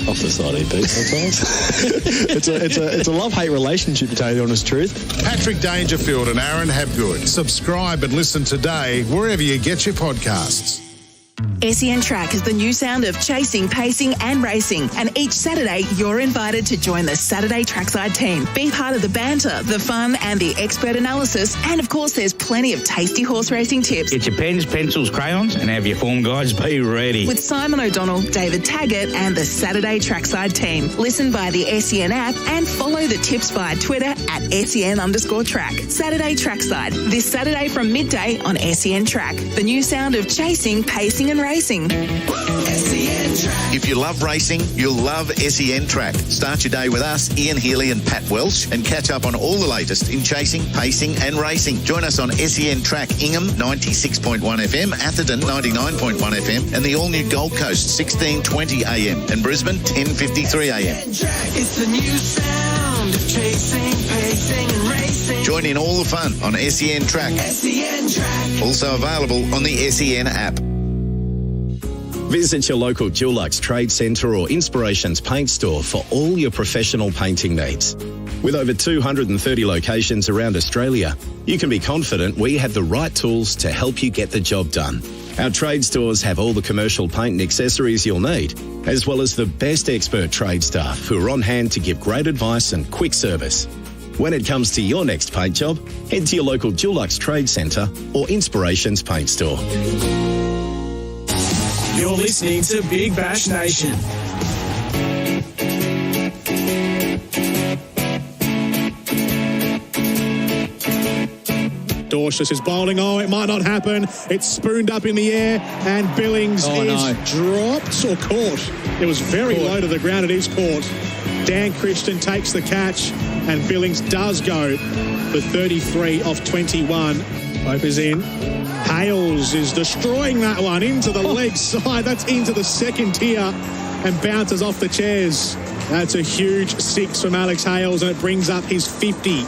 Off the side, EP, sometimes. it's a love-hate relationship, to tell you the honest truth. Patrick Dangerfield and Aaron Hapgood. Subscribe and listen today wherever you get your podcasts. SEN Track is the new sound of chasing, pacing and racing. And each Saturday, you're invited to join the Saturday Trackside team. Be part of the banter, the fun and the expert analysis. And of course, there's plenty of tasty horse racing tips. Get your pens, pencils, crayons and have your form guides be ready. With Simon O'Donnell, David Taggart and the Saturday Trackside team. Listen via the SEN app and follow the tips via Twitter at SEN_track. Saturday Trackside, this Saturday from midday on SEN Track. The new sound of chasing, pacing and racing. If you love racing, you'll love SEN Track. Start your day with us, Ian Healy and Pat Welsh, and catch up on all the latest in chasing, pacing and racing. Join us on SEN Track Ingham 96.1 FM, Atherton 99.1 FM, and the all-new Gold Coast 1620 AM, and Brisbane 1053 AM. It's the new sound of chasing, pacing and racing. Join in all the fun on SEN Track. SEN Track. Also available on the SEN app. Visit your local Dulux Trade Centre or Inspirations Paint Store for all your professional painting needs. With over 230 locations around Australia, you can be confident we have the right tools to help you get the job done. Our trade stores have all the commercial paint and accessories you'll need, as well as the best expert trade staff who are on hand to give great advice and quick service. When it comes to your next paint job, head to your local Dulux Trade Centre or Inspirations Paint Store. You're listening to Big Bash Nation. Dorsius is bowling. Oh, it might not happen. It's spooned up in the air, and Billings dropped or caught. It was very low to the ground. It is caught. Dan Christian takes the catch, and Billings does go for 33 off 21. Hope is in. Hales is destroying that one into the leg side. That's into the second tier and bounces off the chairs. That's a huge 6 from Alex Hales, and it brings up his 50.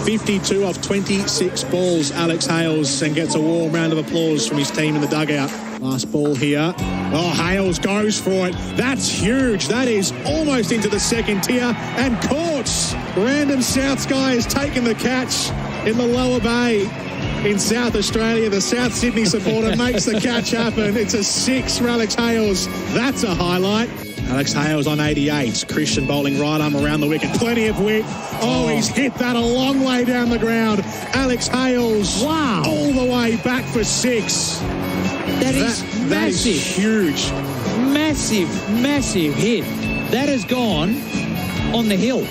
52 off 26 balls, Alex Hales, and gets a warm round of applause from his team in the dugout. Last ball here. Oh, Hales goes for it. That's huge. That is almost into the second tier and caught. Random South guy has taken the catch in the lower bay. In South Australia, the South Sydney supporter makes the catch happen. It's a 6 for Alex Hales. That's a highlight. Alex Hales on 88. Christian bowling right arm around the wicket. Plenty of width. Oh, he's hit that a long way down the ground. Alex Hales. Wow. All the way back for 6. That is massive. That is huge. Massive hit. That has gone on the hill.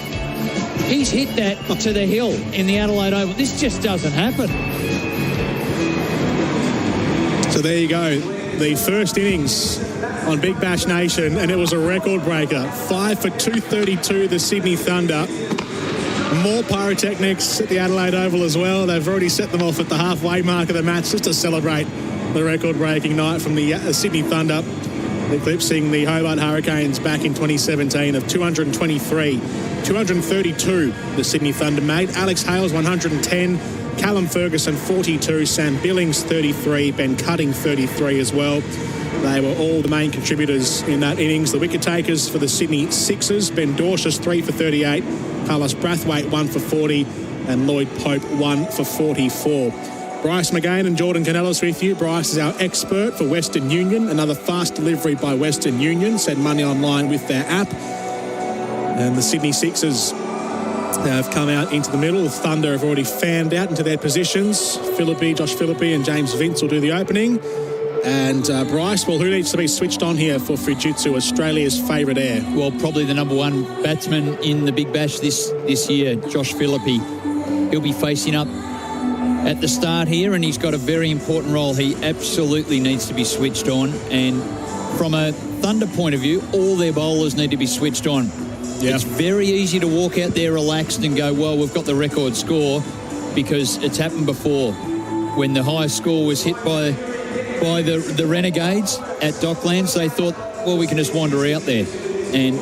He's hit that to the hill in the Adelaide Oval. This just doesn't happen. So there you go. The first innings on Big Bash Nation, and it was a record breaker. 5 for 232, the Sydney Thunder. More pyrotechnics at the Adelaide Oval as well. They've already set them off at the halfway mark of the match just to celebrate the record-breaking night from the Sydney Thunder, eclipsing the Hobart Hurricanes back in 2017 of 223. 232 the Sydney Thunder made. Alex Hales 110, Callum Ferguson 42, Sam Billings 33, Ben Cutting 33 as well. They were all the main contributors in that innings. The wicket takers for the Sydney Sixers, Ben Dorsius 3 for 38, Carlos Brathwaite 1 for 40, and Lloyd Pope 1 for 44. Bryce McGain and Jordan Canellis with you. Bryce is our expert for Western Union. Another fast delivery by Western Union. Send money online with their app. And the Sydney Sixers have come out into the middle. The Thunder have already fanned out into their positions. Josh Philippi and James Vince will do the opening. And Bryce, well, who needs to be switched on here for Fujitsu, Australia's favourite heir? Well, probably the number one batsman in the Big Bash this year, Josh Philippi. He'll be facing up at the start here, and he's got a very important role. He absolutely needs to be switched on. And from a Thunder point of view, all their bowlers need to be switched on. Yeah. It's very easy to walk out there relaxed and go, well, we've got the record score, because it's happened before. When the highest score was hit by the Renegades at Docklands, they thought, well, we can just wander out there. And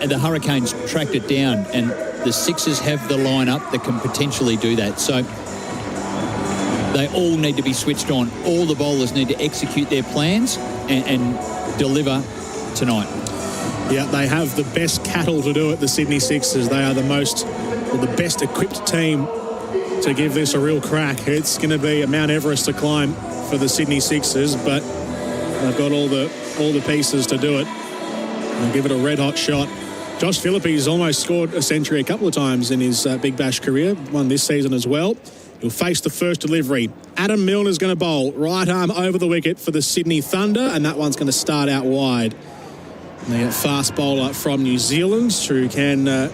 the Hurricanes tracked it down, and the Sixers have the lineup that can potentially do that. So they all need to be switched on. All the bowlers need to execute their plans and deliver tonight. Yeah, they have the best cattle to do it, the Sydney Sixers. They are the best equipped team to give this a real crack. It's going to be a Mount Everest to climb for the Sydney Sixers, but They've got all the pieces to do it. And give it a red-hot shot. Josh Philippe's almost scored a century a couple of times in his Big Bash career. Won this season as well. He'll face the first delivery. Adam Milner's going to bowl. Right arm over the wicket for the Sydney Thunder, and that one's going to start out wide. And they get fast bowler from New Zealand who can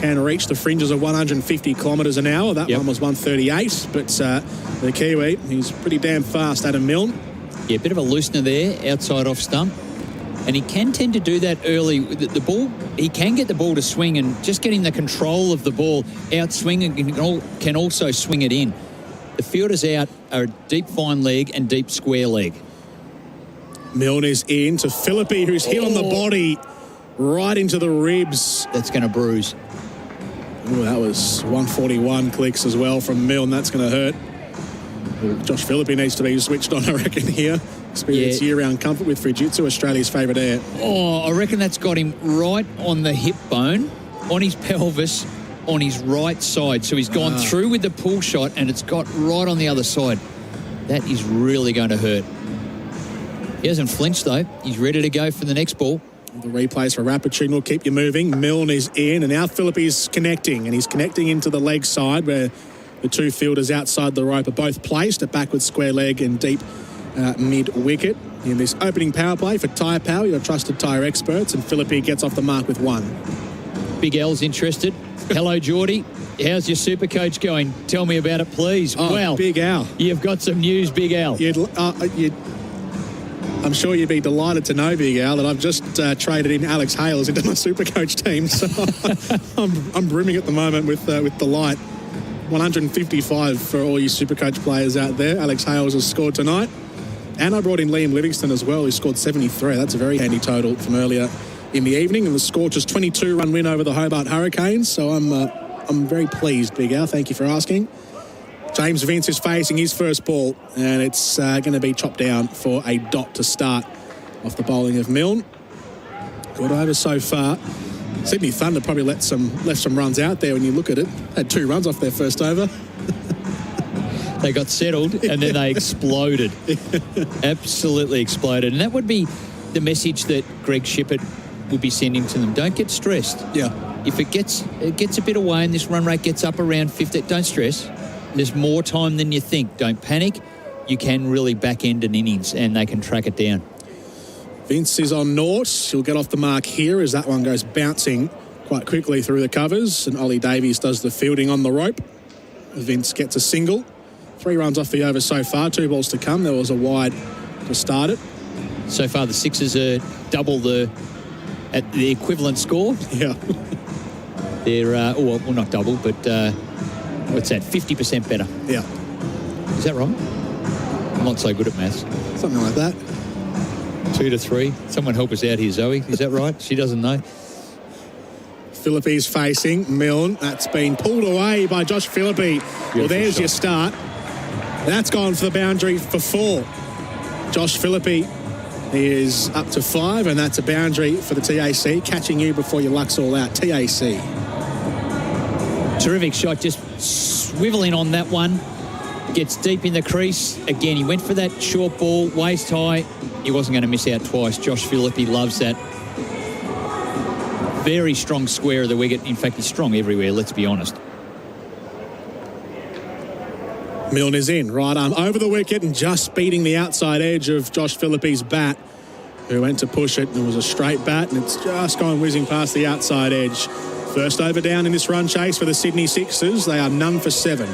reach the fringes of 150 kilometres an hour. That one was 138, but the Kiwi, he's pretty damn fast, Adam Milne. Yeah, a bit of a loosener there, outside off stump. And he can tend to do that early. The ball, he can get the ball to swing, and just getting the control of the ball out swinging can also swing it in. The fielders out are deep fine leg and deep square leg. Milne is in to Philippe, who's hit on the body right into the ribs. That's going to bruise. Oh, that was 141 clicks as well from Milne. That's going to hurt. Josh Philippe needs to be switched on, I reckon, here. Experience year-round comfort with Fujitsu, Australia's favourite air. Oh, I reckon that's got him right on the hip bone, on his pelvis, on his right side. So he's gone through with the pull shot and it's got right on the other side. That is really going to hurt. He hasn't flinched, though. He's ready to go for the next ball. The replays for Rapitude will keep you moving. Milne is in, and now Philippe is connecting, and he's connecting into the leg side where the two fielders outside the rope are both placed, a backward square leg and deep mid-wicket. In this opening power play for Tyre Power, your trusted tyre experts, and Philippe gets off the mark with one. Big L's interested. Hello, Geordie. How's your super coach going? Tell me about it, please. Oh, well, Big Al. You've got some news, Big Al. I'm sure you'd be delighted to know, Big Al, that I've just traded in Alex Hales into my super coach team. So I'm brimming at the moment with delight. 155 for all you super coach players out there. Alex Hales has scored tonight. And I brought in Liam Livingston as well, who scored 73. That's a very handy total from earlier in the evening. And the Scorchers' 22-run win over the Hobart Hurricanes. So I'm very pleased, Big Al. Thank you for asking. James Vince is facing his first ball, and it's going to be chopped down for a dot to start off the bowling of Milne. Good over so far. Sydney Thunder probably left some runs out there when you look at it. Had 2 runs off their first over. They got settled and then they exploded. Absolutely exploded. And that would be the message that Greg Shippert would be sending to them. Don't get stressed. Yeah. If it gets a bit away and this run rate gets up around 50, don't stress. There's more time than you think. Don't panic. You can really back end an innings and they can track it down. Vince is on naught. He'll get off the mark here as that one goes bouncing quite quickly through the covers, and Ollie Davies does the fielding on the rope. Vince gets a single. 3 runs off the over so far, 2 balls to come. There was a wide to start it. So far the Sixers are double at the equivalent score. Yeah. They're, well, not double, but what's that, 50% better. Yeah. Is that right? I'm not so good at maths. Something like that. 2 to 3. Someone help us out here, Zoe. Is that right? She doesn't know. Philippe's facing Milne. That's been pulled away by Josh Philippe. Well, there's your start. That's gone for the boundary for 4. Josh Philippe is up to 5, and that's a boundary for the TAC. Catching you before your luck's all out. TAC. Terrific shot. Just swiveling on that one. Gets deep in the crease. Again, he went for that short ball, waist high. He wasn't going to miss out twice. Josh Philippe loves that. Very strong square of the wicket. In fact, he's strong everywhere, let's be honest. Milne is in. Right arm over the wicket and just beating the outside edge of Josh Philippe's bat, who went to push it. It was a straight bat, and it's just gone whizzing past the outside edge. First over down in this run chase for the Sydney Sixers. They are none for 7.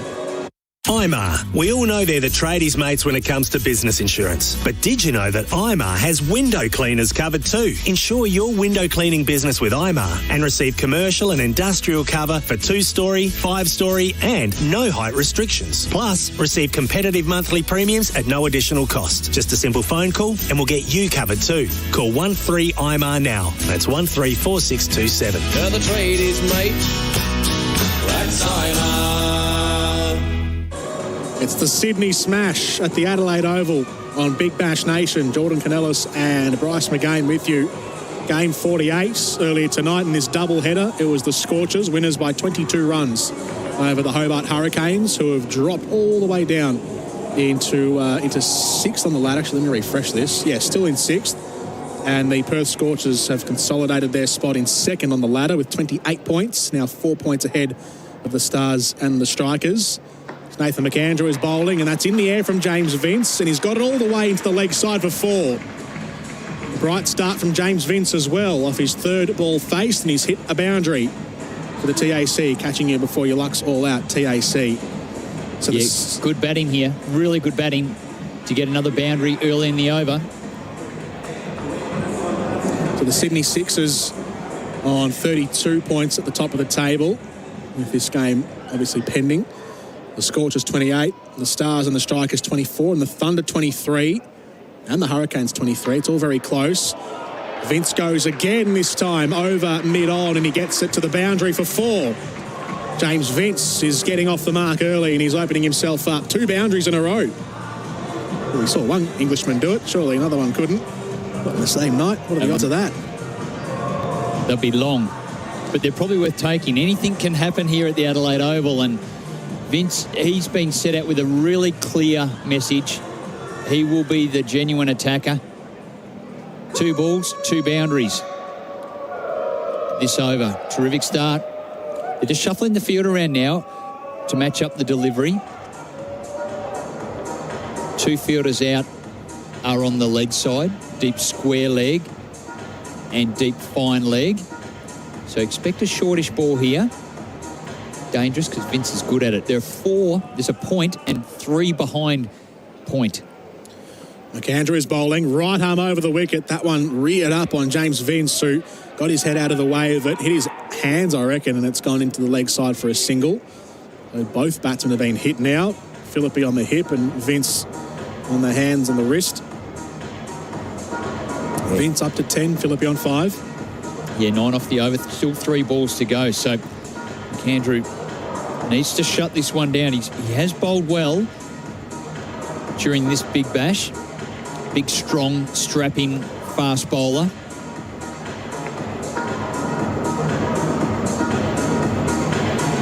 IMAR. We all know they're the tradies' mates when it comes to business insurance. But did you know that IMAR has window cleaners covered too? Insure your window cleaning business with IMAR and receive commercial and industrial cover for 2-story, 5-story and no height restrictions. Plus, receive competitive monthly premiums at no additional cost. Just a simple phone call and we'll get you covered too. Call 13-IMAR now. That's 134627. They're the tradies, mate. That's IMAR. It's the Sydney Smash at the Adelaide Oval on Big Bash Nation. Jordan Canellis and Bryce McGain with you. Game 48 earlier tonight in this double-header. It was the Scorchers, winners by 22 runs over the Hobart Hurricanes, who have dropped all the way down into sixth on the ladder. Actually, let me refresh this. Yeah, still in sixth. And the Perth Scorchers have consolidated their spot in second on the ladder with 28 points, now 4 points ahead of the Stars and the Strikers. Nathan McAndrew is bowling, and that's in the air from James Vince, and he's got it all the way into the leg side for 4. Bright start from James Vince as well, off his third ball faced, and he's hit a boundary for the TAC, catching you before your luck's all out, TAC. So good batting here, really good batting to get another boundary early in the over. So the Sydney Sixers on 32 points at the top of the table, with this game obviously pending. The Scorchers 28, the Stars and the Strikers 24, and the Thunder 23, and the Hurricanes 23. It's all very close. Vince goes again this time over mid-on, and he gets it to the boundary for 4. James Vince is getting off the mark early, and he's opening himself up. 2 boundaries in a row. Well, we saw one Englishman do it. Surely another one couldn't. Not on the same night. What are the odds of that? They'll be long, but they're probably worth taking. Anything can happen here at the Adelaide Oval, and Vince, he's been set out with a really clear message. He will be the genuine attacker. 2 balls, 2 boundaries. This over. Terrific start. They're just shuffling the field around now to match up the delivery. 2 fielders out are on the leg side. Deep square leg and deep fine leg. So expect a shortish ball here. Dangerous because Vince is good at it. There are 4. There's a point and 3 behind point. McAndrew is bowling. Right arm over the wicket. That one reared up on James Vince, who got his head out of the way of it. Hit his hands, I reckon, and it's gone into the leg side for a single. So both batsmen have been hit now. Phillippe on the hip and Vince on the hands and the wrist. Vince up to 10, Phillippe on 5. Yeah, 9 off the over. Still 3 balls to go. So McAndrew needs to shut this one down. He has bowled well during this big bash. Big, strong, strapping, fast bowler.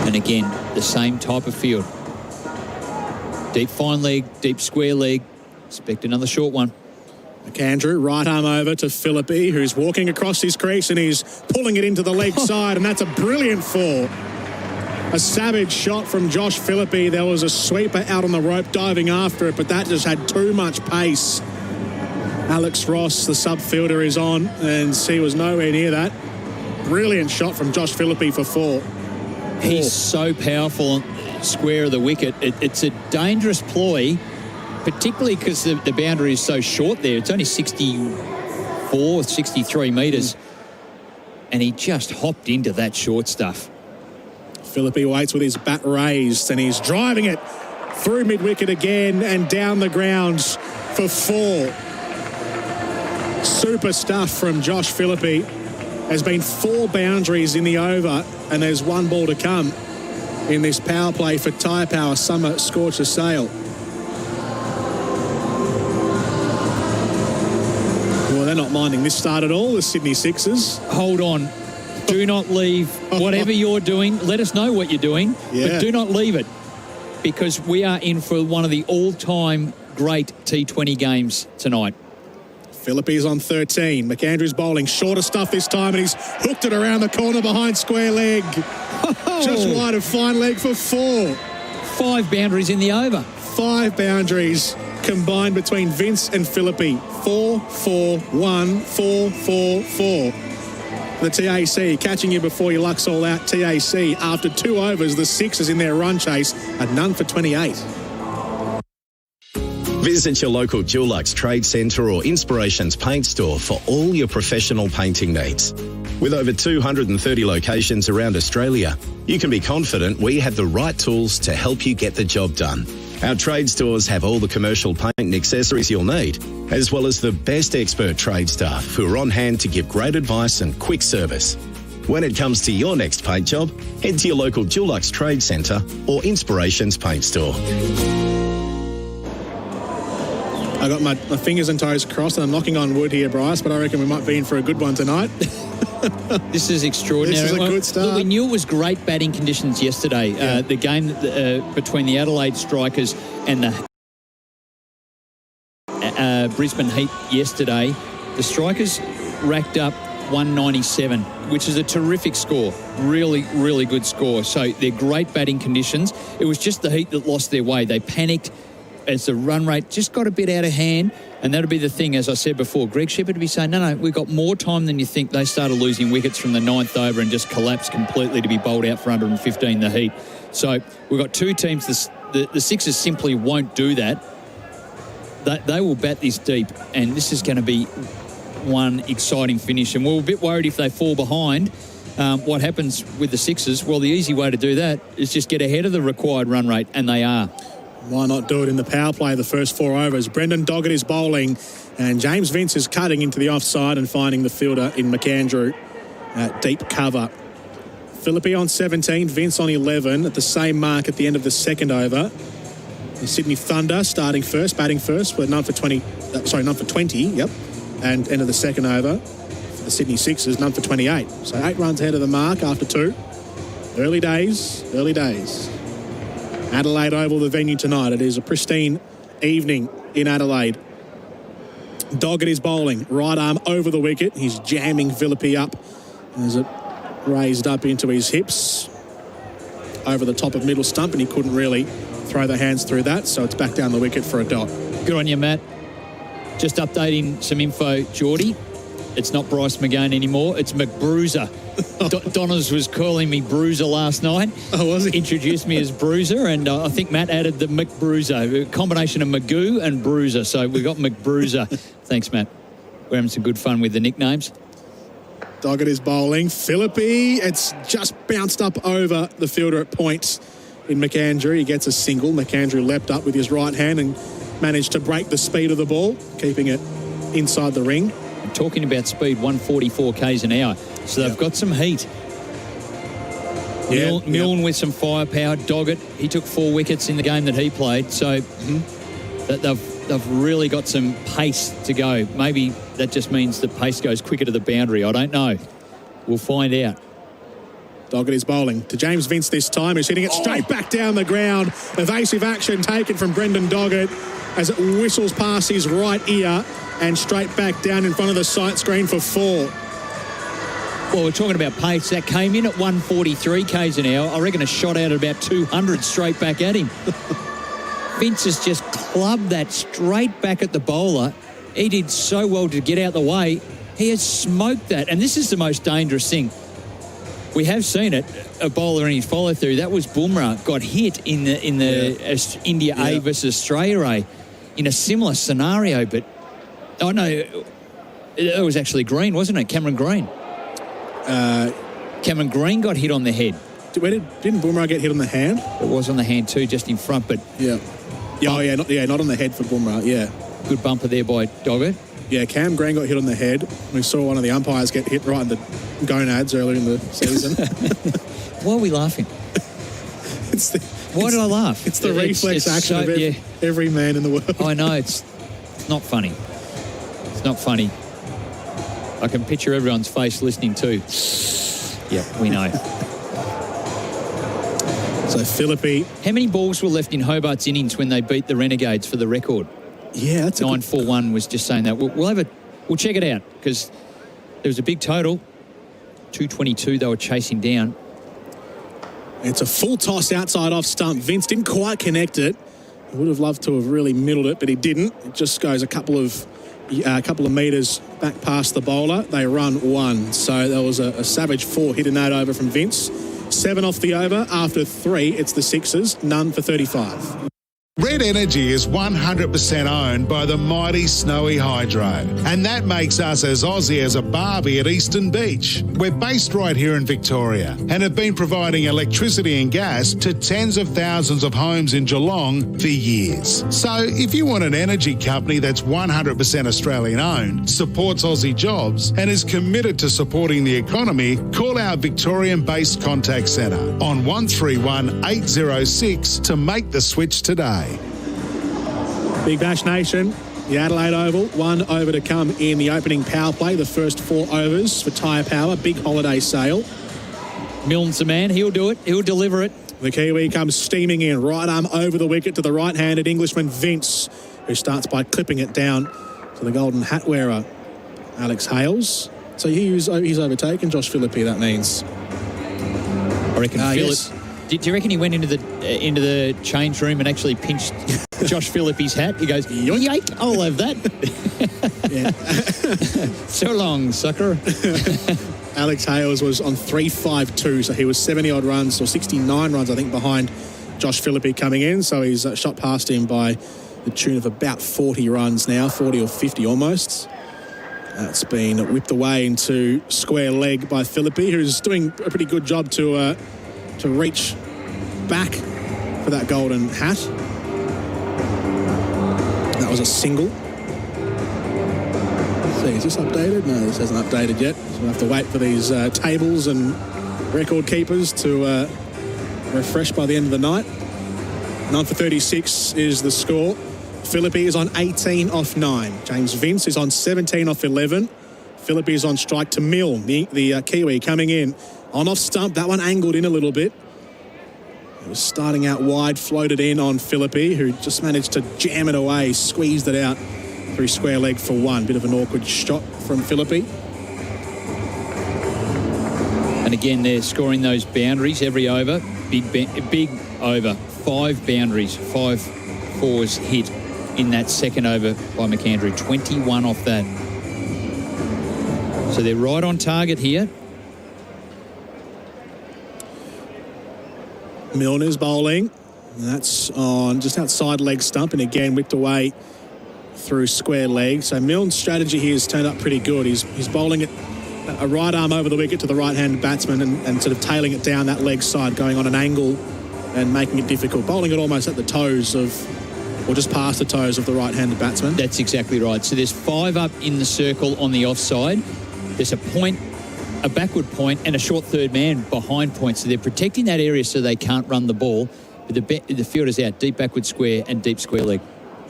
And again, the same type of field. Deep fine leg, deep square leg. Expect another short one. McAndrew, right arm over to Phillippe, who's walking across his crease and he's pulling it into the leg side, and that's a brilliant 4. A savage shot from Josh Phillippe. There was a sweeper out on the rope diving after it, but that just had too much pace. Alex Ross, the sub fielder, is on, and he was nowhere near that. Brilliant shot from Josh Phillippe for 4. He's so powerful, square of the wicket. It's a dangerous ploy, particularly because the boundary is so short there. It's only 64, 63 metres. And he just hopped into that short stuff. Phillippe waits with his bat raised, and he's driving it through mid-wicket again and down the ground for 4. Super stuff from Josh Phillippe. There's been 4 boundaries in the over, and there's 1 ball to come in this power play for Tyre Power Summer Scorcher Sale. Well, they're not minding this start at all, the Sydney Sixers. Hold on. Do not leave. Whatever you're doing, let us know what you're doing, but do not leave it, because we are in for one of the all-time great T20 games tonight. Phillippe's on 13. McAndrew's bowling shorter stuff this time, and he's hooked it around the corner behind square leg. Just wide of fine leg for 4. 5 boundaries in the over. 5 boundaries combined between Vince and Phillippe. 4, 4, 1, 4, 4, 4. The TAC catching you before your luck's all out. TAC after 2 overs, the Sixers in their run chase are none for 28. Visit your local Dulux Trade Centre or Inspirations Paint Store for all your professional painting needs. With over 230 locations around Australia, you can be confident we have the right tools to help you get the job done. Our trade stores have all the commercial paint and accessories you'll need, as well as the best expert trade staff who are on hand to give great advice and quick service. When it comes to your next paint job, head to your local Dulux Trade Centre or Inspirations Paint Store. I got my fingers and toes crossed, and I'm knocking on wood here, Bryce, but I reckon we might be in for a good one tonight. This is extraordinary. This is a good start. Look, we knew it was great batting conditions yesterday. The game between the Adelaide Strikers and the Brisbane Heat yesterday, the Strikers racked up 197, which is a terrific score. Really, really good score. So they're great batting conditions. It was just the Heat that lost their way. They panicked as the run rate just got a bit out of hand, and that'll be the thing, as I said before. Greg Shepherd would be saying, no, we've got more time than you think. They started losing wickets from the 9th over and just collapsed completely to be bowled out for 115, the Heat. So we've got two teams. The Sixers simply won't do that. They will bat this deep, and this is going to be one exciting finish. And we're a bit worried if they fall behind, what happens with the Sixers. Well, the easy way to do that is just get ahead of the required run rate, and they are. Why not do it in the power play the first 4 overs? Brendan Doggett is bowling, and James Vince is cutting into the offside and finding the fielder in McAndrew at deep cover. Philippi on 17, Vince on 11 at the same mark at the end of the second over. The Sydney Thunder starting first, batting first, but none for 20, yep. And end of the second over for the Sydney Sixers, none for 28. So 8 runs ahead of the mark after 2. Early days. Adelaide Oval, the venue tonight. It is a pristine evening in Adelaide. Doggett is bowling. Right arm over the wicket. He's jamming Philippi up as it raised up into his hips over the top of middle stump, and he couldn't really throw the hands through that, so it's back down the wicket for a dot. Good on you, Matt. Just updating some info, Geordie. It's not Bryce McGain anymore. It's McBruiser. Donners was calling me Bruiser last night. Oh, was he? Introduced me as Bruiser, and I think Matt added the McBruiser, a combination of Magoo and Bruiser. So we got McBruiser. Thanks, Matt. We're having some good fun with the nicknames. Doggett is bowling. Philippi, it's just bounced up over the fielder at points in McAndrew. He gets a single. McAndrew leapt up with his right hand and managed to break the speed of the ball, keeping it inside the ring. And talking about speed, 144 k's an hour. So they've got some heat. Milne with some firepower. Doggett, he took 4 wickets in the game that he played. So they've really got some pace to go. Maybe that just means the pace goes quicker to the boundary. I don't know. We'll find out. Doggett is bowling to James Vince this time. He's hitting it straight back down the ground. Evasive action taken from Brendan Doggett as it whistles past his right ear and straight back down in front of the sight screen for 4. Well, we're talking about pace. That came in at 143 k's an hour. I reckon a shot out at about 200 straight back at him. Vince has just clubbed that straight back at the bowler. He did so well to get out the way. He has smoked that. And this is the most dangerous thing. We have seen it, a bowler in his follow-through. That was Bumrah, got hit in the India A versus Australia A in a similar scenario. But, oh, no, it was actually Green, wasn't it? Cameron Green. Cameron Green got hit on the head. Didn't Bumrah get hit on the hand? It was on the hand too, just in front, but... Not on the head for Bumrah, yeah. Good bumper there by Doggett. Yeah, Cam Green got hit on the head. We saw one of the umpires get hit right in the gonads earlier in the season. Why are we laughing? Why did I laugh? It's the reflex action of every man in the world. I know, it's not funny. It's not funny. I can picture everyone's face listening too. Yeah, we know. So Philippi. How many balls were left in Hobart's innings when they beat the Renegades for the record? Yeah, that's 9-4-1 was just saying that. We'll check it out because there was a big total. 222 they were chasing down. It's a full toss outside off stump. Vince didn't quite connect it. He would have loved to have really middled it, but he didn't. It just goes a couple of metres back past the bowler. They run 1. So there was a savage 4 hit in that over from Vince. 7 off the over. After 3, it's the Sixers. None for 35. Red Energy is 100% owned by the mighty Snowy Hydro, and that makes us as Aussie as a barbie at Eastern Beach. We're based right here in Victoria and have been providing electricity and gas to tens of thousands of homes in Geelong for years. So if you want an energy company that's 100% Australian owned, supports Aussie jobs and is committed to supporting the economy, call our Victorian-based contact centre on 131 806 to make the switch today. Big Bash Nation, the Adelaide Oval, 1 over to come in the opening power play, the first 4 overs for Tyre Power, big holiday sale. Milne's the man, he'll do it, he'll deliver it. The Kiwi comes steaming in, right arm over the wicket to the right-handed Englishman Vince, who starts by clipping it down to the golden hat wearer, Alex Hales. So he's overtaken Josh Philippe, that means. I reckon yes. Do you reckon he went into the change room and actually pinched Josh Philippe's hat? He goes, yoink, I'll have that. So long, sucker. Alex Hales was on 352, so he was 70-odd runs, or 69 runs, I think, behind Josh Philippe coming in. So he's shot past him by the tune of about 40 runs now, 40 or 50 almost. That's been whipped away into square leg by Philippe, who's doing a pretty good job to reach back for that golden hat. That was a single. Let's see, is this updated? No, this hasn't updated yet. So we'll have to wait for these tables and record keepers to refresh by the end of the night. 9 for 36 is the score. Philippe is on 18 off 9. James Vince is on 17 off 11. Philippe is on strike to Mill, the Kiwi coming in. On off stump, that one angled in a little bit. It was starting out wide, floated in on Philippe, who just managed to jam it away, squeezed it out through square leg for one. Bit of an awkward shot from Philippe. And again, they're scoring those boundaries every over. Big over. 5 boundaries, 5 fours hit in that second over by McAndrew. 21 off that. So they're right on target here. Milner's bowling. That's on just outside leg stump, and again whipped away through square leg. So Milne's strategy here has turned up pretty good. He's bowling it a right arm over the wicket to the right-handed batsman and sort of tailing it down that leg side, going on an angle and making it difficult. Bowling it almost at the toes of, or just past the toes of the right-handed batsman. That's exactly right. So there's 5 up in the circle on the offside. There's a point, a backward point, and a short third man behind point. So they're protecting that area so they can't run the ball. But the fielder's out, deep backward square and deep square leg.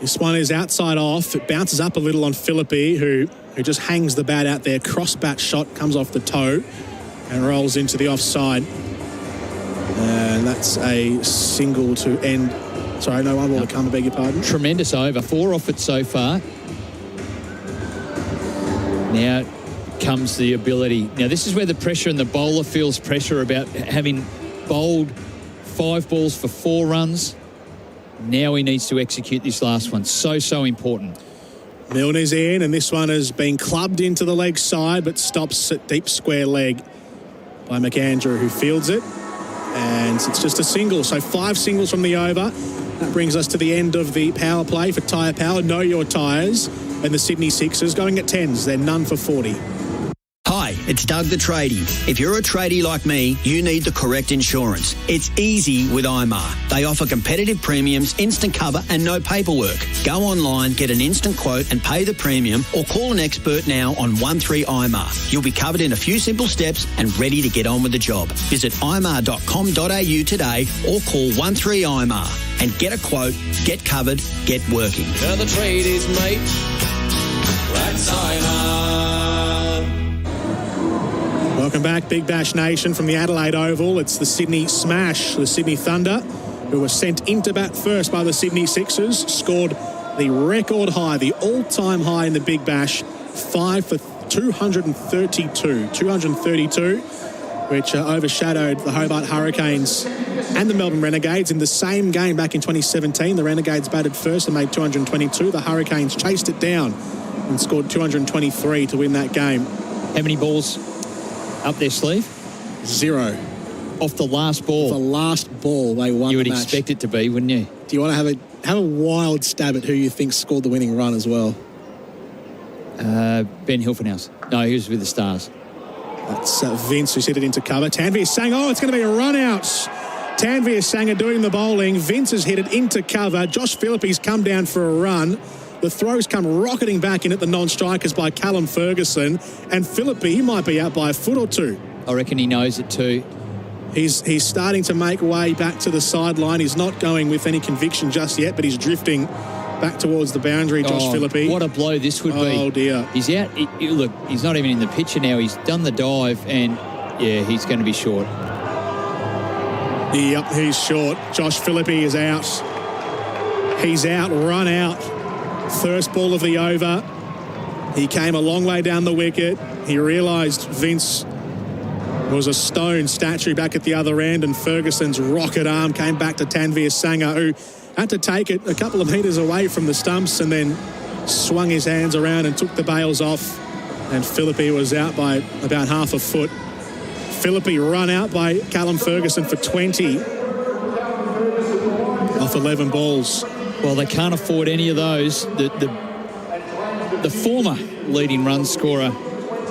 This one is outside off. It bounces up a little on Philippe, who just hangs the bat out there. Cross bat shot comes off the toe and rolls into the offside. And that's a single to end. Sorry, no one ball to come, I beg your pardon. Tremendous over. 4 off it so far. Now comes the ability. Now this is where the pressure, and the bowler feels pressure about having bowled 5 balls for 4 runs. Now he needs to execute this last one. So important. Milner's in, and this one has been clubbed into the leg side, but stops at deep square leg by McAndrew, who fields it. And it's just a single. So 5 singles from the over. That brings us to the end of the power play for Tyre Power. Know your tyres. And the Sydney Sixers going at 10s. They're none for 40. Hi, it's Doug the Tradie. If you're a tradie like me, you need the correct insurance. It's easy with IMAR. They offer competitive premiums, instant cover and no paperwork. Go online, get an instant quote and pay the premium, or call an expert now on 13IMAR. You'll be covered in a few simple steps and ready to get on with the job. Visit imar.com.au today or call 13IMAR and get a quote, get covered, get working. Now the trade is made. That's IMAR. Welcome back, Big Bash Nation, from the Adelaide Oval. It's the Sydney Smash, the Sydney Thunder, who were sent into bat first by the Sydney Sixers, scored the record high, the all-time high in the Big Bash, 5 for 232, which overshadowed the Hobart Hurricanes and the Melbourne Renegades. In the same game back in 2017, the Renegades batted first and made 222. The Hurricanes chased it down and scored 223 to win that game. How many balls up their sleeve? 0. Off the last ball. The last ball they won. You would the match. expect it to be, wouldn't you? Do you want to have a wild stab at who you think scored the winning run as well? Ben Hilfenhaus. No, he was with the Stars. That's Vince, who's hit it into cover. Tanveer Sang, it's going to be a run out. Tanveer Sang are doing the bowling. Vince has hit it into cover. Josh Philippe's come down for a run. The throws come rocketing back in at the non-strikers by Callum Ferguson. And Philippe, he might be out by a foot or 2. I reckon he knows it too. He's starting to make way back to the sideline. He's not going with any conviction just yet, but he's drifting back towards the boundary, Josh Philippe. What a blow this would be. Oh, dear. He's out. Look, he's not even in the picture now. He's done the dive, and, yeah, he's going to be short. Yep, he's short. Josh Philippi is out. He's out, run out. First ball of the over. He came a long way down the wicket. He realised Vince was a stone statue back at the other end, and Ferguson's rocket arm came back to Tanveer Sangha, who had to take it a couple of metres away from the stumps and then swung his hands around and took the bails off. And Philippi was out by about half a foot. Philippi run out by Callum Ferguson for 20 off 11 balls. Well, they can't afford any of those. The former leading run scorer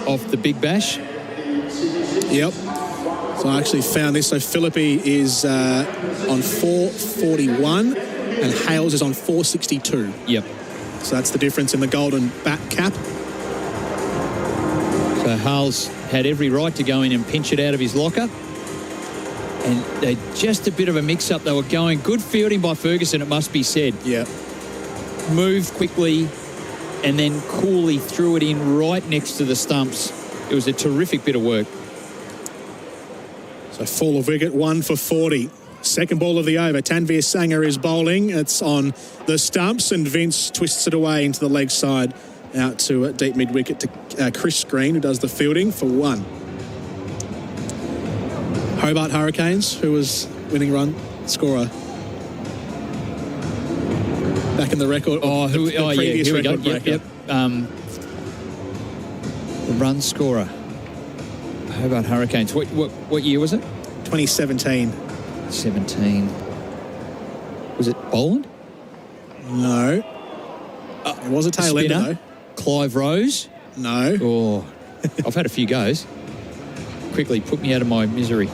of the Big Bash. Yep. So I actually found this. So Philippi is on 441 and Hales is on 462. Yep. So that's the difference in the golden bat cap. So Hales had every right to go in and pinch it out of his locker. And just a bit of a mix-up. They were going. Good fielding by Ferguson, it must be said. Yeah. Moved quickly and then coolly threw it in right next to the stumps. It was a terrific bit of work. So fall of wicket, 1 for 40. Second ball of the over. Tanveer Sangha is bowling. It's on the stumps and Vince twists it away into the leg side out to deep mid-wicket to Chris Green, who does the fielding for 1. Hobart Hurricanes, who was winning run scorer back in the record. The previous here we go. record breaker. Yep. The run scorer. Hobart Hurricanes. What year was it? 2017. 17. Was it Boland? No. It was a tail ender, though. Clive Rose? No. Oh, I've had a few goes. Quickly put me out of my misery.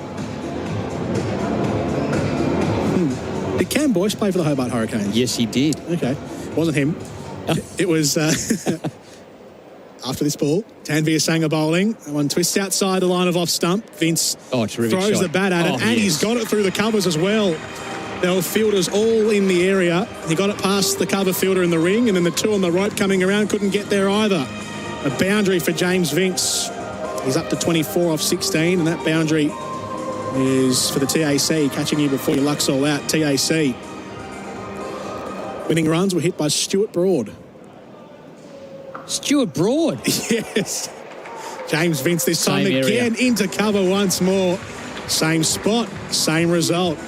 Did Cam Boyce play for the Hobart Hurricanes? Yes, he did. Okay. Wasn't him. It was after this ball. Tanveer Sangha bowling. That one twists outside the line of off stump. Vince terrific throws shot. the bat at it, and he's got it through the covers as well. There were fielders all in the area. He got it past the cover fielder in the ring, and then the two on the rope coming around couldn't get there either. A boundary for James Vince. He's up to 24 off 16, and that boundary is for the TAC, catching you before your luck's all out, TAC. Winning runs were hit by Stuart Broad. Stuart Broad? Yes. James Vince this time Same again area. into cover once more. Same spot, same result.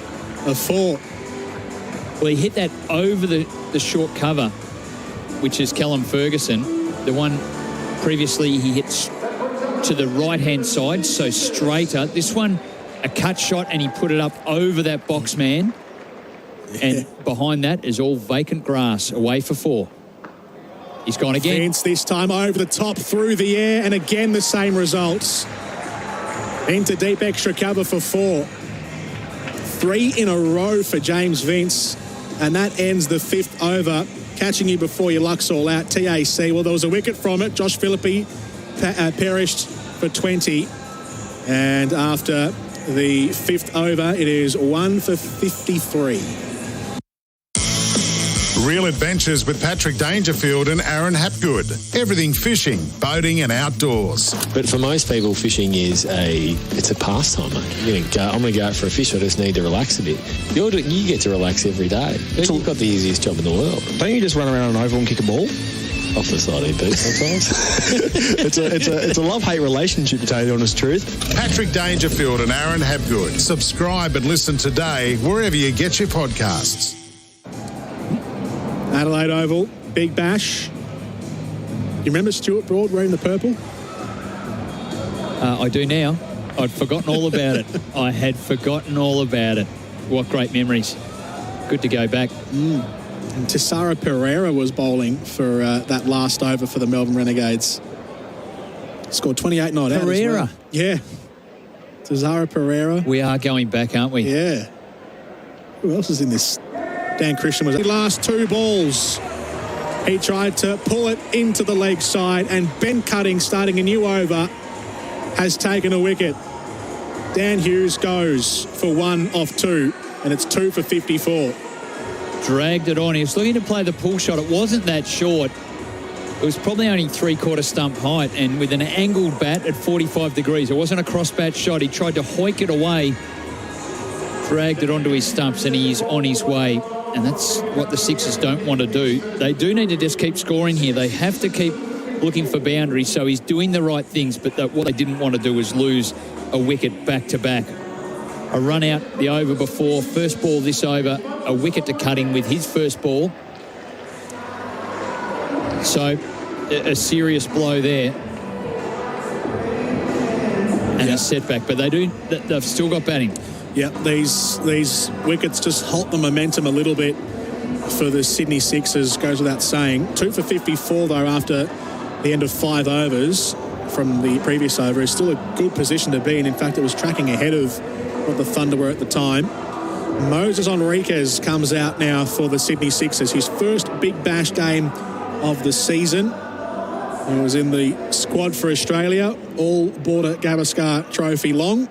A 4. Well, he hit that over the short cover, which is Callum Ferguson. The one previously he hit to the right-hand side, so straighter. This one, a cut shot, and he put it up over that box man. And behind that is all vacant grass, away for 4. He's gone again. Vince this time over the top, through the air, and again the same results. Into deep extra cover for 4. 3 in a row for James Vince, and that ends the 5th over. Catching you before your luck's all out, TAC. Well, there was a wicket from it. Josh Philippi perished for 20, and after the 5th over, it is 1 for 53. Real adventures with Patrick Dangerfield and Aaron Hapgood. Everything fishing, boating and outdoors. But for most people, fishing it's a pastime, mate. I'm going to go out for a fish. I just need to relax a bit. You get to relax every day. You've got the easiest job in the world. Don't you just run around an oval and kick a ball? Off the side of it sometimes. It's a love-hate relationship, to tell you the honest truth. Patrick Dangerfield and Aaron Hapgood. Subscribe and listen today wherever you get your podcasts. Adelaide Oval, Big Bash. You remember Stuart Broad wearing the purple? I do now. I'd forgotten all about it. I had forgotten all about it. What great memories. Good to go back. And Tessara Pereira was bowling for that last over for the Melbourne Renegades. Scored 28 not out as Pereira? well. Yeah. Tessara Pereira. We are going back, aren't we? Yeah. Who else is in this? Dan Christian was the last 2 balls. He tried to pull it into the leg side, and Ben Cutting, starting a new over, has taken a wicket. Dan Hughes goes for 1 off 2, and it's 2 for 54. Dragged it on. He was looking to play the pull shot. It wasn't that short. It was probably only 3/4 stump height, and with an angled bat at 45 degrees. It wasn't a cross bat shot. He tried to hoik it away, dragged it onto his stumps, and he's on his way. And that's what the Sixers don't want to do. They do need to just keep scoring here. They have to keep looking for boundaries, so he's doing the right things, but what they didn't want to do was lose a wicket back-to-back. A run out the over before, first ball this over, a wicket to Cutting with his first ball. So a serious blow there. And a setback, but they've still got batting. Yeah, these wickets just halt the momentum a little bit for the Sydney Sixers, goes without saying. 2 for 54, though, after the end of 5 overs from the previous over. Is still a good position to be in. In fact, it was tracking ahead of what the Thunder were at the time. Moses Enriquez comes out now for the Sydney Sixers. His first Big Bash game of the season. He was in the squad for Australia, all Border Gavaskar Trophy long.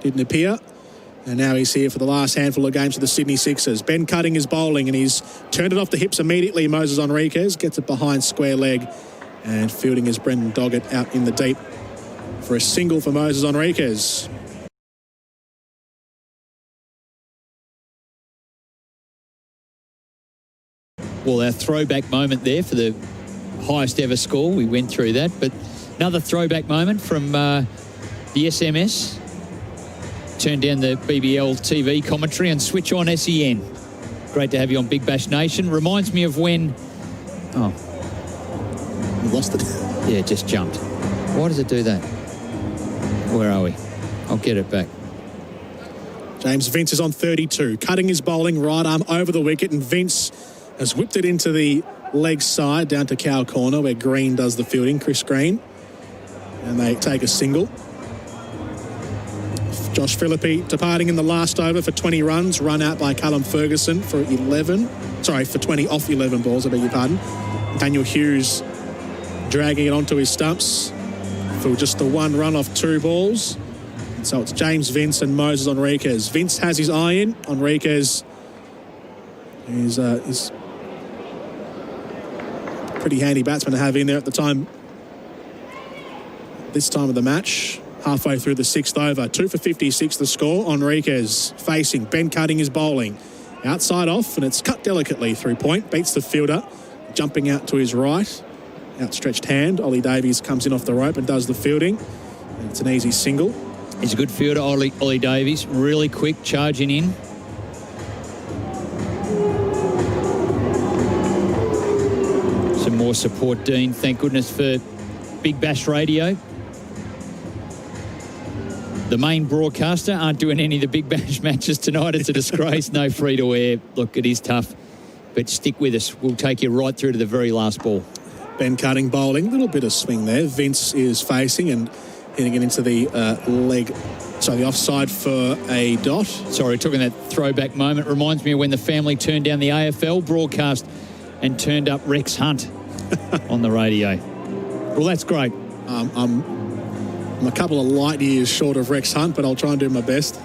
Didn't appear. And now he's here for the last handful of games for the Sydney Sixers. Ben Cutting is bowling, and he's turned it off the hips immediately. Moses Enriquez gets it behind square leg, and fielding is Brendan Doggett out in the deep for a single for Moses Enriquez. Well, our throwback moment there for the highest ever score. We went through that, but another throwback moment from the SMS. Turn down the BBL TV commentary and switch on SEN. Great to have you on Big Bash Nation. Reminds me of when... Oh. You lost it? Yeah, it just jumped. Why does it do that? Where are we? I'll get it back. James Vince is on 32. Cutting his bowling, right arm over the wicket, and Vince has whipped it into the leg side down to cow corner where Green does the fielding, Chris Green. And they take a single. Josh Philippi departing in the last over for 20 runs, run out by Callum Ferguson for 20 off 11 balls, I beg your pardon. Daniel Hughes dragging it onto his stumps for just the 1 run off 2 balls. And so it's James Vince and Moses Enriquez. Vince has his eye in. Enriquez is pretty handy batsman to have in there at the time. This time of the match, halfway through the 6th over. 2 for 56 the score. Enriquez facing. Ben Cutting is bowling. Outside off, and it's cut delicately through point. Beats the fielder. Jumping out to his right. Outstretched hand. Ollie Davies comes in off the rope and does the fielding. And it's an easy single. He's a good fielder, Ollie Davies. Really quick, charging in. Some more support, Dean. Thank goodness for Big Bash Radio. The main broadcaster aren't doing any of the Big Bash matches tonight. It's a disgrace. No free to air. Look, it is tough, but stick with us. We'll take you right through to the very last ball. Ben Cutting bowling. A little bit of swing there. Vince is facing and hitting it into the the offside for a dot. Sorry, talking that throwback moment. Reminds me of when the family turned down the AFL broadcast and turned up Rex Hunt on the radio. Well, that's great. I'm a couple of light years short of Rex Hunt, but I'll try and do my best.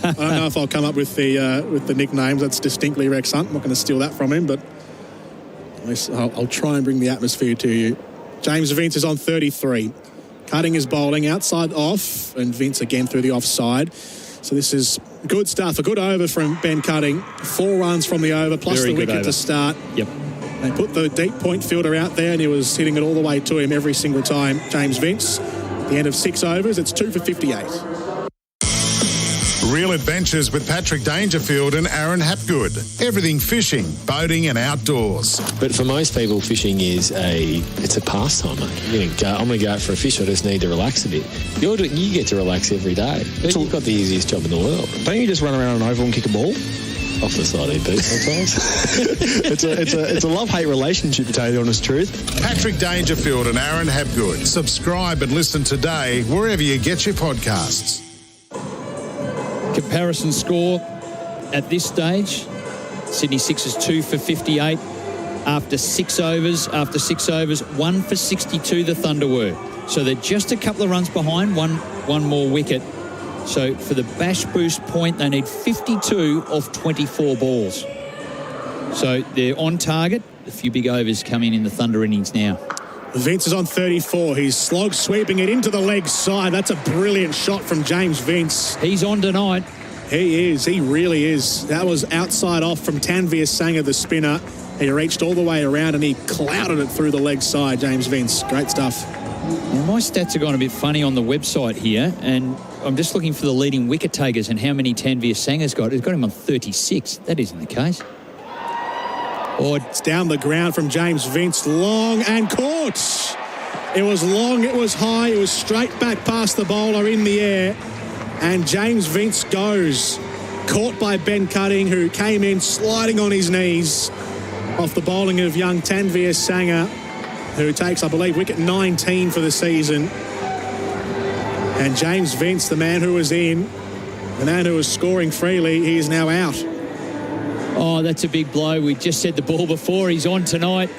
I don't know if I'll come up with the nicknames. That's distinctly Rex Hunt. I'm not going to steal that from him, but I'll try and bring the atmosphere to you. James Vince is on 33. Cutting his bowling outside off, and Vince again through the offside. So this is good stuff. A good over from Ben Cutting. 4 runs from the over, plus the wicket to start. Yep. They put the deep point fielder out there, and he was hitting it all the way to him every single time. James Vince. At the end of 6 overs, it's 2 for 58. Real adventures with Patrick Dangerfield and Aaron Hapgood. Everything fishing, boating and outdoors. But for most people, fishing is it's a pastime, mate. I'm going to go out for a fish. I just need to relax a bit. You get to relax every day. You've got the easiest job in the world. Don't you just run around an oval and kick a ball? Off the side of Pete sometimes. it's a love-hate relationship, to tell you the honest truth. Patrick Dangerfield and Aaron Hapgood. Subscribe and listen today wherever you get your podcasts. Comparison score at this stage. Sydney Sixers 2 for 58 after 6 overs. After 6 overs, 1 for 62 the Thunder were. So they're just a couple of runs behind, one more wicket. So for the Bash Boost point, they need 52 off 24 balls. So they're on target. A few big overs coming in the Thunder innings now. Vince is on 34. He's slog sweeping it into the leg side. That's a brilliant shot from James Vince. He's on tonight. He is. He really is. That was outside off from Tanvir Sanger, the spinner. He reached all the way around and he clouded it through the leg side, James Vince. Great stuff. Well, my stats have gone a bit funny on the website here, and I'm just looking for the leading wicket takers and how many Tanvir Sanger's got. He's got him on 36. That isn't the case. Oh, it's down the ground from James Vince. Long and caught. It was long, it was high, it was straight back past the bowler in the air. And James Vince goes. Caught by Ben Cutting, who came in sliding on his knees off the bowling of young Tanvir Sanger, who takes, I believe, wicket 19 for the season. And James Vince, the man who was in, the man who was scoring freely, he is now out. Oh, that's a big blow. We just said the ball before. He's on tonight.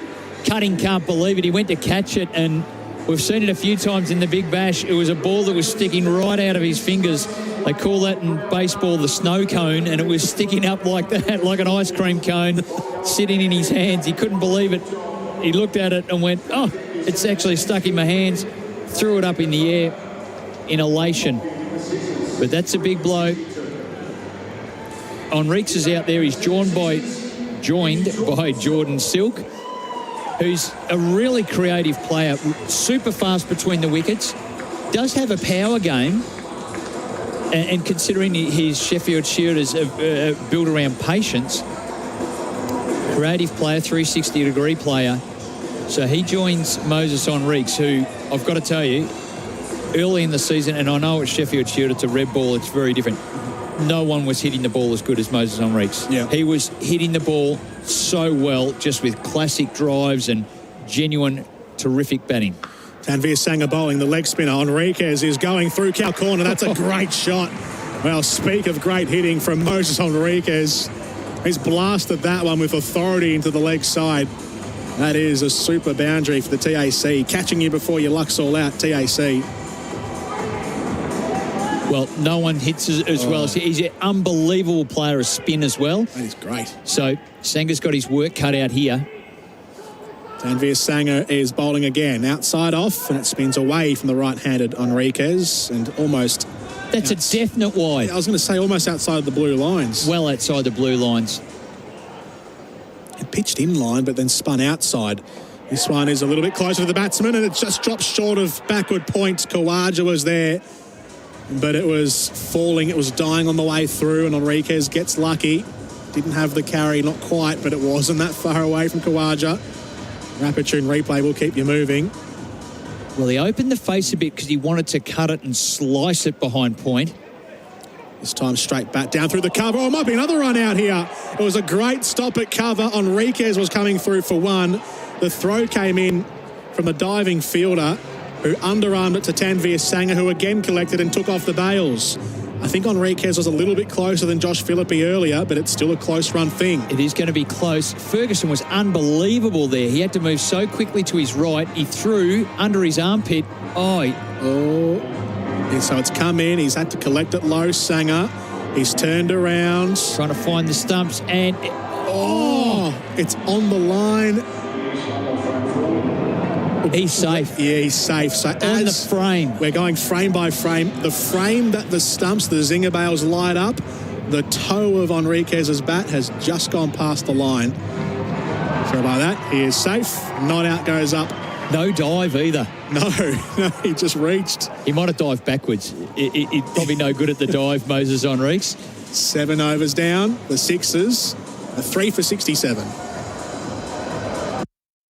Cutting can't believe it. He went to catch it, and we've seen it a few times in the Big Bash. It was a ball that was sticking right out of his fingers. They call that in baseball the snow cone, and it was sticking up like that, like an ice cream cone, sitting in his hands. He couldn't believe it. He looked at it and went, oh, it's actually stuck in my hands. Threw it up in the air in elation. But that's a big blow. Enriques is out there. He's joined by Jordan Silk, who's a really creative player, super fast between the wickets, does have a power game, and considering his Sheffield Shield is built around patience, creative player, 360-degree player. So he joins Moses Enriques, who I've got to tell you, early in the season, and I know it's Sheffield Shield, it's a red ball, it's very different. No one was hitting the ball as good as Moses Enriques. Yeah. He was hitting the ball so well, just with classic drives and genuine, terrific batting. Tanvir Sanger bowling, the leg spinner. Enriquez is going through cow corner. That's a great shot. Well, speak of great hitting from Moses Enriquez. He's blasted that one with authority into the leg side. That is a super boundary for the TAC. Catching you before your luck's all out, TAC. Well, no one hits as well as he's an unbelievable player of spin as well. That is great. So Sanger's got his work cut out here. Tanvir Sanger is bowling again. Outside off, and it spins away from the right-handed Enriquez and almost... That's a definite wide. I was going to say almost outside the blue lines. Well outside the blue lines. It pitched in line, but then spun outside. This one is a little bit closer to the batsman, and it just drops short of backward point. Khawaja was there, but it was falling. It was dying on the way through, and Enriquez gets lucky. Didn't have the carry, not quite, but it wasn't that far away from Khawaja. Rapid Tune replay will keep you moving. Well, he opened the face a bit because he wanted to cut it and slice it behind point. This time straight back down through the cover. Oh, it might be another run out here. It was a great stop at cover. Enriquez was coming through for one. The throw came in from the diving fielder who underarmed it to Tanvir Sanger, who again collected and took off the bails. I think Enriquez was a little bit closer than Josh Philippi earlier, but it's still a close run thing. It is going to be close. Ferguson was unbelievable there. He had to move so quickly to his right. He threw under his armpit. So it's come in. He's had to collect it low, Sanger. He's turned around. Trying to find the stumps, and... it's on the line. He's safe. Yeah, he's safe. So on the frame. We're going frame by frame. The frame that the stumps, the zinger bails light up, the toe of Enriquez's bat has just gone past the line. So by that, he is safe. Not out goes up. No dive either. No, he just reached. He might have dived backwards. He's probably no good at the dive, Moses Enriques. 7 overs down. The Sixers are 3 for 67.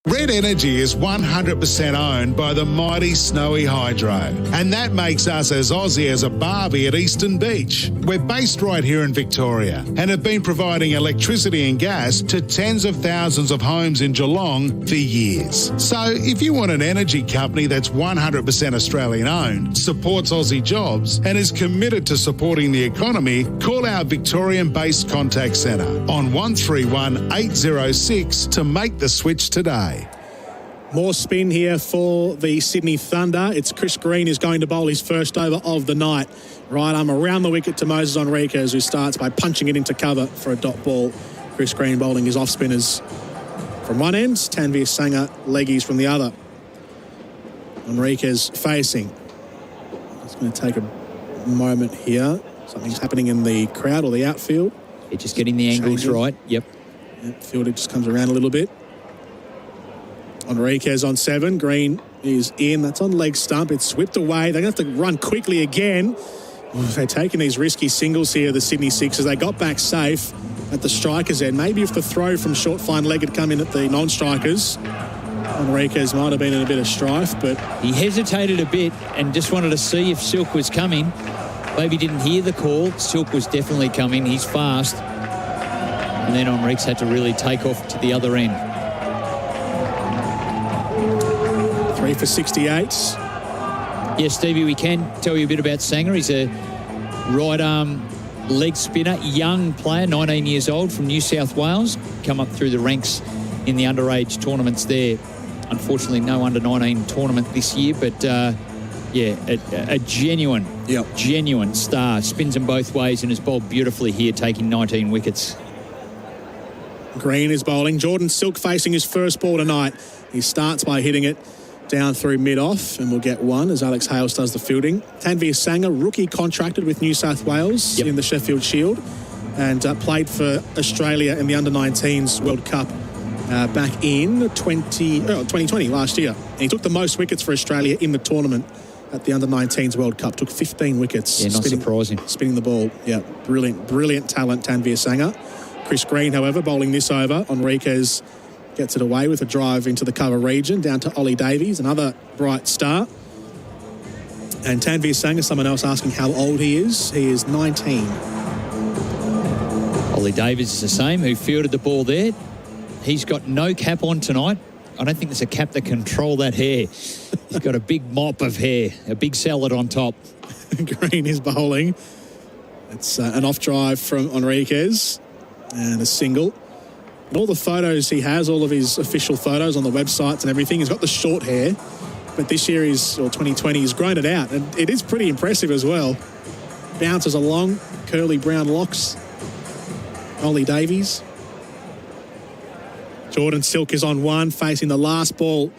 Red Energy is 100% owned by the mighty Snowy Hydro, and that makes us as Aussie as a barbie at Eastern Beach. We're based right here in Victoria and have been providing electricity and gas to tens of thousands of homes in Geelong for years. So if you want an energy company that's 100% Australian owned, supports Aussie jobs and is committed to supporting the economy, call our Victorian-based contact centre on 131 806 to make the switch today. More spin here for the Sydney Thunder. It's Chris Green who's going to bowl his first over of the night. Right arm around the wicket to Moses Enriquez, who starts by punching it into cover for a dot ball. Chris Green bowling his off-spinners from one end, Tanvir Sanger leggies from the other. Enriquez facing. It's going to take a moment here. Something's happening in the crowd or the outfield. They're just getting the angles Changing. right. Yep. Fielder just comes around a little bit. Enriquez on 7. Green is in. That's on leg stump. It's whipped away. They're going to have to run quickly again. They're taking these risky singles here, the Sydney Sixers. They got back safe at the striker's end. Maybe if the throw from short fine leg had come in at the non-strikers, Enriquez might have been in a bit of strife, but... He hesitated a bit and just wanted to see if Silk was coming. Maybe didn't hear the call. Silk was definitely coming. He's fast. And then Enriquez had to really take off to the other end. 3 for 68. Yes, Stevie, we can tell you a bit about Sanger. He's a right arm leg spinner, young player, 19 years old from New South Wales. Come up through the ranks in the underage tournaments there. Unfortunately, no under-19 tournament this year, but a genuine star. Spins them both ways and has bowled beautifully here, taking 19 wickets. Green is bowling. Jordan Silk facing his first ball tonight. He starts by hitting it down through mid-off, and we'll get one as Alex Hales does the fielding. Tanveer Sanger, rookie contracted with New South Wales in the Sheffield Shield, and played for Australia in the under-19s World Cup back in 2020, last year. And he took the most wickets for Australia in the tournament at the under-19s World Cup. Took 15 wickets. Yeah, not surprising. Spinning the ball. Yeah, brilliant talent, Tanveer Sanger. Chris Green, however, bowling this over. Enriquez gets it away with a drive into the cover region, down to Ollie Davies, another bright star. And Tanveer Sanger, someone else asking how old he is. He is 19. Ollie Davies is the same, who fielded the ball there. He's got no cap on tonight. I don't think there's a cap that can control that hair. He's got a big mop of hair, a big salad on top. Green is bowling. It's an off drive from Enriquez and a single. And all the photos he has, all of his official photos on the websites and everything, he's got the short hair. But this year, 2020, he's grown it out. And it is pretty impressive as well. Bounces along, curly brown locks. Ollie Davies. Jordan Silk is on 1, facing the last ball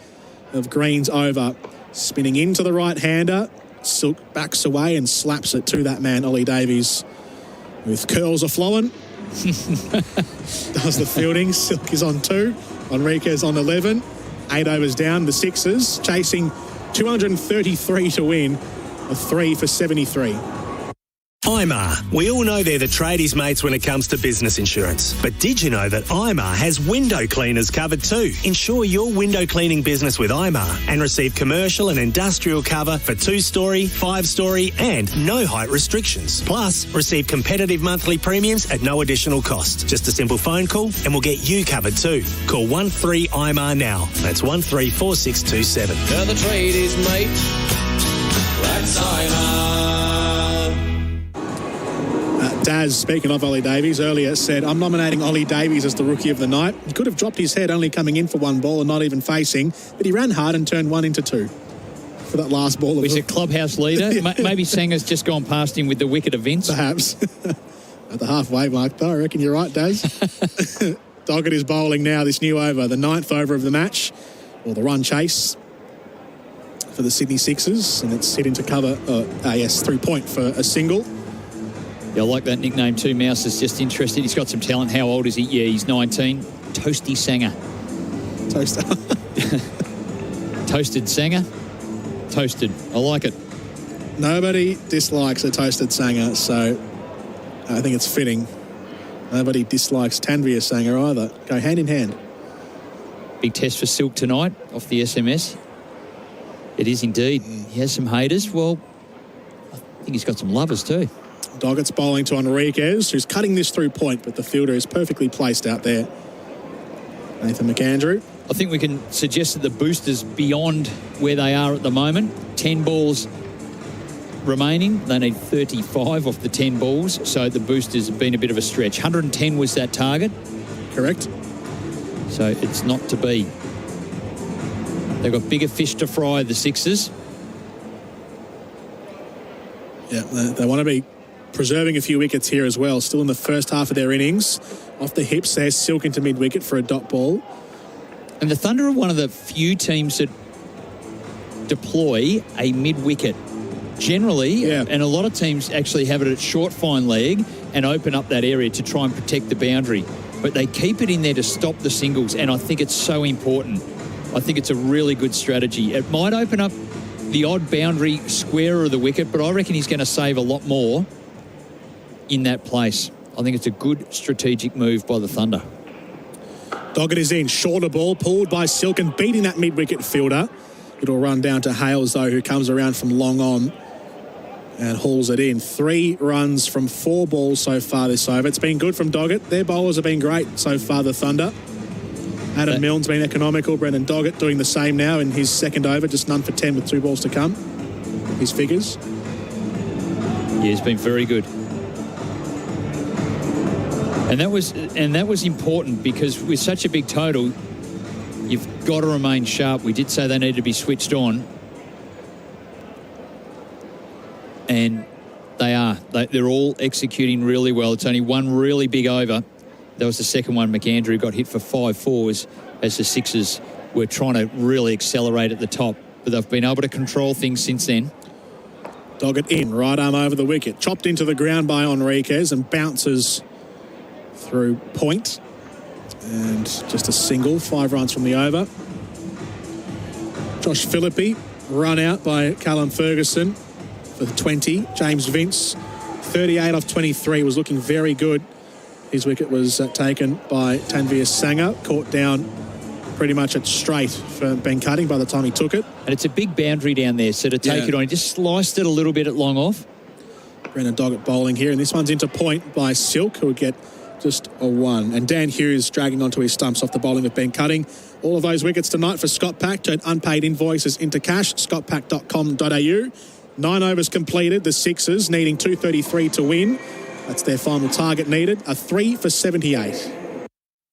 of Green's over. Spinning into the right-hander. Silk backs away and slaps it to that man, Ollie Davies. With curls a-flowing. Does the fielding. Silk is on 2. Enriquez on 11. 8 overs down. The Sixers chasing 233 to win. A 3 for 73. IMAR. We all know they're the tradies mates when it comes to business insurance. But did you know that IMAR has window cleaners covered too? Insure your window cleaning business with IMAR and receive commercial and industrial cover for 2-story, 5-story and no height restrictions. Plus, receive competitive monthly premiums at no additional cost. Just a simple phone call and we'll get you covered too. Call 13-IMAR now. That's 134627. They're the tradies, mate. That's IMAR. Daz, speaking of Ollie Davies, earlier said, I'm nominating Ollie Davies as the rookie of the night. He could have dropped his head only coming in for one ball and not even facing, but he ran hard and turned 1 into 2 for that last ball. He's a clubhouse leader. Yeah. Maybe Sanger's just gone past him with the wicket events. Perhaps. At the halfway mark, though, I reckon you're right, Daz. Doggett is bowling now, this new over, the 9th over of the match, or the run chase for the Sydney Sixers, and it's hit into cover, 3-point for a single. Yeah, I like that nickname too. Mouse is just interested. He's got some talent. How old is he? Yeah, he's 19. Toasty Sanger. Toaster. Toasted Sanger. Toasted. I like it. Nobody dislikes a toasted Sanger, so I think it's fitting. Nobody dislikes Tanveer Sanger either. Go hand in hand. Big test for Silk tonight off the SMS. It is indeed. He has some haters. Well, I think he's got some lovers too. Doggett's bowling to Enriquez, who's cutting this through point, but the fielder is perfectly placed out there. Nathan McAndrew. I think we can suggest that the boosters beyond where they are at the moment. 10 balls remaining. They need 35 off the 10 balls, so the boosters have been a bit of a stretch. 110 was that target. Correct. So it's not to be. They've got bigger fish to fry, the Sixers. Yeah, they want to be preserving a few wickets here as well. Still in the first half of their innings. Off the hips, there's Silk into mid-wicket for a dot ball. And the Thunder are one of the few teams that deploy a mid-wicket generally, and a lot of teams actually have it at short, fine leg and open up that area to try and protect the boundary. But they keep it in there to stop the singles, and I think it's so important. I think it's a really good strategy. It might open up the odd boundary square of the wicket, but I reckon he's going to save a lot more in that place. I think it's a good strategic move by the Thunder. Doggett is in. Shorter ball, pulled by Silk and beating that mid-wicket fielder. It'll run down to Hales, though, who comes around from long on and hauls it in. 3 runs from 4 balls so far this over. It's been good from Doggett. Their bowlers have been great so far, the Thunder. Adam Milne's been economical. Brendan Doggett doing the same now in his second over, just none for 10 with 2 balls to come. His figures. Yeah, he's been very good. And that was important because with such a big total, you've got to remain sharp. We did say they need to be switched on. And they are. They're all executing really well. It's only one really big over. That was the second one. McAndrew got hit for 5 fours as the Sixers were trying to really accelerate at the top. But they've been able to control things since then. Doggett in, right arm over the wicket. Chopped into the ground by Enriquez and bounces through point. And just a single, 5 runs from the over. Josh Philippi, run out by Callum Ferguson for 20. James Vince, 38 off 23, was looking very good. His wicket was taken by Tanveer Sangha, caught down pretty much at straight for Ben Cutting by the time he took it. And it's a big boundary down there, so to take it on, he just sliced it a little bit at long off. Brendan Doggett bowling here, and this one's into point by Silk, who would get just a 1. And Dan Hughes dragging onto his stumps off the bowling of Ben Cutting. All of those wickets tonight for Scott Pack. Turn unpaid invoices into cash, scottpack.com.au. 9 overs completed, the Sixers needing 233 to win. That's their final target needed, a 3 for 78.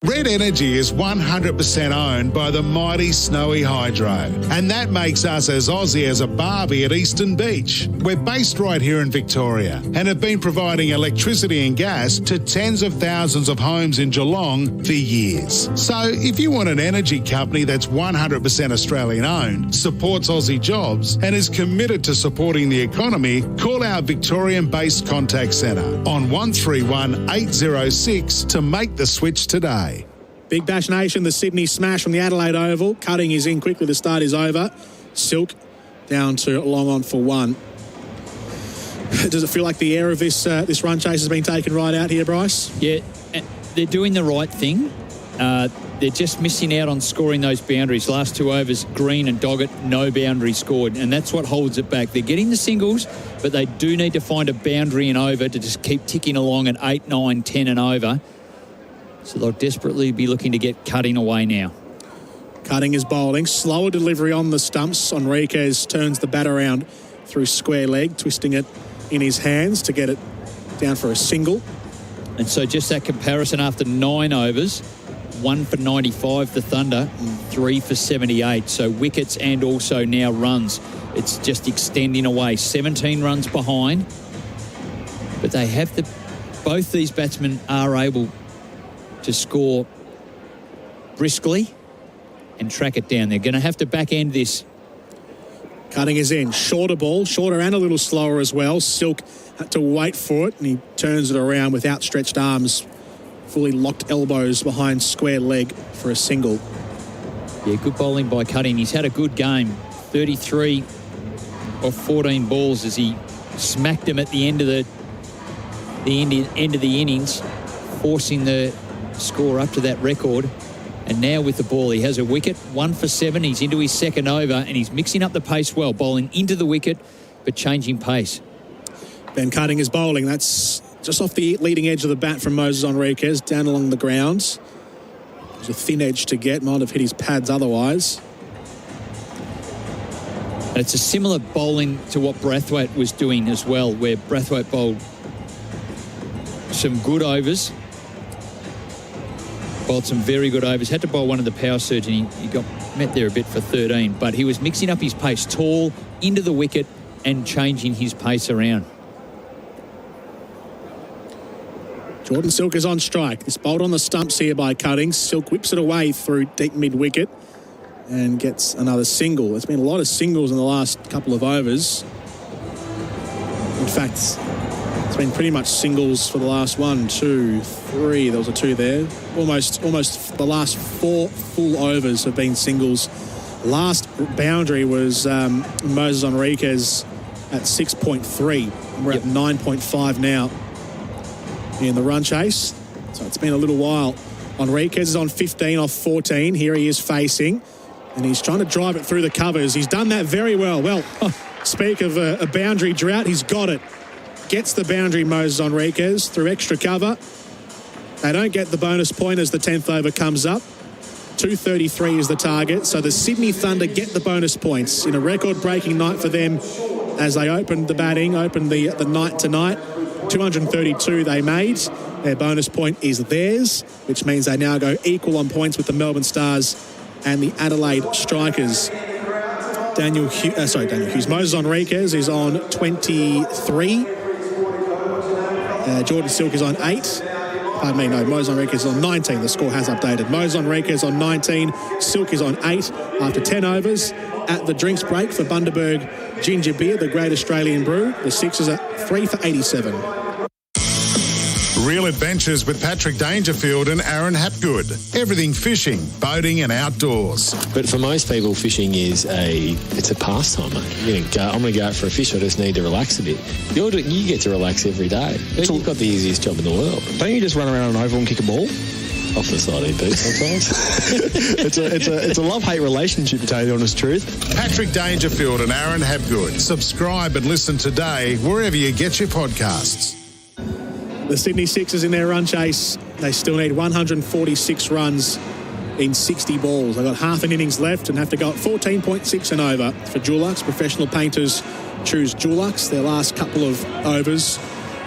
Red Energy is 100% owned by the mighty Snowy Hydro, and that makes us as Aussie as a barbie at Eastern Beach. We're based right here in Victoria and have been providing electricity and gas to tens of thousands of homes in Geelong for years. So if you want an energy company that's 100% Australian owned, supports Aussie jobs and is committed to supporting the economy, call our Victorian-based contact centre on 131 806 to make the switch today. Big Bash Nation, the Sydney Smash from the Adelaide Oval. Cutting is in quickly to start is over. Silk down to long on for 1. Does it feel like the air of this run chase has been taken right out here, Bryce? Yeah, they're doing the right thing. They're just missing out on scoring those boundaries. Last 2 overs, Green and Doggett, no boundary scored, and that's what holds it back. They're getting the singles, but they do need to find a boundary and over to just keep ticking along at 8, 9, 10 and over. So they'll desperately be looking to get Cutting away now. Cutting is bowling. Slower delivery on the stumps. Enriquez turns the bat around through square leg, twisting it in his hands to get it down for a single. And so just that comparison after 9 overs, 1 for 95, the Thunder, 3 for 78. So wickets and also now runs. It's just extending away. 17 runs behind. But they have both these batsmen are able to score briskly and track it down. They're going to have to back end this. Cutting is in. Shorter ball, shorter and a little slower as well. Silk had to wait for it, and he turns it around with outstretched arms, fully locked elbows behind square leg for a single. Yeah, good bowling by Cutting. He's had a good game. 33 off 14 balls as he smacked him at the end of the end of the innings, forcing the score up to that record. And now with the ball, he has a wicket, 1 for 7. He's into his second over, and he's mixing up the pace well, bowling into the wicket, but changing pace. Ben Cutting is bowling. That's just off the leading edge of the bat from Moses Enriquez, down along the grounds. There's a thin edge to get, might have hit his pads otherwise. And it's a similar bowling to what Brathwaite was doing as well, where Brathwaite bowled some good overs. Bowled some very good overs. Had to bowl one of the power surge, and he got met there a bit for 13. But he was mixing up his pace, tall, into the wicket, and changing his pace around. Jordan Silk is on strike. This bowled on the stumps here by Cutting. Silk whips it away through deep mid-wicket and gets another single. There's been a lot of singles in the last couple of overs. In fact, it's been pretty much singles for the last 1, 2, 3. There was a 2 there. Almost the last 4 full overs have been singles. Last boundary was Moses Enriquez at 6.3. We're at 9.5 now in the run chase. So it's been a little while. Enriquez is on 15 off 14. Here he is facing. And he's trying to drive it through the covers. He's done that very well. Well, speak of a boundary drought, he's got it. Gets the boundary, Moses Enriquez, through extra cover. They don't get the bonus point as the 10th over comes up. 233 is the target. So the Sydney Thunder get the bonus points in a record-breaking night for them as they opened the batting, opened the night tonight. 232 they made. Their bonus point is theirs, which means they now go equal on points with the Melbourne Stars and the Adelaide Strikers. Daniel Hughes. Moses Enriquez is on 23. Jordan Silk is on 8. Pardon me, no, Moses Enriquez is on 19. The score has updated. Moses Enriquez on 19. Silk is on 8 after 10 overs. At the drinks break for Bundaberg Ginger Beer, the great Australian brew, the Sixers are 3 for 87. Real adventures with Patrick Dangerfield and Aaron Hapgood. Everything fishing, boating and outdoors. But for most people, fishing is it's a pastime, mate. I'm going to go out for a fish. I just need to relax a bit. You get to relax every day. You've got the easiest job in the world. Don't you just run around an oval and kick a ball? Off the side, EP sometimes. it's a love-hate relationship, to tell you the honest truth. Patrick Dangerfield and Aaron Hapgood. Subscribe and listen today wherever you get your podcasts. The Sydney Sixers in their run chase, they still need 146 runs in 60 balls. They've got half an innings left and have to go at 14.6 and over. For Dulux, professional painters choose Dulux. Their last couple of overs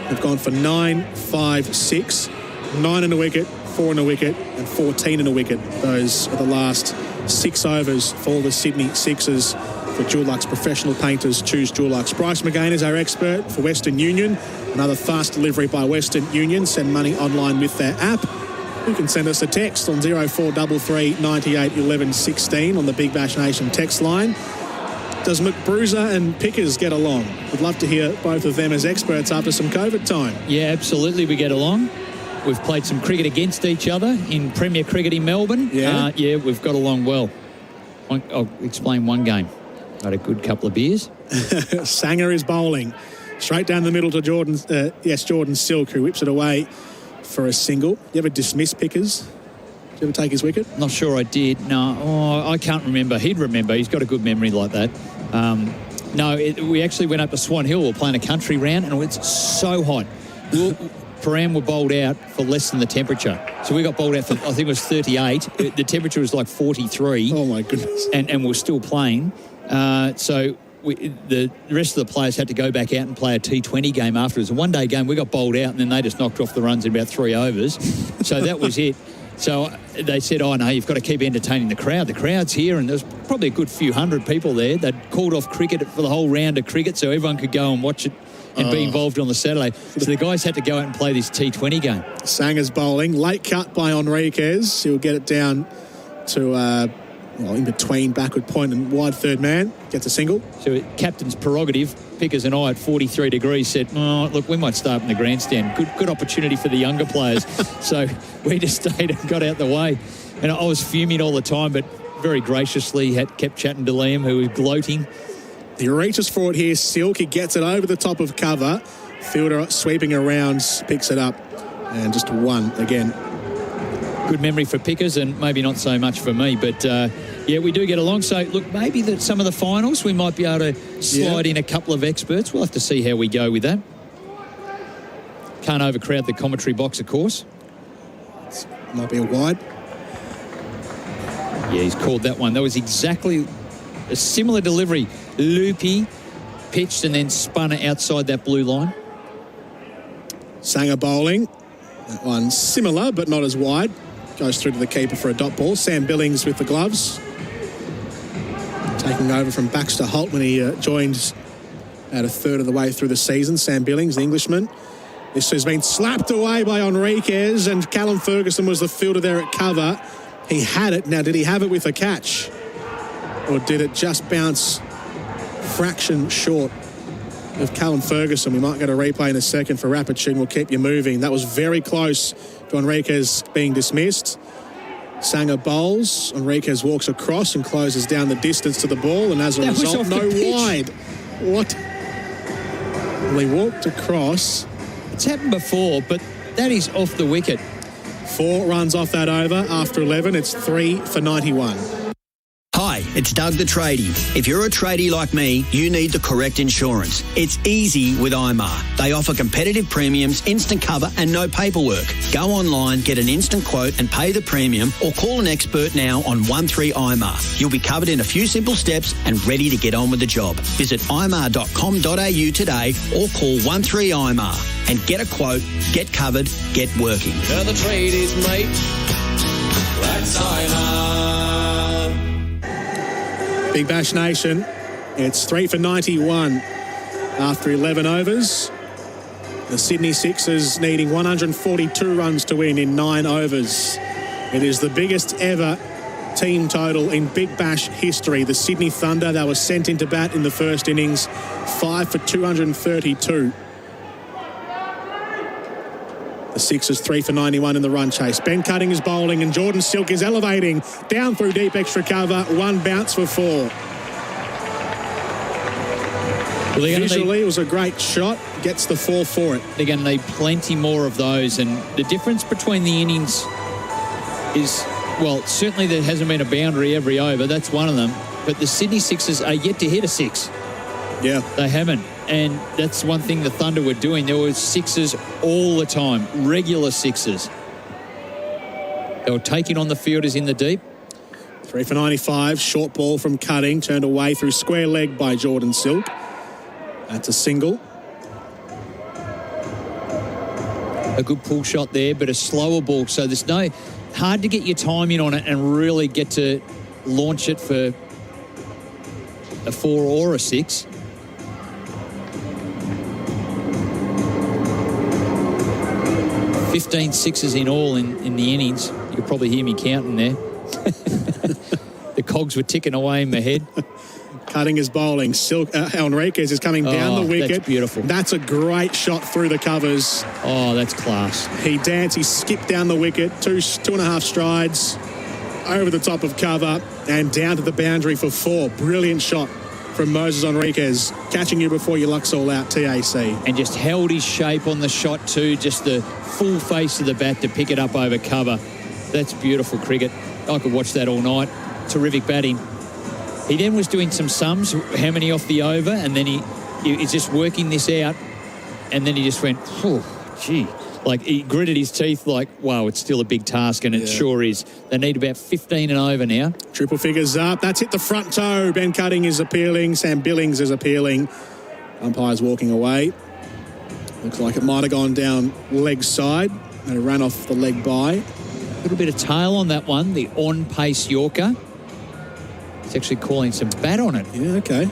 have gone for 9, 5, 6, 9 and a wicket, 4 and a wicket and 14 and a wicket. Those are the last 6 overs for the Sydney Sixers. For Dulux, professional painters choose Dulux. Bryce McGain is our expert for Western Union. Another fast delivery by Western Union. Send money online with their app. You can send us a text on 0433 98 11 16 on the Big Bash Nation text line. Does McBruiser and Pickers get along? We'd love to hear both of them as experts after some COVID time. Yeah, absolutely, we get along. We've played some cricket against each other in Premier Cricket in Melbourne. Yeah, we've got along well. I'll explain one game. Had a good couple of beers. Sanger is bowling. Straight down the middle to Jordan Silk, who whips it away for a single. You ever dismiss Pickers? Did you ever take his wicket? Not sure I did. No, I can't remember. He'd remember. He's got a good memory like that. We actually went up to Swan Hill. We were playing a country round, and it's so hot. Param were bowled out for less than the temperature. So we got bowled out for, I think it was 38. The temperature was like 43. Oh, my goodness. And we're still playing. So the rest of the players had to go back out and play a T20 game afterwards. A one-day game, we got bowled out, and then they just knocked off the runs in about 3 overs. So that was it. So they said, oh, no, you've got to keep entertaining the crowd. The crowd's here, and there's probably a good few hundred people there. They'd called off cricket for the whole round of cricket so everyone could go and watch it and be involved on the Saturday. So the guys had to go out and play this T20 game. Sanger's bowling. Late cut by Enriquez. He'll get it down to... in between backward point and wide third man, gets a single. So captain's prerogative, Pickers and I at 43 degrees said, look, we might start in the grandstand. Good opportunity for the younger players. So we just stayed and got out the way. And I was fuming all the time, but very graciously kept chatting to Liam, who was gloating. He reaches for it here, Silk. He gets it over the top of cover. Fielder sweeping around, picks it up, and just one again. Good memory for Pickers and maybe not so much for me, but we do get along. So look, maybe that some of the finals we might be able to slide in a couple of experts. We'll have to see how we go with that. Can't overcrowd the commentary box, of course. Might be a wide. Yeah, he's called that one. That was exactly a similar delivery. Loopy, pitched and then spun outside that blue line. Sanger bowling. That one similar but not as wide. Goes through to the keeper for a dot ball. Sam Billings with the gloves. Taking over from Baxter Holt when he joined at a third of the way through the season. Sam Billings, the Englishman. This has been slapped away by Enriquez, and Callum Ferguson was the fielder there at cover. He had it. Now, did he have it with a catch? Or did it just bounce fraction short of Callum Ferguson. We might get a replay in a second for Rapichun. We'll keep you moving. That was very close to Enriquez being dismissed. Sanger bowls. Enriquez walks across and closes down the distance to the ball, and as a result, no wide. What? Well, he walked across. It's happened before, but that is off the wicket. 4 runs off that over. After 11, it's 3 for 91. Hi, it's Doug the Tradie. If you're a tradie like me, you need the correct insurance. It's easy with IMAR. They offer competitive premiums, instant cover and no paperwork. Go online, get an instant quote and pay the premium, or call an expert now on 13IMAR. You'll be covered in a few simple steps and ready to get on with the job. Visit imar.com.au today or call 13IMAR and get a quote, get covered, get working. Now the trade is made. That's IMAR. Big Bash Nation, it's 3 for 91 after 11 overs. The Sydney Sixers needing 142 runs to win in 9 overs. It is the biggest ever team total in Big Bash history. The Sydney Thunder, they were sent into bat in the first innings, 5 for 232. The Sixers 3 for 91 in the run chase. Ben Cutting is bowling and Jordan Silk is elevating. Down through deep extra cover. 1 bounce for 4. Well, visually, it was a great shot. Gets the 4 for it. They're going to need plenty more of those. And the difference between the innings is, well, certainly there hasn't been a boundary every over. That's one of them. But the Sydney Sixers are yet to hit a 6. Yeah. They haven't. And that's one thing the Thunder were doing. There were 6s all the time, regular 6s. They were taking on the fielders in the deep. 3 for 95. Short ball from Cutting. Turned away through square leg by Jordan Silk. That's a single. A good pull shot there, but a slower ball. So there's no... Hard to get your timing on it and really get to launch it for a 4 or a 6. $15 sixes in all in the innings. You'll probably hear me counting there. The cogs were ticking away in my head. Cutting is bowling. Silk, Enriquez is coming down the wicket. That's beautiful. That's a great shot through the covers. Oh, that's class. He danced. He skipped down the wicket. 2.5 strides over the top of cover and down to the boundary for 4. Brilliant shot from Moses Enriquez, catching you before your luck's all out, TAC. And just held his shape on the shot too, just the full face of the bat to pick it up over cover. That's beautiful cricket. I could watch that all night. Terrific batting. He then was doing some sums, how many off the over, and then he's just working this out, and then he just went, oh, gee. Like, he gritted his teeth like, wow, it's still a big task, and it sure is. They need about 15 and over now. Triple figures up. That's hit the front toe. Ben Cutting is appealing. Sam Billings is appealing. Umpire's walking away. Looks like it might have gone down leg side. They ran off the leg by. A little bit of tail on that one, the on-pace Yorker. He's actually calling some bat on it. Yeah, okay.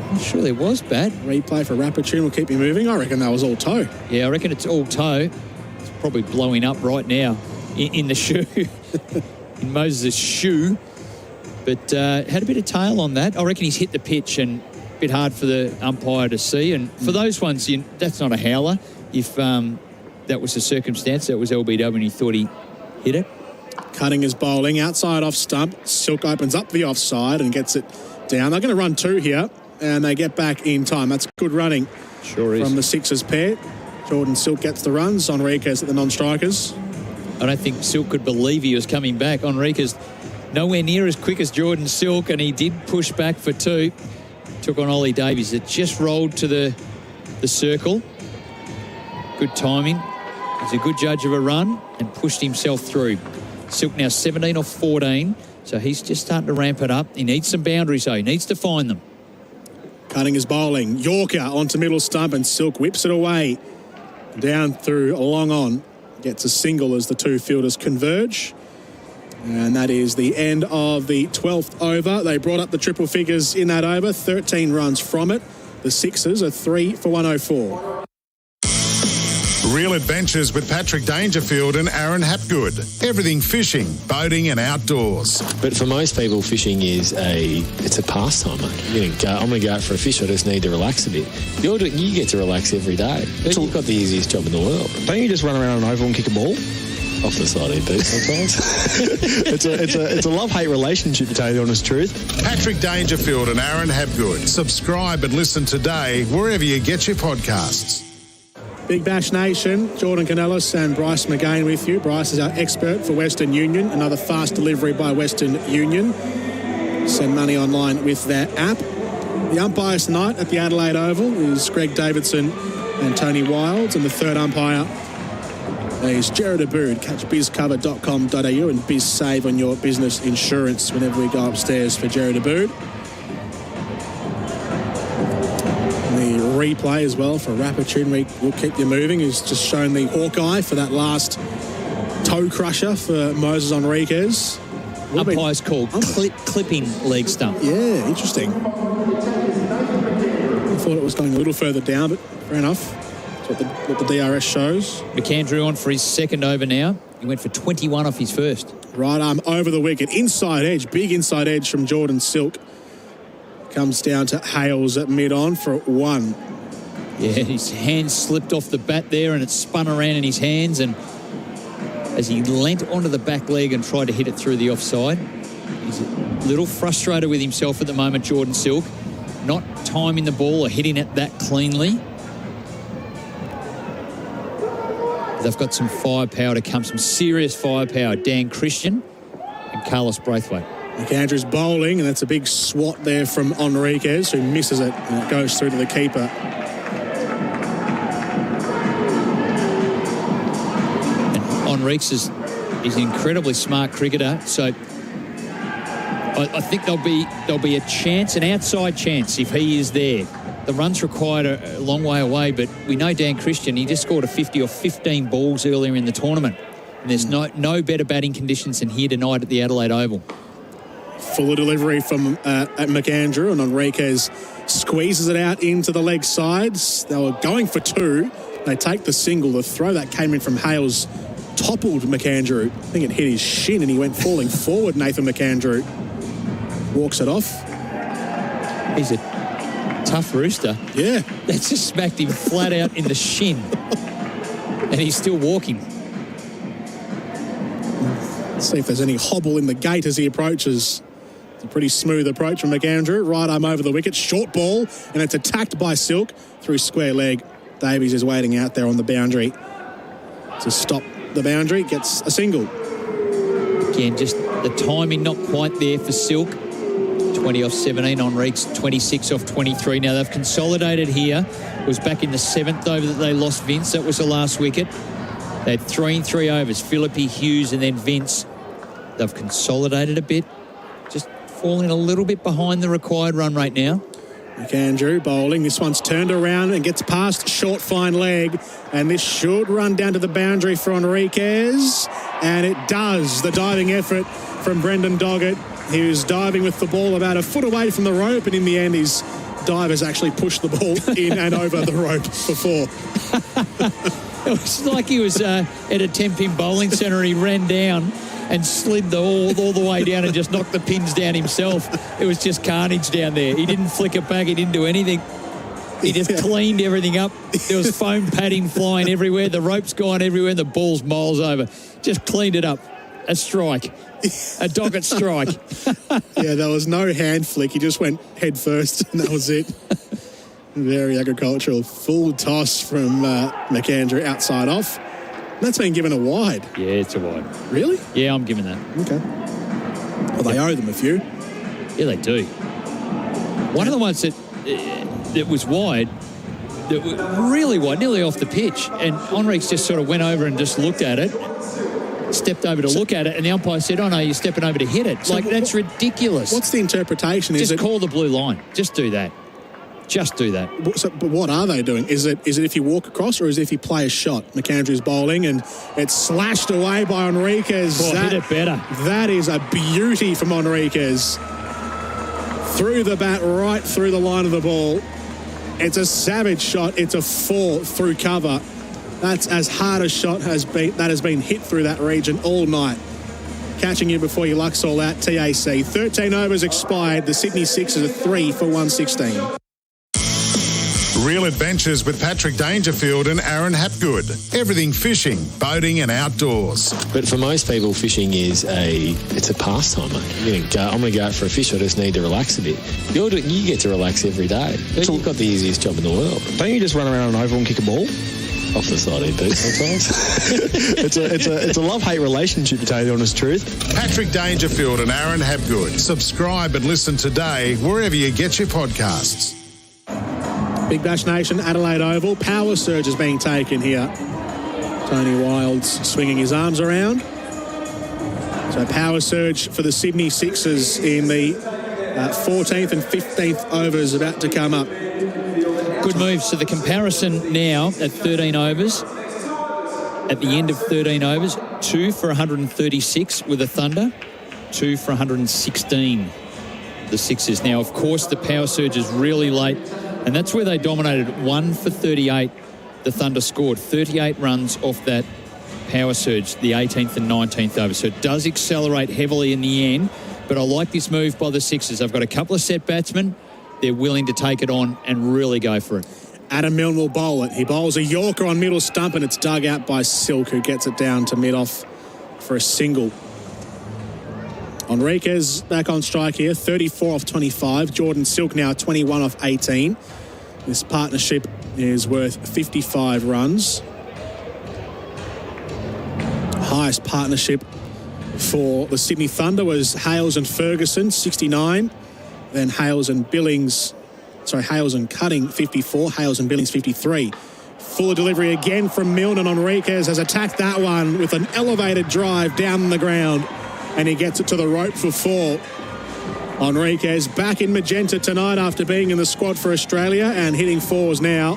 I'm sure there was bat. Replay for Rapichun will keep you moving. I reckon that was all toe. Yeah, I reckon it's all toe. It's probably blowing up right now in the shoe, in Moses' shoe. But had a bit of tail on that. I reckon he's hit the pitch and a bit hard for the umpire to see. And for those ones, that's not a howler. If that was the circumstance, that was LBW and he thought he hit it. Cutting is bowling. Outside off stump. Silk opens up the offside and gets it down. They're going to run 2 here. And they get back in time. That's good running. Sure is. From the Sixers pair. Jordan Silk gets the runs. Enriquez at the non-strikers. I don't think Silk could believe he was coming back. Enriquez nowhere near as quick as Jordan Silk, and he did push back for 2. Took on Ollie Davies. It just rolled to the circle. Good timing. He's a good judge of a run and pushed himself through. Silk now 17 off 14, so he's just starting to ramp it up. He needs some boundaries, though. He needs to find them. Cutting is bowling. Yorker onto middle stump and Silk whips it away. Down through long on. Gets a single as the 2 fielders converge. And that is the end of the 12th over. They brought up the triple figures in that over. 13 runs from it. The Sixers are 3 for 104. Real adventures with Patrick Dangerfield and Aaron Hapgood. Everything fishing, boating and outdoors. But for most people, fishing is it's a pastime, mate. I'm going to go out for a fish. I just need to relax a bit. You get to relax every day. You've got the easiest job in the world. Don't you just run around an oval and kick a ball? Off the side of your boot sometimes. It's a love-hate relationship, to tell you the honest truth. Patrick Dangerfield and Aaron Hapgood. Subscribe and listen today wherever you get your podcasts. Big Bash Nation, Jordan Canellis and Bryce McGain with you. Bryce is our expert for Western Union. Another fast delivery by Western Union. Send money online with their app. The umpires tonight at the Adelaide Oval is Greg Davidson and Tony Wilds, and the third umpire is Jared Abood. Catch bizcover.com.au and BizSave on your business insurance whenever we go upstairs for Jared Abood. The replay as well for Rapitude Will Keep You Moving is just showing the Hawkeye for that last toe crusher for Moses Enriquez. Umpire's called clipping leg stump. Yeah, interesting. I thought it was going a little further down, but fair enough. What the DRS shows. McAndrew on for his second over now. He went for 21 off his first. Right arm over the wicket. Inside edge. Big inside edge from Jordan Silk. Comes down to Hales at mid-on for 1. Yeah, his hand slipped off the bat there and it spun around in his hands, and as he leant onto the back leg and tried to hit it through the offside. He's a little frustrated with himself at the moment, Jordan Silk. Not timing the ball or hitting it that cleanly. They've got some firepower to come, some serious firepower. Dan Christian and Carlos Braithwaite. McAndrew's bowling, and that's a big swat there from Enriquez, who misses it, and it goes through to the keeper. And Enriquez is an incredibly smart cricketer, so I think there'll be a chance, an outside chance, if he is there. The run's required a long way away, but we know Dan Christian, he just scored a 50 or 15 balls earlier in the tournament. And there's no better batting conditions than here tonight at the Adelaide Oval. Fuller delivery from at McAndrew, and Enriquez squeezes it out into the leg sides. They were going for 2. They take the single. The throw that came in from Hales toppled McAndrew. I think it hit his shin and he went falling forward, Nathan McAndrew. Walks it off. He's a tough rooster. Yeah. That's just smacked him flat out in the shin. And he's still walking. Let's see if there's any hobble in the gate as he approaches. It's a pretty smooth approach from McAndrew. Right arm over the wicket. Short ball. And it's attacked by Silk through square leg. Davies is waiting out there on the boundary to stop the boundary. Gets a single. Again, just the timing not quite there for Silk. 20 off 17 on Reeks, 26 off 23. Now they've consolidated here. It was back in the 7th over that they lost Vince. That was the last wicket. They had 3 in 3 overs. Phillippe, Hughes and then Vince. They've consolidated a bit. Just falling a little bit behind the required run rate now. McAndrew bowling. This one's turned around and gets past short fine leg. And this should run down to the boundary for Enriquez. And it does. The diving effort from Brendan Doggett. He was diving with the ball about a foot away from the rope, and in the end his divers actually pushed the ball in and over the rope before. It was like he was at a 10-pin bowling centre and he ran down and slid all the way down and just knocked the pins down himself. It was just carnage down there. He didn't flick it back. He didn't do anything. He just cleaned everything up. There was foam padding flying everywhere. The rope's gone everywhere and the ball's miles over. Just cleaned it up. A strike. A Doggett strike. Yeah, there was no hand flick. He just went head first and that was it. Very agricultural. Full toss from McAndrew outside off. That's been given a wide. Yeah, it's a wide. Really? Yeah, I'm giving that. Okay. Well, they owe them a few. Yeah, they do. One of the ones that was wide, that was really wide, nearly off the pitch, and Enriquez just sort of went over and just looked at it, stepped over to look at it, and the umpire said, "Oh no, you're stepping over to hit it." So that's ridiculous. What's the interpretation? Just call the blue line. Just do that. Just do that. But what are they doing? Is it if you walk across or is it if you play a shot? McAndrew's bowling and it's slashed away by Enriquez. Hit it better. That is a beauty from Enriquez. Through the bat, right through the line of the ball. It's a savage shot. It's a 4 through cover. That's as hard a shot that has been hit through that region all night. Catching you before your luck's all out, TAC. 13 overs expired. The Sydney Sixers are 3 for 116. Real Adventures with Patrick Dangerfield and Aaron Hapgood. Everything fishing, boating and outdoors. But for most people, fishing is it's a pastime, mate. I'm going to go out for a fish. I just need to relax a bit. You get to relax every day. You've got the easiest job in the world. Don't you just run around an oval and kick a ball? Off the side of it sometimes. it's a love-hate relationship, to tell you the honest truth. Patrick Dangerfield and Aaron Hapgood. Subscribe and listen today wherever you get your podcasts. Big Bash Nation, Adelaide Oval. Power surge is being taken here. Tony Wilds swinging his arms around. So power surge for the Sydney Sixers in the 14th and 15th overs about to come up. Good move. So the comparison now at 13 overs, at the end of 13 overs, 2 for 136 with the Thunder, 2 for 116 the Sixers. Now, of course, the power surge is really late, and that's where they dominated. 1 for 38, the Thunder scored 38 runs off that power surge, the 18th and 19th over. So it does accelerate heavily in the end, but I like this move by the Sixers. They've got a couple of set batsmen. They're willing to take it on and really go for it. Adam Milne will bowl it. He bowls a Yorker on middle stump, and it's dug out by Silk, who gets it down to mid-off for a single. Enriquez back on strike here, 34 off 25. Jordan Silk now 21 off 18. This partnership is worth 55 runs. Highest partnership for the Sydney Thunder was Hales and Ferguson, 69. Then Hales and Cutting, 54. Hales and Billings, 53. Fuller delivery again from Milne, and Enriquez has attacked that one with an elevated drive down the ground, and he gets it to the rope for 4. Enriquez back in magenta tonight after being in the squad for Australia and hitting 4s now.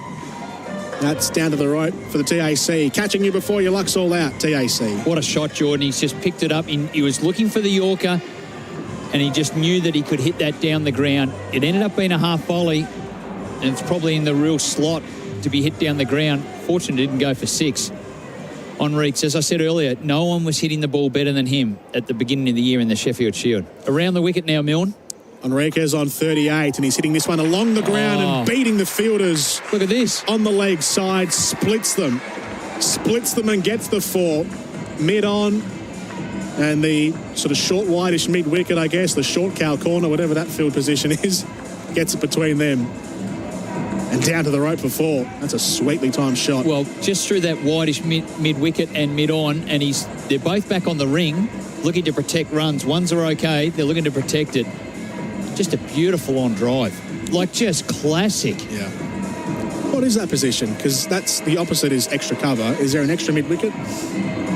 That's down to the rope for the TAC. Catching you before your luck's all out, TAC. What a shot, Jordan. He's just picked it up. He was looking for the Yorker, and he just knew that he could hit that down the ground. It ended up being a half volley, and it's probably in the real slot to be hit down the ground. Fortunately, didn't go for 6. Enriquez, as I said earlier, no one was hitting the ball better than him at the beginning of the year in the Sheffield Shield. Around the wicket now, Milne. Enriquez on 38, and he's hitting this one along the ground and beating the fielders. Look at this. On the leg side, splits them and gets the 4. Mid-on, and the sort of short, wideish mid-wicket, I guess, the short cow corner, whatever that field position is, gets it between them. And down to the rope for 4. That's a sweetly timed shot. Well, just through that wideish mid-wicket and mid-on, and they're both back on the ring, looking to protect runs. Ones are okay. They're looking to protect it. Just a beautiful on drive. Like, just classic. Yeah. What is that position? Because that's the opposite is extra cover. Is there an extra mid-wicket?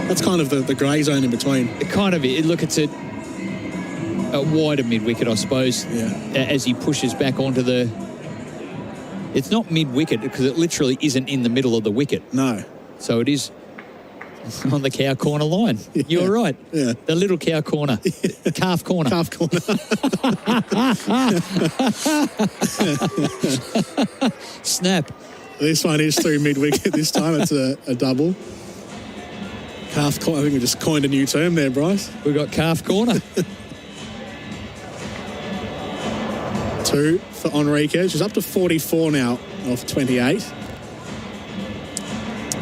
That's kind of the grey zone in between. Look, it's a wider mid-wicket, I suppose, as he pushes back onto the... It's not mid-wicket because it literally isn't in the middle of the wicket. No. So it is on the cow corner line. Yeah. You're right. Yeah. The little cow corner. Yeah. Calf corner. Calf corner. Snap. This one is through mid-wicket. This time it's a double. Calf corner. I think we just coined a new term there, Bryce. We got calf corner. 2 for Enriquez. She's up to 44 now off 28.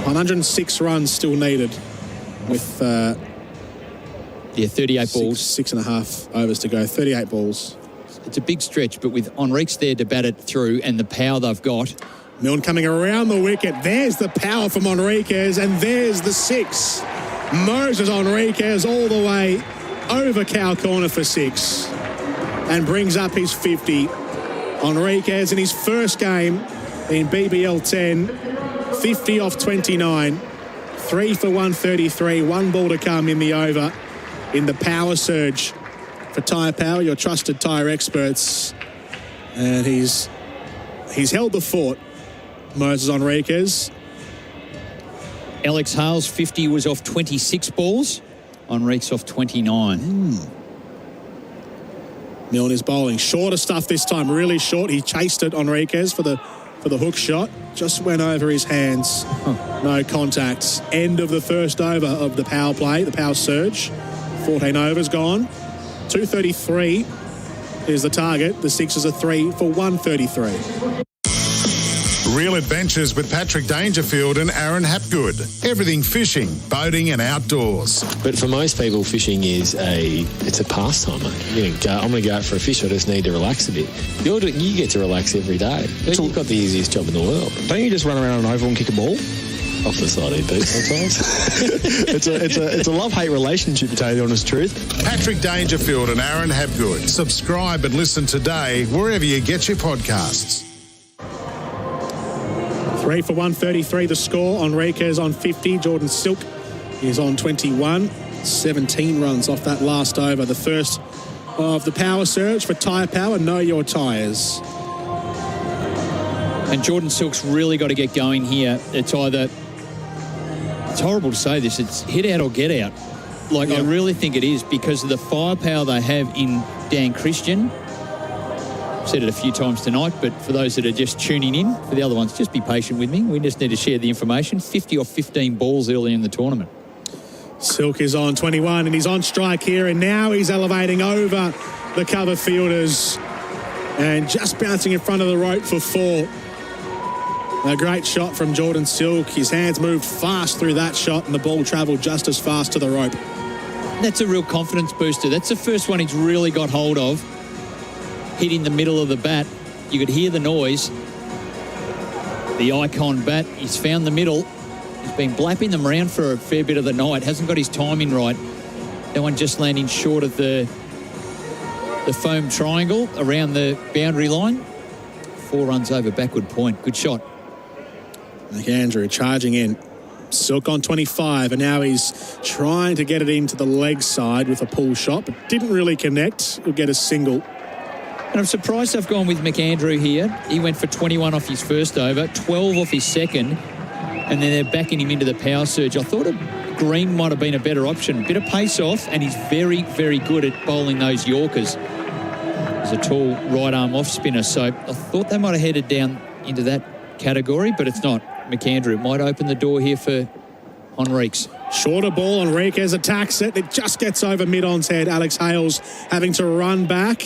106 runs still needed with 38 balls. 6.5 overs to go. 38 balls. It's a big stretch, but with Enriquez there to bat it through and the power they've got. Milne coming around the wicket. There's the power from Enriquez, and there's the 6. Moses Enriquez all the way over cow corner for 6 and brings up his 50. Enriquez in his first game in BBL 10, 50 off 29, 3 for 133, 1 ball to come in the over in the power surge for Tyre Power, your trusted tyre experts. And he's held the fort, Moses Enriquez. Alex Hale's 50 was off 26 balls. Enriquez off 29. Milne is bowling shorter stuff this time, really short. He chased it, Enriquez, for the for the hook shot. Just went over his hands. No contact. End of the first over of the power play, the power surge. 14 overs gone. 233 is the target. The Sixers are 3 for 133. Real adventures with Patrick Dangerfield and Aaron Hapgood. Everything fishing, boating and outdoors. But for most people, fishing is it's a pastime, mate. I'm going to go out for a fish. I just need to relax a bit. You get to relax every day. You've got the easiest job in the world. Don't you just run around an oval and kick a ball? Off the side of beat sometimes. it's a love-hate relationship, to tell you the honest truth. Patrick Dangerfield and Aaron Hapgood. Subscribe and listen today wherever you get your podcasts. 3 for 133 the score. Enriquez on 50. Jordan Silk is on 21. 17 runs off that last over. The first of the power surge for Tyre Power. Know your tyres. And Jordan Silk's really got to get going here. It's horrible to say this, it's hit out or get out. I really think it is, because of the firepower they have in Dan Christian. I've said it a few times tonight, but for those that are just tuning in, for the other ones, just be patient with me. We just need to share the information. 50 off 15 balls early in the tournament. Silk is on 21 and he's on strike here, and now he's elevating over the cover fielders and just bouncing in front of the rope for 4. A great shot from Jordan Silk. His hands moved fast through that shot and the ball travelled just as fast to the rope. That's a real confidence booster. That's the first one he's really got hold of. Hitting the middle of the bat. You could hear the noise. The Icon bat, he's found the middle. He's been blapping them around for a fair bit of the night. Hasn't got his timing right. That one just landing short of the foam triangle around the boundary line. 4 runs over backward point. Good shot. McAndrew charging in. Silk on 25, and now he's trying to get it into the leg side with a pull shot, but didn't really connect. He'll get a single. And I'm surprised they've gone with McAndrew here. He went for 21 off his first over, 12 off his second, and then they're backing him into the power surge. I thought a green might have been a better option. Bit of pace off, and he's very, very good at bowling those Yorkers. He's a tall right-arm off-spinner, so I thought they might have headed down into that category, but it's not. McAndrew might open the door here for Enriquez. Shorter ball, Enriquez attacks it. It just gets over mid-on's head. Alex Hales having to run back,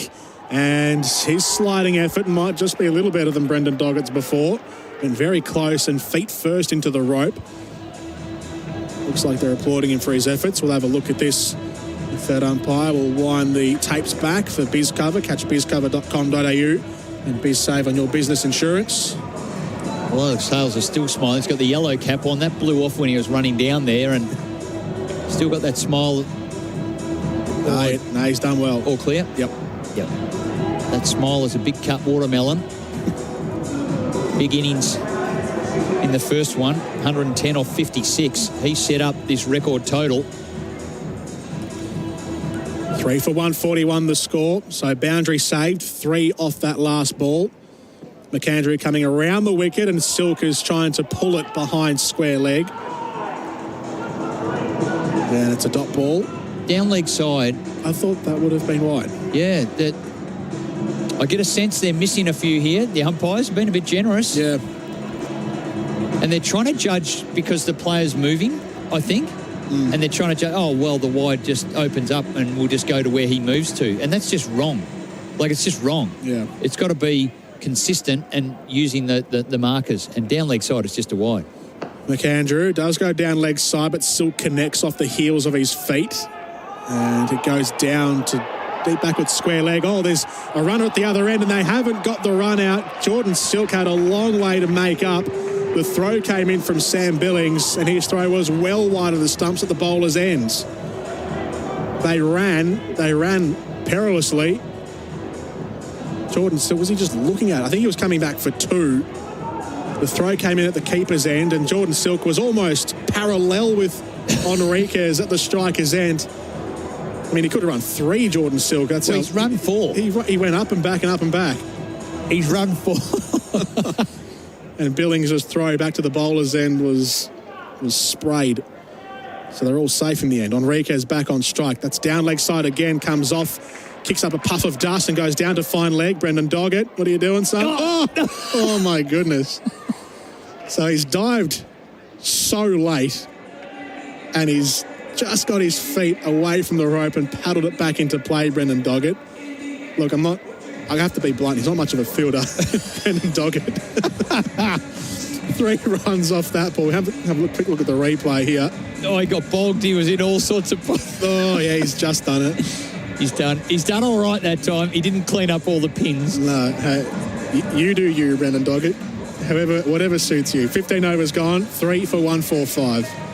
and his sliding effort might just be a little better than Brendan Doggett's before. Been very close and feet first into the rope. Looks like they're applauding him for his efforts. We'll have a look at this. The third umpire will wind the tapes back for BizCover. Catch bizcover.com.au and BizSave on your business insurance. Well, Alex Hales is still smiling. He's got the yellow cap on. That blew off when he was running down there, and still got that smile. No, he's done well. All clear? Yep. That smile is a big cut watermelon. Big innings in the first one, 110 off 56. He set up this record total. 3 for 141 the score. So boundary saved, 3 off that last ball. McAndrew coming around the wicket, and Silk is trying to pull it behind square leg. And it's a dot ball. Down leg side. I thought that would have been wide. Yeah, I get a sense they're missing a few here. The umpires have been a bit generous. Yeah. And they're trying to judge because the player's moving, I think. And they're trying to judge, the wide just opens up and we'll just go to where he moves to. And that's just wrong. It's just wrong. Yeah. It's got to be consistent and using the markers. And down leg side, it's just a wide. McAndrew does go down leg side, but still connects off the heels of his feet. And it goes down to deep backward square leg. Oh, there's a runner at the other end, and they haven't got the run out. Jordan Silk had a long way to make up. The throw came in from Sam Billings, and his throw was well wide of the stumps at the bowler's ends. They ran perilously. Jordan Silk, was he just looking at it? I think he was coming back for 2. The throw came in at the keeper's end, and Jordan Silk was almost parallel with Enriquez at the striker's end. I mean, he could have run 3, Jordan Silk. He's run 4. He went up and back and up and back. He's run 4. And Billings' throw back to the bowler's end was sprayed. So they're all safe in the end. Enriquez back on strike. That's down leg side again, comes off. kicks up a puff of dust and goes down to fine leg. Brendan Doggett, what are you doing, son? Oh my goodness. So he's dived so late and he's just got his feet away from the rope and paddled it back into play, Brendan Doggett. Look, I have to be blunt, he's not much of a fielder, Brendan Doggett. 3 runs off that ball. Have a quick look at the replay here. Oh, he got bogged. He was in all sorts of... Oh, yeah, he's just done it. He's done all right that time. He didn't clean up all the pins. No, hey, you do you, Brendan Doggett. However, whatever suits you. 15 overs gone, 3 for 145.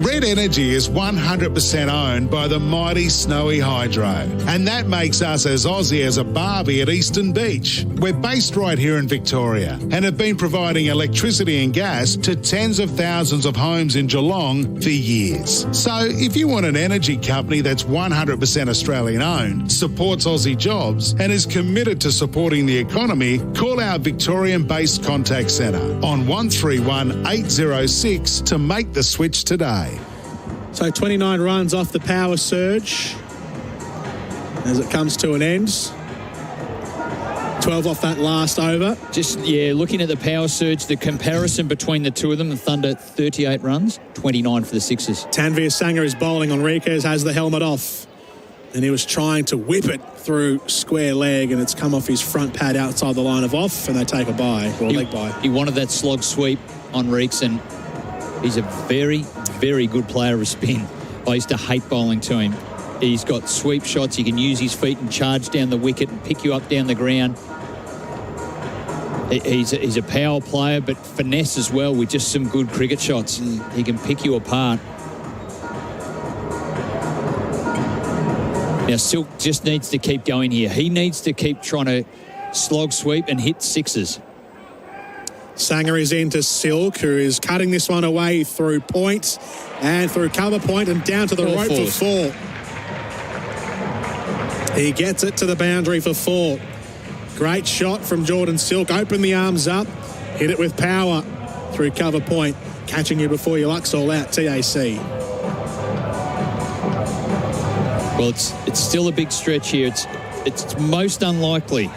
Red Energy is 100% owned by the mighty Snowy Hydro, and that makes us as Aussie as a barbie at Eastern Beach. We're based right here in Victoria and have been providing electricity and gas to tens of thousands of homes in Geelong for years. So if you want an energy company that's 100% Australian owned, supports Aussie jobs and is committed to supporting the economy, call our Victorian-based contact centre on 131 806 to make the switch today. So 29 runs off the power surge as it comes to an end. 12 off that last over. Just, looking at the power surge, the comparison between the two of them, the Thunder 38 runs, 29 for the Sixers. Tanvir Sanger is bowling. Enriquez has the helmet off. And he was trying to whip it through square leg, and it's come off his front pad outside the line of off, and they take a bye, or a leg bye. He wanted that slog sweep on Reeks, and he's a very, very good player of spin. I used to hate bowling to him. He's got sweep shots. He can use his feet and charge down the wicket and pick you up down the ground. He's a power player, but finesse as well with just some good cricket shots. He can pick you apart. Now, Silk just needs to keep going here. He needs to keep trying to slog sweep and hit sixes. Sanger is into Silk, who is cutting this one away through point and through cover point and down to the rope for 4. He gets it to the boundary for 4. Great shot from Jordan Silk. Open the arms up, hit it with power through cover point. Catching you before your luck's all out, TAC. Well, it's still a big stretch here. It's most unlikely.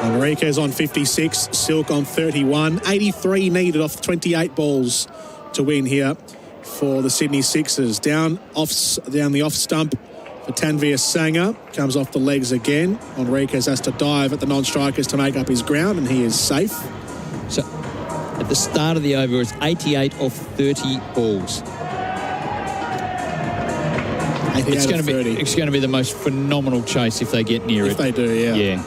Enriquez on 56, Silk on 31. 83 needed off 28 balls to win here for the Sydney Sixers. Down the off stump for Tanvir Sanger. Comes off the legs again. Enriquez has to dive at the non-strikers to make up his ground, and he is safe. So at the start of the over, it's 88 off 30 balls. It's going to be the most phenomenal chase if they get near it. If they do, yeah. Yeah.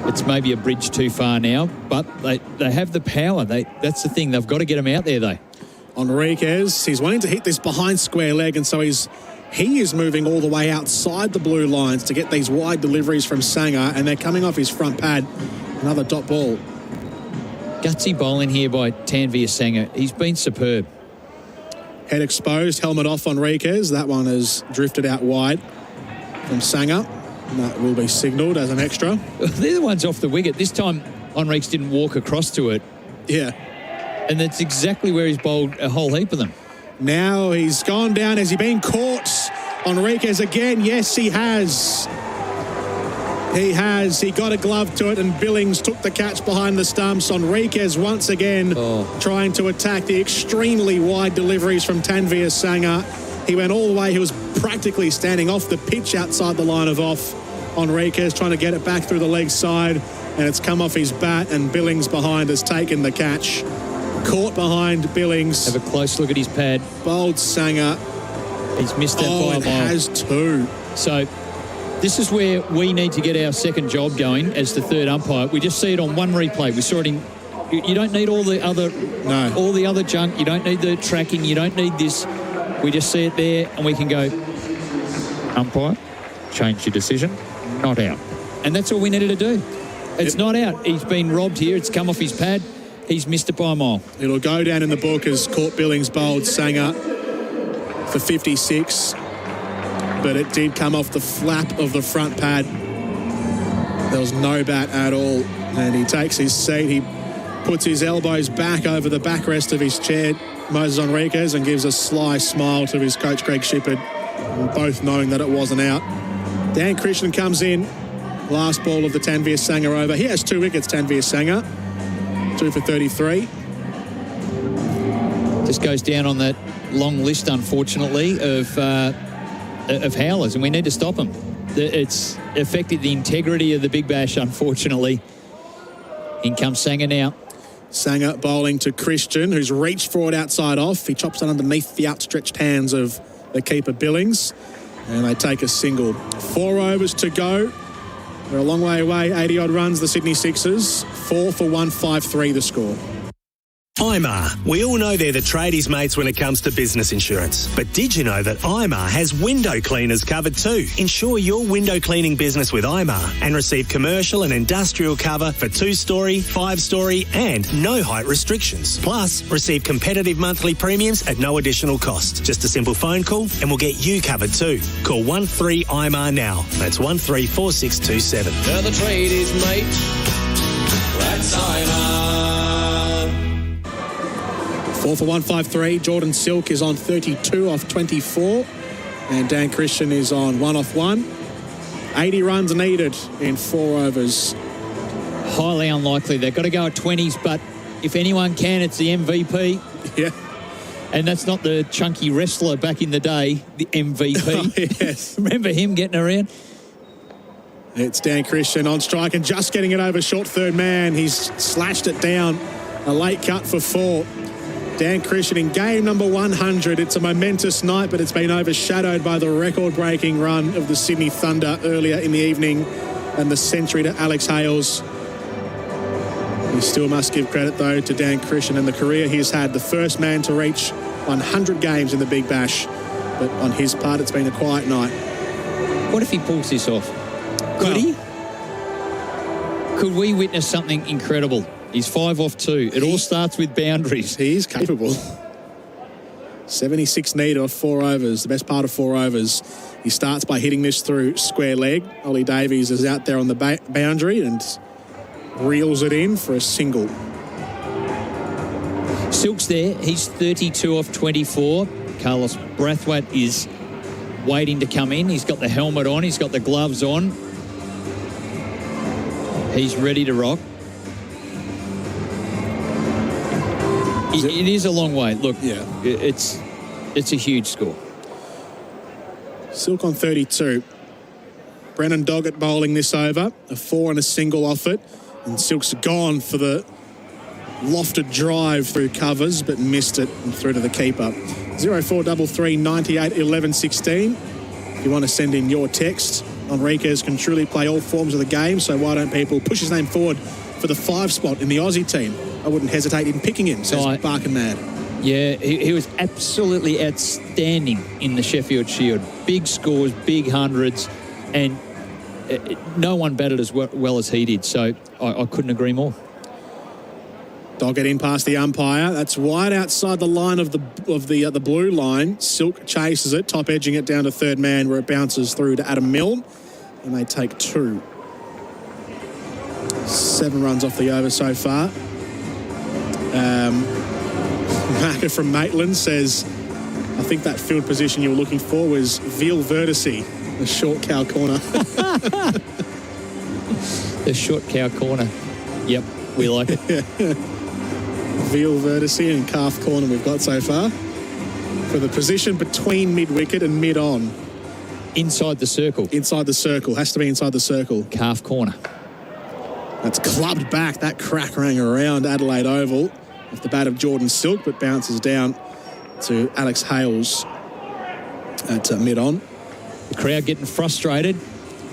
It's maybe a bridge too far now, but they have the power. That's the thing. They've got to get them out there, though. Enriquez, he's wanting to hit this behind square leg, and so he is moving all the way outside the blue lines to get these wide deliveries from Sanger, and they're coming off his front pad. Another dot ball. Gutsy bowling here by Tanvir Sanger. He's been superb. Head exposed, helmet off Enriquez. That one has drifted out wide from Sanger. And that will be signalled as an extra. They're the ones off the wicket. This time, Enriquez didn't walk across to it. Yeah. And that's exactly where he's bowled a whole heap of them. Now he's gone down. Has he been caught? Enriquez again. Yes, he has. He has. He got a glove to it, and Billings took the catch behind the stumps. Enriquez once again trying to attack the extremely wide deliveries from Tanvir Sanger. He went all the way. He was practically standing off the pitch outside the line of off. Enriquez trying to get it back through the leg side, and it's come off his bat, and Billings behind has taken the catch. Caught behind Billings. Have a close look at his pad. Bowled Sanger. He's missed that by a mile. Has 2. So this is where we need to get our second job going as the third umpire. We just see it on one replay. We saw it in... You don't need all the other junk. You don't need the tracking. You don't need this. We just see it there, and we can go, umpire, change your decision, not out. And that's all we needed to do. It's not out. He's been robbed here. It's come off his pad. He's missed it by a mile. It'll go down in the book as Court Billings bowled Sanger for 56. But it did come off the flap of the front pad. There was no bat at all. And he takes his seat. He puts his elbows back over the backrest of his chair, Moses Enriquez, and gives a sly smile to his coach, Greg Shippard. both knowing that it wasn't out. Dan Christian comes in. Last ball of the Tanveer Sanger over. He has 2 wickets, Tanveer Sanger. 2 for 33. Just goes down on that long list, unfortunately, of howlers, and we need to stop them. It's affected the integrity of the Big Bash, unfortunately. In comes Sanger now. Sanger bowling to Christian, who's reached for it outside off. He chops it underneath the outstretched hands of the keeper Billings, and they take a single. 4 overs to go. They're a long way away. 80-odd runs, the Sydney Sixers. 4 for 153 the score. IMAR. We all know they're the tradies' mates when it comes to business insurance. But did you know that IMAR has window cleaners covered too? Insure your window cleaning business with IMAR and receive commercial and industrial cover for 2-story, 5-story and no height restrictions. Plus, receive competitive monthly premiums at no additional cost. Just a simple phone call and we'll get you covered too. Call 13-IMAR now. That's 134627. They're the tradies, mate. That's IMAR. 4 for 153. Jordan Silk is on 32 off 24. And Dan Christian is on 1 off 1. 80 runs needed in 4 overs. Highly unlikely. They've got to go at 20s, but if anyone can, it's the MVP. Yeah. And that's not the chunky wrestler back in the day, the MVP. Oh, yes. Remember him getting around? It's Dan Christian on strike and just getting it over short third man. He's slashed it down. A late cut for 4. Dan Christian in game number 100. It's a momentous night, but it's been overshadowed by the record-breaking run of the Sydney Thunder earlier in the evening and the century to Alex Hales. You still must give credit, though, to Dan Christian and the career he's had. The first man to reach 100 games in the Big Bash. But on his part, it's been a quiet night. What if he pulls this off? Could he? Could we witness something incredible? He's 5 off 2. It all starts with boundaries. He is capable. 76 needed off 4 overs, the best part of 4 overs. He starts by hitting this through square leg. Ollie Davies is out there on the boundary and reels it in for a single. Silk's there. He's 32 off 24. Carlos Brathwaite is waiting to come in. He's got the helmet on. He's got the gloves on. He's ready to rock. It is a long way. Look, yeah, it's a huge score. Silk on 32. Brennan Doggett bowling this over. A 4 and a single off it. And Silk's gone for the lofted drive through covers, but missed it and through to the keeper. 0433 98 11 16. If you want to send in your text, Enriquez can truly play all forms of the game, so why don't people push his name forward for the 5 spot in the Aussie team? I wouldn't hesitate in picking him, says Barker Mad. Yeah, he was absolutely outstanding in the Sheffield Shield. Big scores, big hundreds, and no one batted as well as he did, so I couldn't agree more. Doggett in past the umpire. That's wide outside the line of the blue line. Silk chases it, top edging it down to third man where it bounces through to Adam Milne, and they take 2. 7 runs off the over so far. Marker from Maitland says, I think that field position you were looking for was Veal Vertice, the short cow corner. The short cow corner. Yep, we like it. Veal Vertice and calf corner we've got so far. For the position between mid-wicket and mid-on. Inside the circle. Inside the circle. Has to be inside the circle. Calf corner. That's clubbed back. That crack rang around Adelaide Oval off the bat of Jordan Silk, but bounces down to Alex Hales at mid-on. The crowd getting frustrated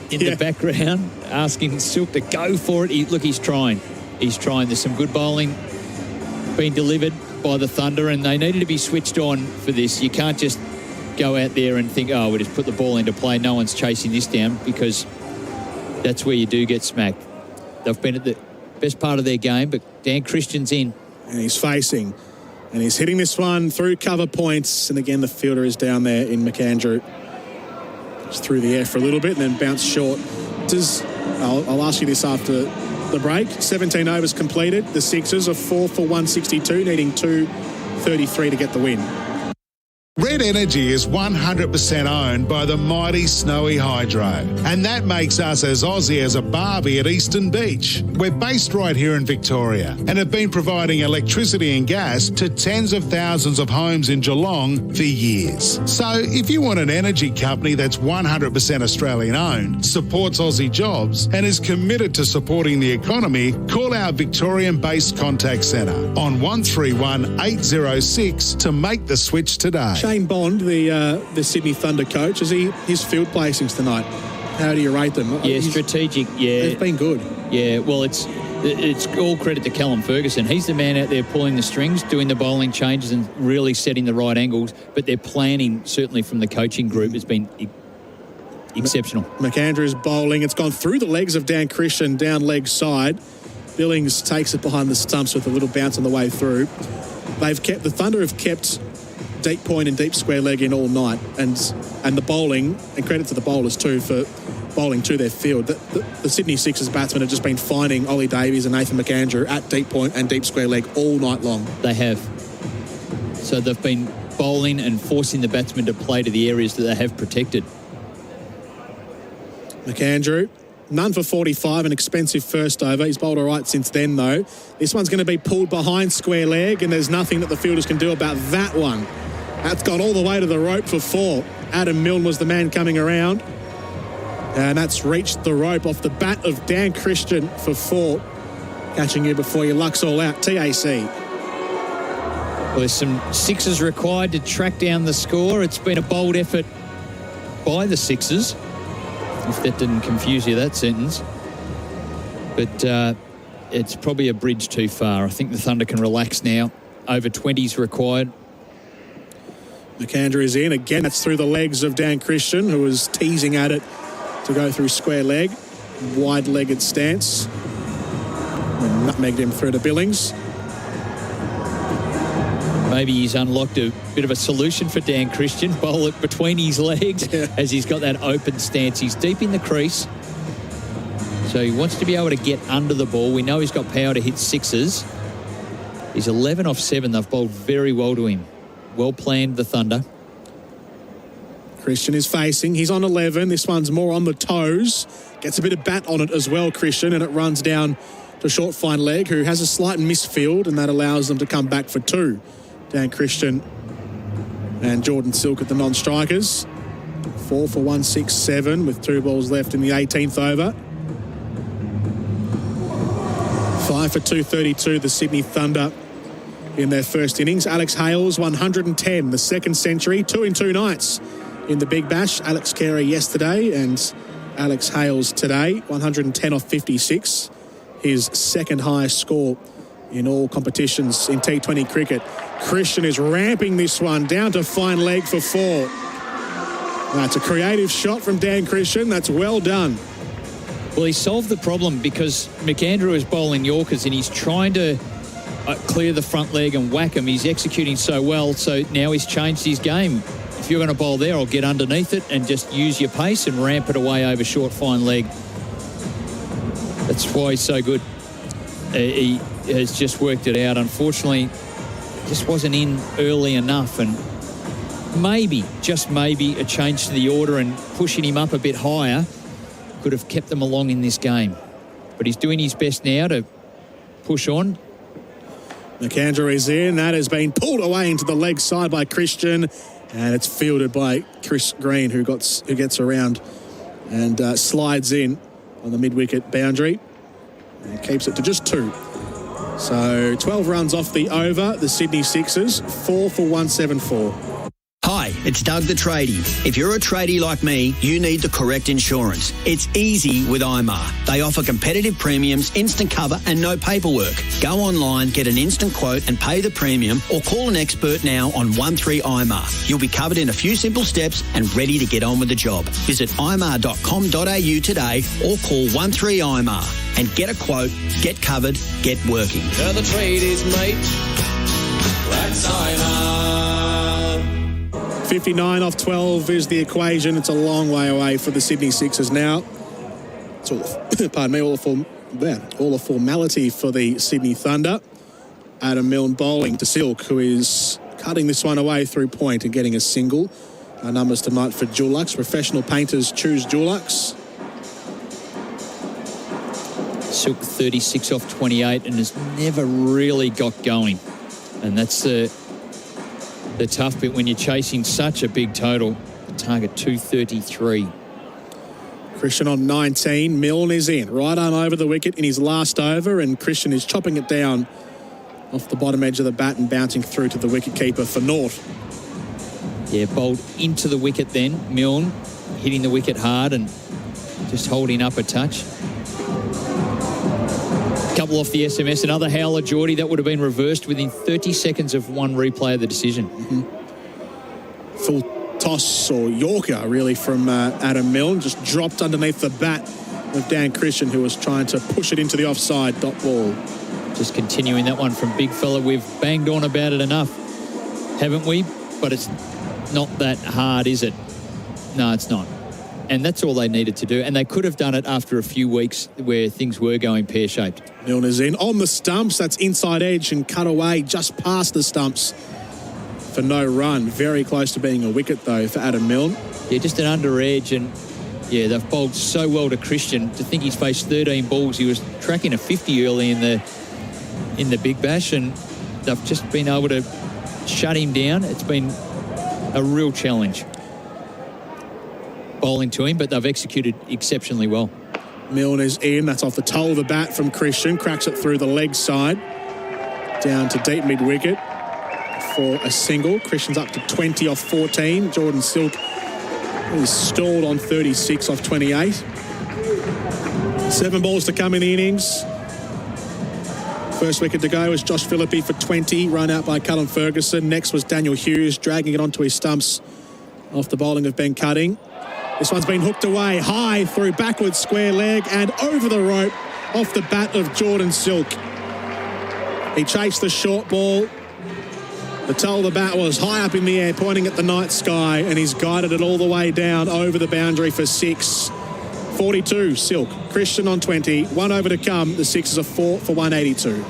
in the background, asking Silk to go for it. He's trying. He's trying. There's some good bowling being delivered by the Thunder, and they needed to be switched on for this. You can't just go out there and think, we'll just put the ball into play. No one's chasing this down, because that's where you do get smacked. They've been at the best part of their game, but Dan Christian's in. And he's facing. And he's hitting this one through cover points. And again, the fielder is down there in McAndrew. Just through the air for a little bit and then bounced short. I'll ask you this after the break. 17 overs completed. The Sixers are 4 for 162, needing 233 to get the win. Red Red Energy is 100% owned by the mighty Snowy Hydro, and that makes us as Aussie as a barbie at Eastern Beach. We're based right here in Victoria and have been providing electricity and gas to tens of thousands of homes in Geelong for years. So if you want an energy company that's 100% Australian owned, supports Aussie jobs, and is committed to supporting the economy, call our Victorian-based contact centre on 131 806 to make the switch today. Shane Bond, the Sydney Thunder coach, his field placings tonight, how do you rate them? Yeah, strategic, yeah. They've been good. Yeah, well, it's all credit to Callum Ferguson. He's the man out there pulling the strings, doing the bowling changes and really setting the right angles, but their planning, certainly from the coaching group, has been exceptional. McAndrew's bowling. It's gone through the legs of Dan Christian, down leg side. Billings takes it behind the stumps with a little bounce on the way through. The Thunder have kept deep point and deep square leg in all night, and the bowling, and credit to the bowlers too for bowling to their field. The Sydney Sixers batsmen have just been finding Ollie Davies and Nathan McAndrew at deep point and deep square leg all night long. They have. So they've been bowling and forcing the batsmen to play to the areas that they have protected. McAndrew, none for 45, an expensive first over. He's bowled all right since then, though. This one's going to be pulled behind square leg, and there's nothing that the fielders can do about that one. That's gone all the way to the rope for 4. Adam Milne was the man coming around, and that's reached the rope off the bat of Dan Christian for 4. Catching you before your luck's all out. TAC. Well, there's some sixes required to track down the score. It's been a bold effort by the Sixers, if that didn't confuse you, that sentence. But it's probably a bridge too far. I think the Thunder can relax now. Over 20s required. McAndrew is in. Again, that's through the legs of Dan Christian, who was teasing at it to go through square leg. Wide-legged stance. And nutmegged him through to Billings. Maybe he's unlocked a bit of a solution for Dan Christian. Bowl it between his legs as he's got that open stance. He's deep in the crease. So he wants to be able to get under the ball. We know he's got power to hit sixes. He's 11 off 7. They've bowled very well to him. Well planned, the Thunder. Christian is facing. He's on 11. This one's more on the toes. Gets a bit of bat on it as well, Christian, and it runs down to short fine leg, who has a slight misfield, and that allows them to come back for 2. Dan Christian and Jordan Silk at the non-strikers. 4 for 167 with 2 balls left in the 18th over. 5 for 232, the Sydney Thunder in their first innings. Alex Hales, 110, the second century, 2 in 2 nights in the Big Bash. Alex Carey yesterday and Alex Hales today, 110 off 56. His second highest score in all competitions in T20 cricket. Christian is ramping this one down to fine leg for 4. That's a creative shot from Dan Christian. That's well done. Well, he solved the problem because McAndrew is bowling Yorkers and he's trying to clear the front leg and whack him. He's executing so well, so now he's changed his game. If you're going to bowl there, I'll get underneath it and just use your pace and ramp it away over short, fine leg. That's why he's so good. He has just worked it out. Unfortunately, just wasn't in early enough, and maybe, just maybe, a change to the order and pushing him up a bit higher could have kept them along in this game. But he's doing his best now to push on. McAndrew is in. That has been pulled away into the leg side by Christian, and it's fielded by Chris Green, who gets around and slides in on the mid-wicket boundary and keeps it to just 2. So 12 runs off the over, the Sydney Sixers, 4 for 174. Hi, it's Doug the Tradie. If you're a tradie like me, you need the correct insurance. It's easy with IMAR. They offer competitive premiums, instant cover and no paperwork. Go online, get an instant quote and pay the premium, or call an expert now on 13IMAR. You'll be covered in a few simple steps and ready to get on with the job. Visit imar.com.au today or call 13IMAR and get a quote, get covered, get working. They're the tradies, mate. That's IMAR. 59 off 12 is the equation. It's a long way away for the Sydney Sixers now. It's all, all the formality for the Sydney Thunder. Adam Milne bowling to Silk, who is cutting this one away through point and getting a single. Our numbers tonight for Dulux. Professional painters choose Dulux. Silk 36 off 28 and has never really got going. And that's the tough bit when you're chasing such a big total. The target 233. Christian on 19. Milne is in. Right arm over the wicket in his last over, and Christian is chopping it down off the bottom edge of the bat and bouncing through to the wicketkeeper for naught. Yeah, bowled into the wicket then. Milne hitting the wicket hard and just holding up a touch. Couple off the SMS. Another howler, Geordie. That would have been reversed within 30 seconds of one replay of the decision. Full toss or Yorker, really, from Adam Milne. Just dropped underneath the bat of Dan Christian, who was trying to push it into the offside dot ball. Just continuing that one from Big Fella. We've banged on about it enough, haven't we? But it's not that hard, is it? No, it's not. And that's all they needed to do. And they could have done it after a few weeks where things were going pear-shaped. Milne is in. On the stumps, that's inside edge and cut away just past the stumps for no run. Very close to being a wicket, though, for Adam Milne. Yeah, just an under edge. And, yeah, they've bowled so well to Christian. To think he's faced 13 balls. He was tracking a 50 early in the Big Bash, and they've just been able to shut him down. It's been a real challenge bowling to him, but they've executed exceptionally well. Milne is in. That's off the toe of the bat from Christian. Cracks it through the leg side. Down to deep mid-wicket for a single. Christian's up to 20 off 14. Jordan Silk is stalled on 36 off 28. 7 balls to come in the innings. First wicket to go was Josh Philippi for 20, run out by Callum Ferguson. Next was Daniel Hughes, dragging it onto his stumps off the bowling of Ben Cutting. This one's been hooked away, high through backwards square leg and over the rope off the bat of Jordan Silk. He chased the short ball. The toe of the bat was high up in the air, pointing at the night sky, and he's guided it all the way down over the boundary for 6. 42, Silk. Christian on 20. 1 over to come. The Sixers are 4 for 182.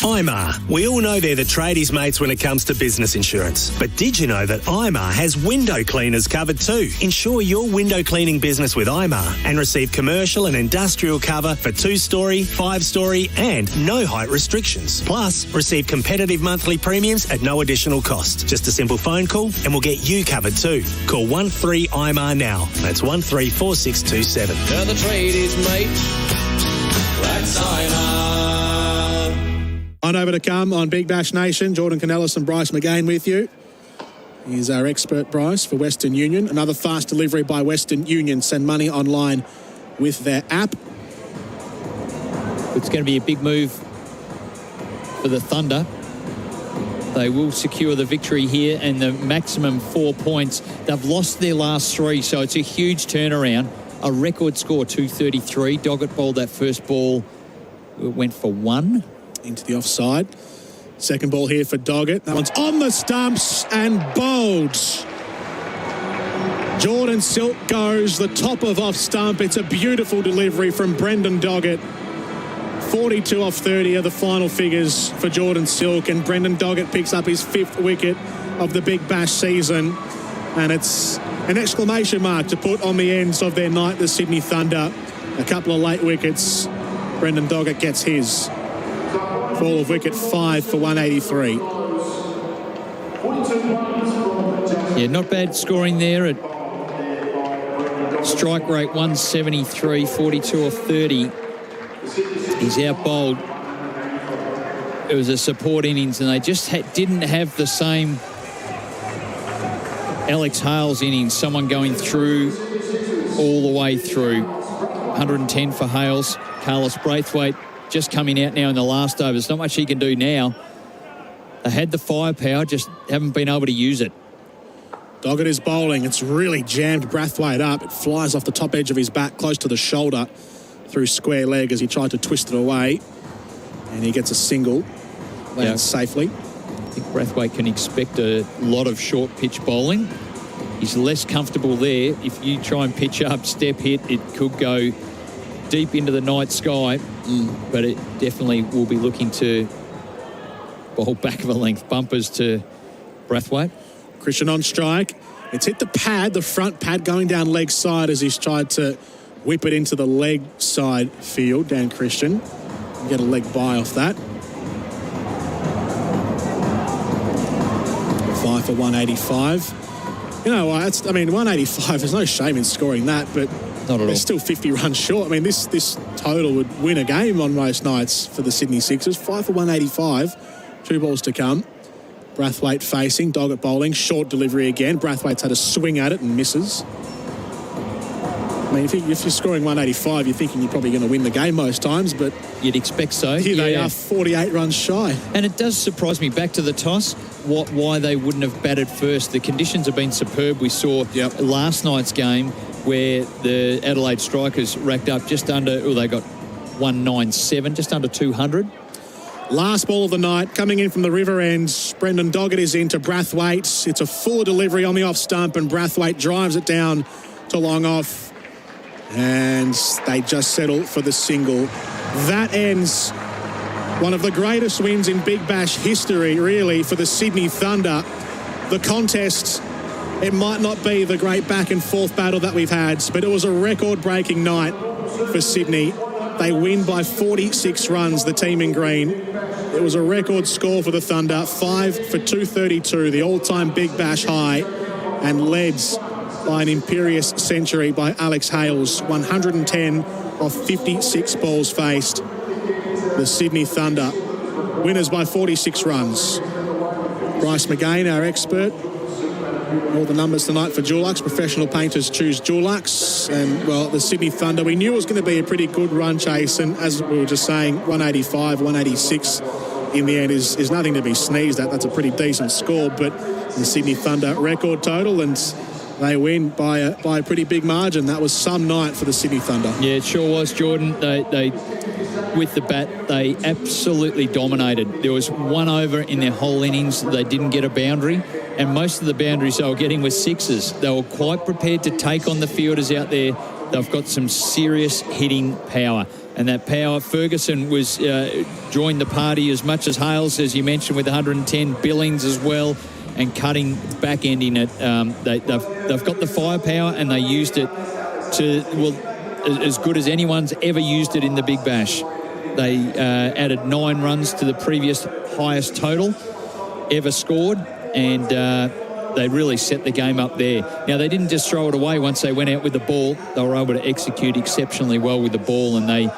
IMAR. We all know they're the tradies' mates when it comes to business insurance. But did you know that IMAR has window cleaners covered too? Insure your window cleaning business with IMAR and receive commercial and industrial cover for 2-story, 5-story and no height restrictions. Plus, receive competitive monthly premiums at no additional cost. Just a simple phone call and we'll get you covered too. Call 13-IMAR now. That's 134627. They're the tradies, mate. That's IMAR. On over to come on Big Bash Nation. Jordan Canellis and Bryce McGain with you. He's our expert, Bryce, for Western Union. Another fast delivery by Western Union. Send money online with their app. It's going to be a big move for the Thunder. They will secure the victory here and the maximum 4 points. They've lost their last 3, so it's a huge turnaround. A record score, 233. Doggett bowled that first ball. It went for 1. Into the offside. Second ball here for Doggett. That one's on the stumps and bowled. Jordan Silk goes the top of off stump. It's a beautiful delivery from Brendan Doggett. 42 off 30 are the final figures for Jordan Silk, and Brendan Doggett picks up his 5th wicket of the Big Bash season. And it's an exclamation mark to put on the ends of their night, the Sydney Thunder. A couple of late wickets. Brendan Doggett gets his. Fall of wicket 5 for 183. Yeah, not bad scoring there at strike rate 173, 42 off 30. He's out bowled. It was a support innings and they just didn't have the same Alex Hales innings, someone going through all the way through. 110 for Hales. Carlos Braithwaite just coming out now in the last over. There's not much he can do now. They had the firepower, just haven't been able to use it. Doggett is bowling. It's really jammed Braithwaite up. It flies off the top edge of his bat, close to the shoulder, through square leg as he tried to twist it away. And he gets a single. Lands safely. I think Braithwaite can expect a lot of short pitch bowling. He's less comfortable there. If you try and pitch up, step hit, it could go deep into the night sky, but it definitely will be looking to bowl back of a length bumpers to Brathwaite. Christian on strike. It's hit the pad, the front pad going down leg side as he's tried to whip it into the leg side field. Dan Christian. Get a leg bye off that. 5 for 185. You know, 185, there's no shame in scoring that, but not at all. They're still 50 runs short. I mean, this total would win a game on most nights for the Sydney Sixers. 5 for 185. 2 balls to come. Brathwaite facing, Doggett bowling, short delivery again. Brathwaite's had a swing at it and misses. I mean, if you're scoring 185, you're thinking you're probably going to win the game most times, but you'd expect so. Here they are, 48 runs shy. And it does surprise me, back to the toss, why they wouldn't have batted first. The conditions have been superb. We saw last night's game where the Adelaide Strikers racked up just under, they got 197, just under 200. Last ball of the night, coming in from the river end. Brendan Doggett is into Brathwaite. It's a full delivery on the off stump, and Brathwaite drives it down to long off. And they just settle for the single. That ends one of the greatest wins in Big Bash history, really, for the Sydney Thunder. The contest, it might not be the great back and forth battle that we've had, but it was a record-breaking night for Sydney. They win by 46 runs, the team in green. It was a record score for the Thunder, 5 for 232, the all-time Big Bash high, and led by an imperious century by Alex Hales, 110 of 56 balls faced. The Sydney Thunder, winners by 46 runs. Bryce McGain, our expert. All the numbers tonight for Dulux. Professional painters choose Dulux. And, well, the Sydney Thunder, we knew it was going to be a pretty good run chase. And as we were just saying, 185, 186 in the end is nothing to be sneezed at. That's a pretty decent score. But the Sydney Thunder record total, and they win by a pretty big margin. That was some night for the Sydney Thunder. Yeah, it sure was, Jordan. They with the bat, they absolutely dominated. There was one over in their whole innings. They didn't get a boundary, and most of the boundaries they were getting were sixes. They were quite prepared to take on the fielders out there. They've got some serious hitting power. And that power, Ferguson was joined the party as much as Hales, as you mentioned, with 110, Billings as well, and cutting, back-ending it. They've got the firepower, and they used it to, as good as anyone's ever used it in the Big Bash. They added 9 runs to the previous highest total ever scored, and they really set the game up there. Now, they didn't just throw it away once they went out with the ball. They were able to execute exceptionally well with the ball, and it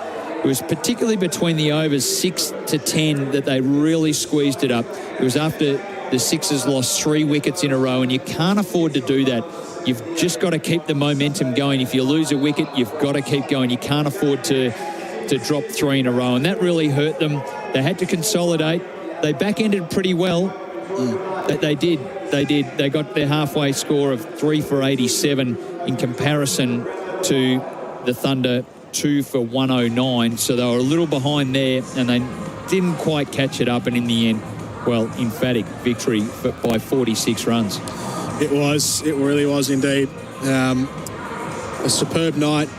was particularly between the overs 6 to 10 that they really squeezed it up. It was after the Sixers lost 3 wickets in a row, and you can't afford to do that. You've just got to keep the momentum going. If you lose a wicket, you've got to keep going. You can't afford to drop 3 in a row, and that really hurt them. They had to consolidate. They back-ended pretty well. They did. They got their halfway score of 3 for 87 in comparison to the Thunder 2 for 109. So they were a little behind there, and they didn't quite catch it up. And in the end, well, emphatic victory by 46 runs. It was. It really was indeed. A superb night.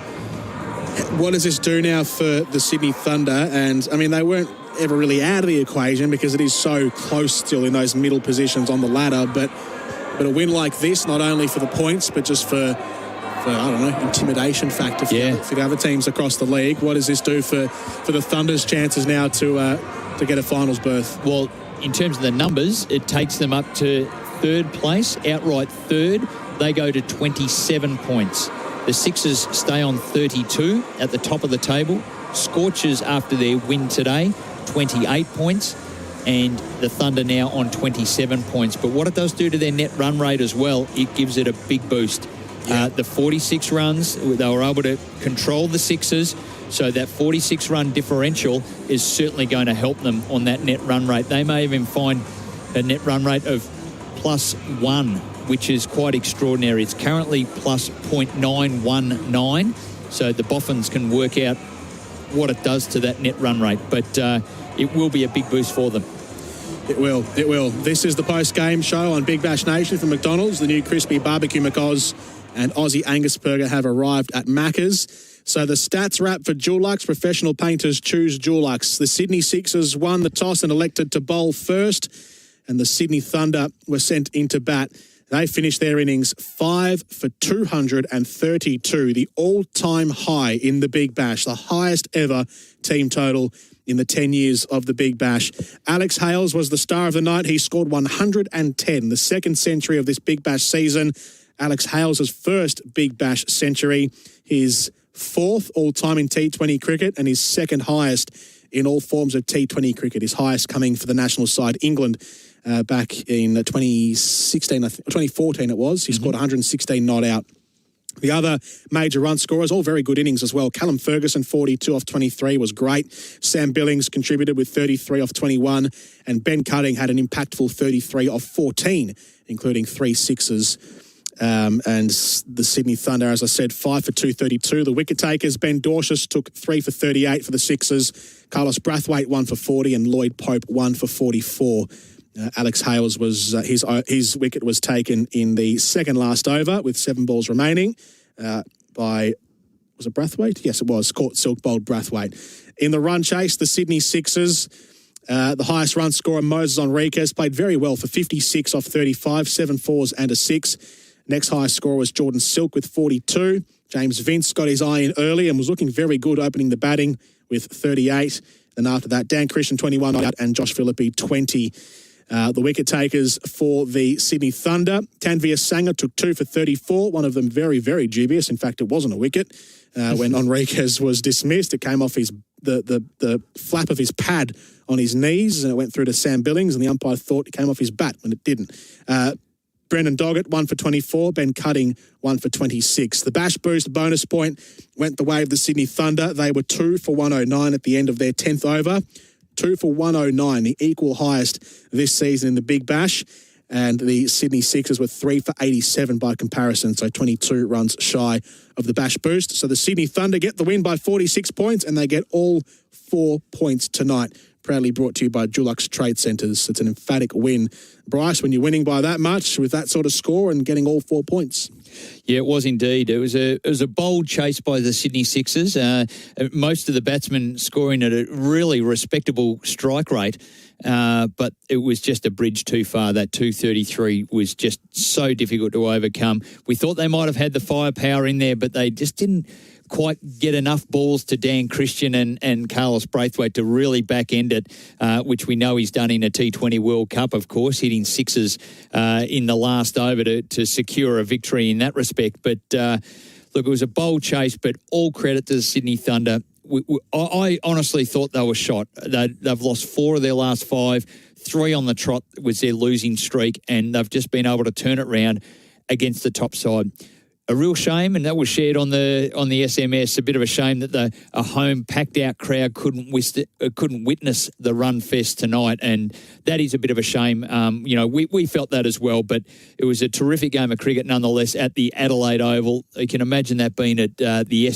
What does this do now for the Sydney Thunder? And, I mean, they weren't ever really out of the equation because it is so close still in those middle positions on the ladder. But a win like this, not only for the points, but just for I don't know, intimidation factor for the other teams across the league. What does this do for the Thunder's chances now to get a finals berth? Well, in terms of the numbers, it takes them up to third place, outright third. They go to 27 points. The Sixers stay on 32 at the top of the table. Scorchers, after their win today, 28 points. And the Thunder now on 27 points. But what it does do to their net run rate as well, it gives it a big boost. The 46 runs, they were able to control the Sixers. So that 46-run differential is certainly going to help them on that net run rate. They may even find a net run rate of +1, which is quite extraordinary. It's currently plus 0.919. So the Boffins can work out what it does to that net run rate. But it will be a big boost for them. It will. It will. This is the post-game show on Big Bash Nation from McDonald's. The new crispy barbecue McOz and Aussie Angus Burger have arrived at Macca's. So the stats wrap for Dulux. Professional painters choose Dulux. The Sydney Sixers won the toss and elected to bowl first. and the Sydney Thunder were sent into bat. They finished their innings 5 for 232, the all-time high in the Big Bash, the highest ever team total in the 10 years of the Big Bash. Alex Hales was the star of the night. He scored 110, the second century of this Big Bash season. Alex Hales' first Big Bash century, his fourth all-time in T20 cricket and his second highest in all forms of T20 cricket, his highest coming for the national side, England, back in 2014 it was. He scored 116 not out. The other major run scorers, all very good innings as well. Callum Ferguson, 42 off 23, was great. Sam Billings contributed with 33 off 21, and Ben Cutting had an impactful 33 off 14, including 3 sixes. And the Sydney Thunder, as I said, 5 for 232. The wicket takers, Ben Dorshus took 3 for 38 for the Sixers. Carlos Brathwaite 1 for 40, and Lloyd Pope 1 for 44. Alex Hales was his wicket was taken in the second last over with 7 balls remaining by, was it Brathwaite? Yes, it was. Caught silk bowled Brathwaite. In the run chase, the Sydney Sixers, the highest run scorer, Moses Enriquez, played very well for 56 off 35, 7 fours and a 6. Next highest scorer was Jordan Silk with 42. James Vince got his eye in early and was looking very good opening the batting with 38. Then after that, Dan Christian 21 out and Josh Phillippe 20. The wicket takers for the Sydney Thunder, Tanveer Sangha took 2 for 34, one of them very, very dubious. In fact, it wasn't a wicket when Enriquez was dismissed. It came off the flap of his pad on his knees, and it went through to Sam Billings, and the umpire thought it came off his bat when it didn't. Brendan Doggett, 1 for 24. Ben Cutting, 1 for 26. The Bash Boost bonus point went the way of the Sydney Thunder. They were 2 for 109 at the end of their 10th over. 2 for 109, the equal highest this season in the Big Bash. And the Sydney Sixers were 3 for 87 by comparison, so 22 runs shy of the Bash Boost. So the Sydney Thunder get the win by 46 points, and they get all 4 points tonight. Proudly brought to you by Dulux Trade Centres. It's an emphatic win. Bryce, when you're winning by that much with that sort of score and getting all 4 points. Yeah, it was indeed. It was a bold chase by the Sydney Sixers. Most of the batsmen scoring at a really respectable strike rate, but it was just a bridge too far. That 233 was just so difficult to overcome. We thought they might have had the firepower in there, but they just didn't quite get enough balls to Dan Christian and Carlos Brathwaite to really back end it, which we know he's done in a T20 World Cup, of course, hitting sixes in the last over to secure a victory in that respect. But look, it was a bold chase, but all credit to the Sydney Thunder. I honestly thought they were shot. They've lost 4 of their last 5. 3 on the trot was their losing streak, and they've just been able to turn it round against the top side. A real shame, and that was shared on the SMS. A bit of a shame that a home packed out crowd couldn't witness the run fest tonight, and that is a bit of a shame. We felt that as well, but it was a terrific game of cricket nonetheless at the Adelaide Oval. You can imagine that being at the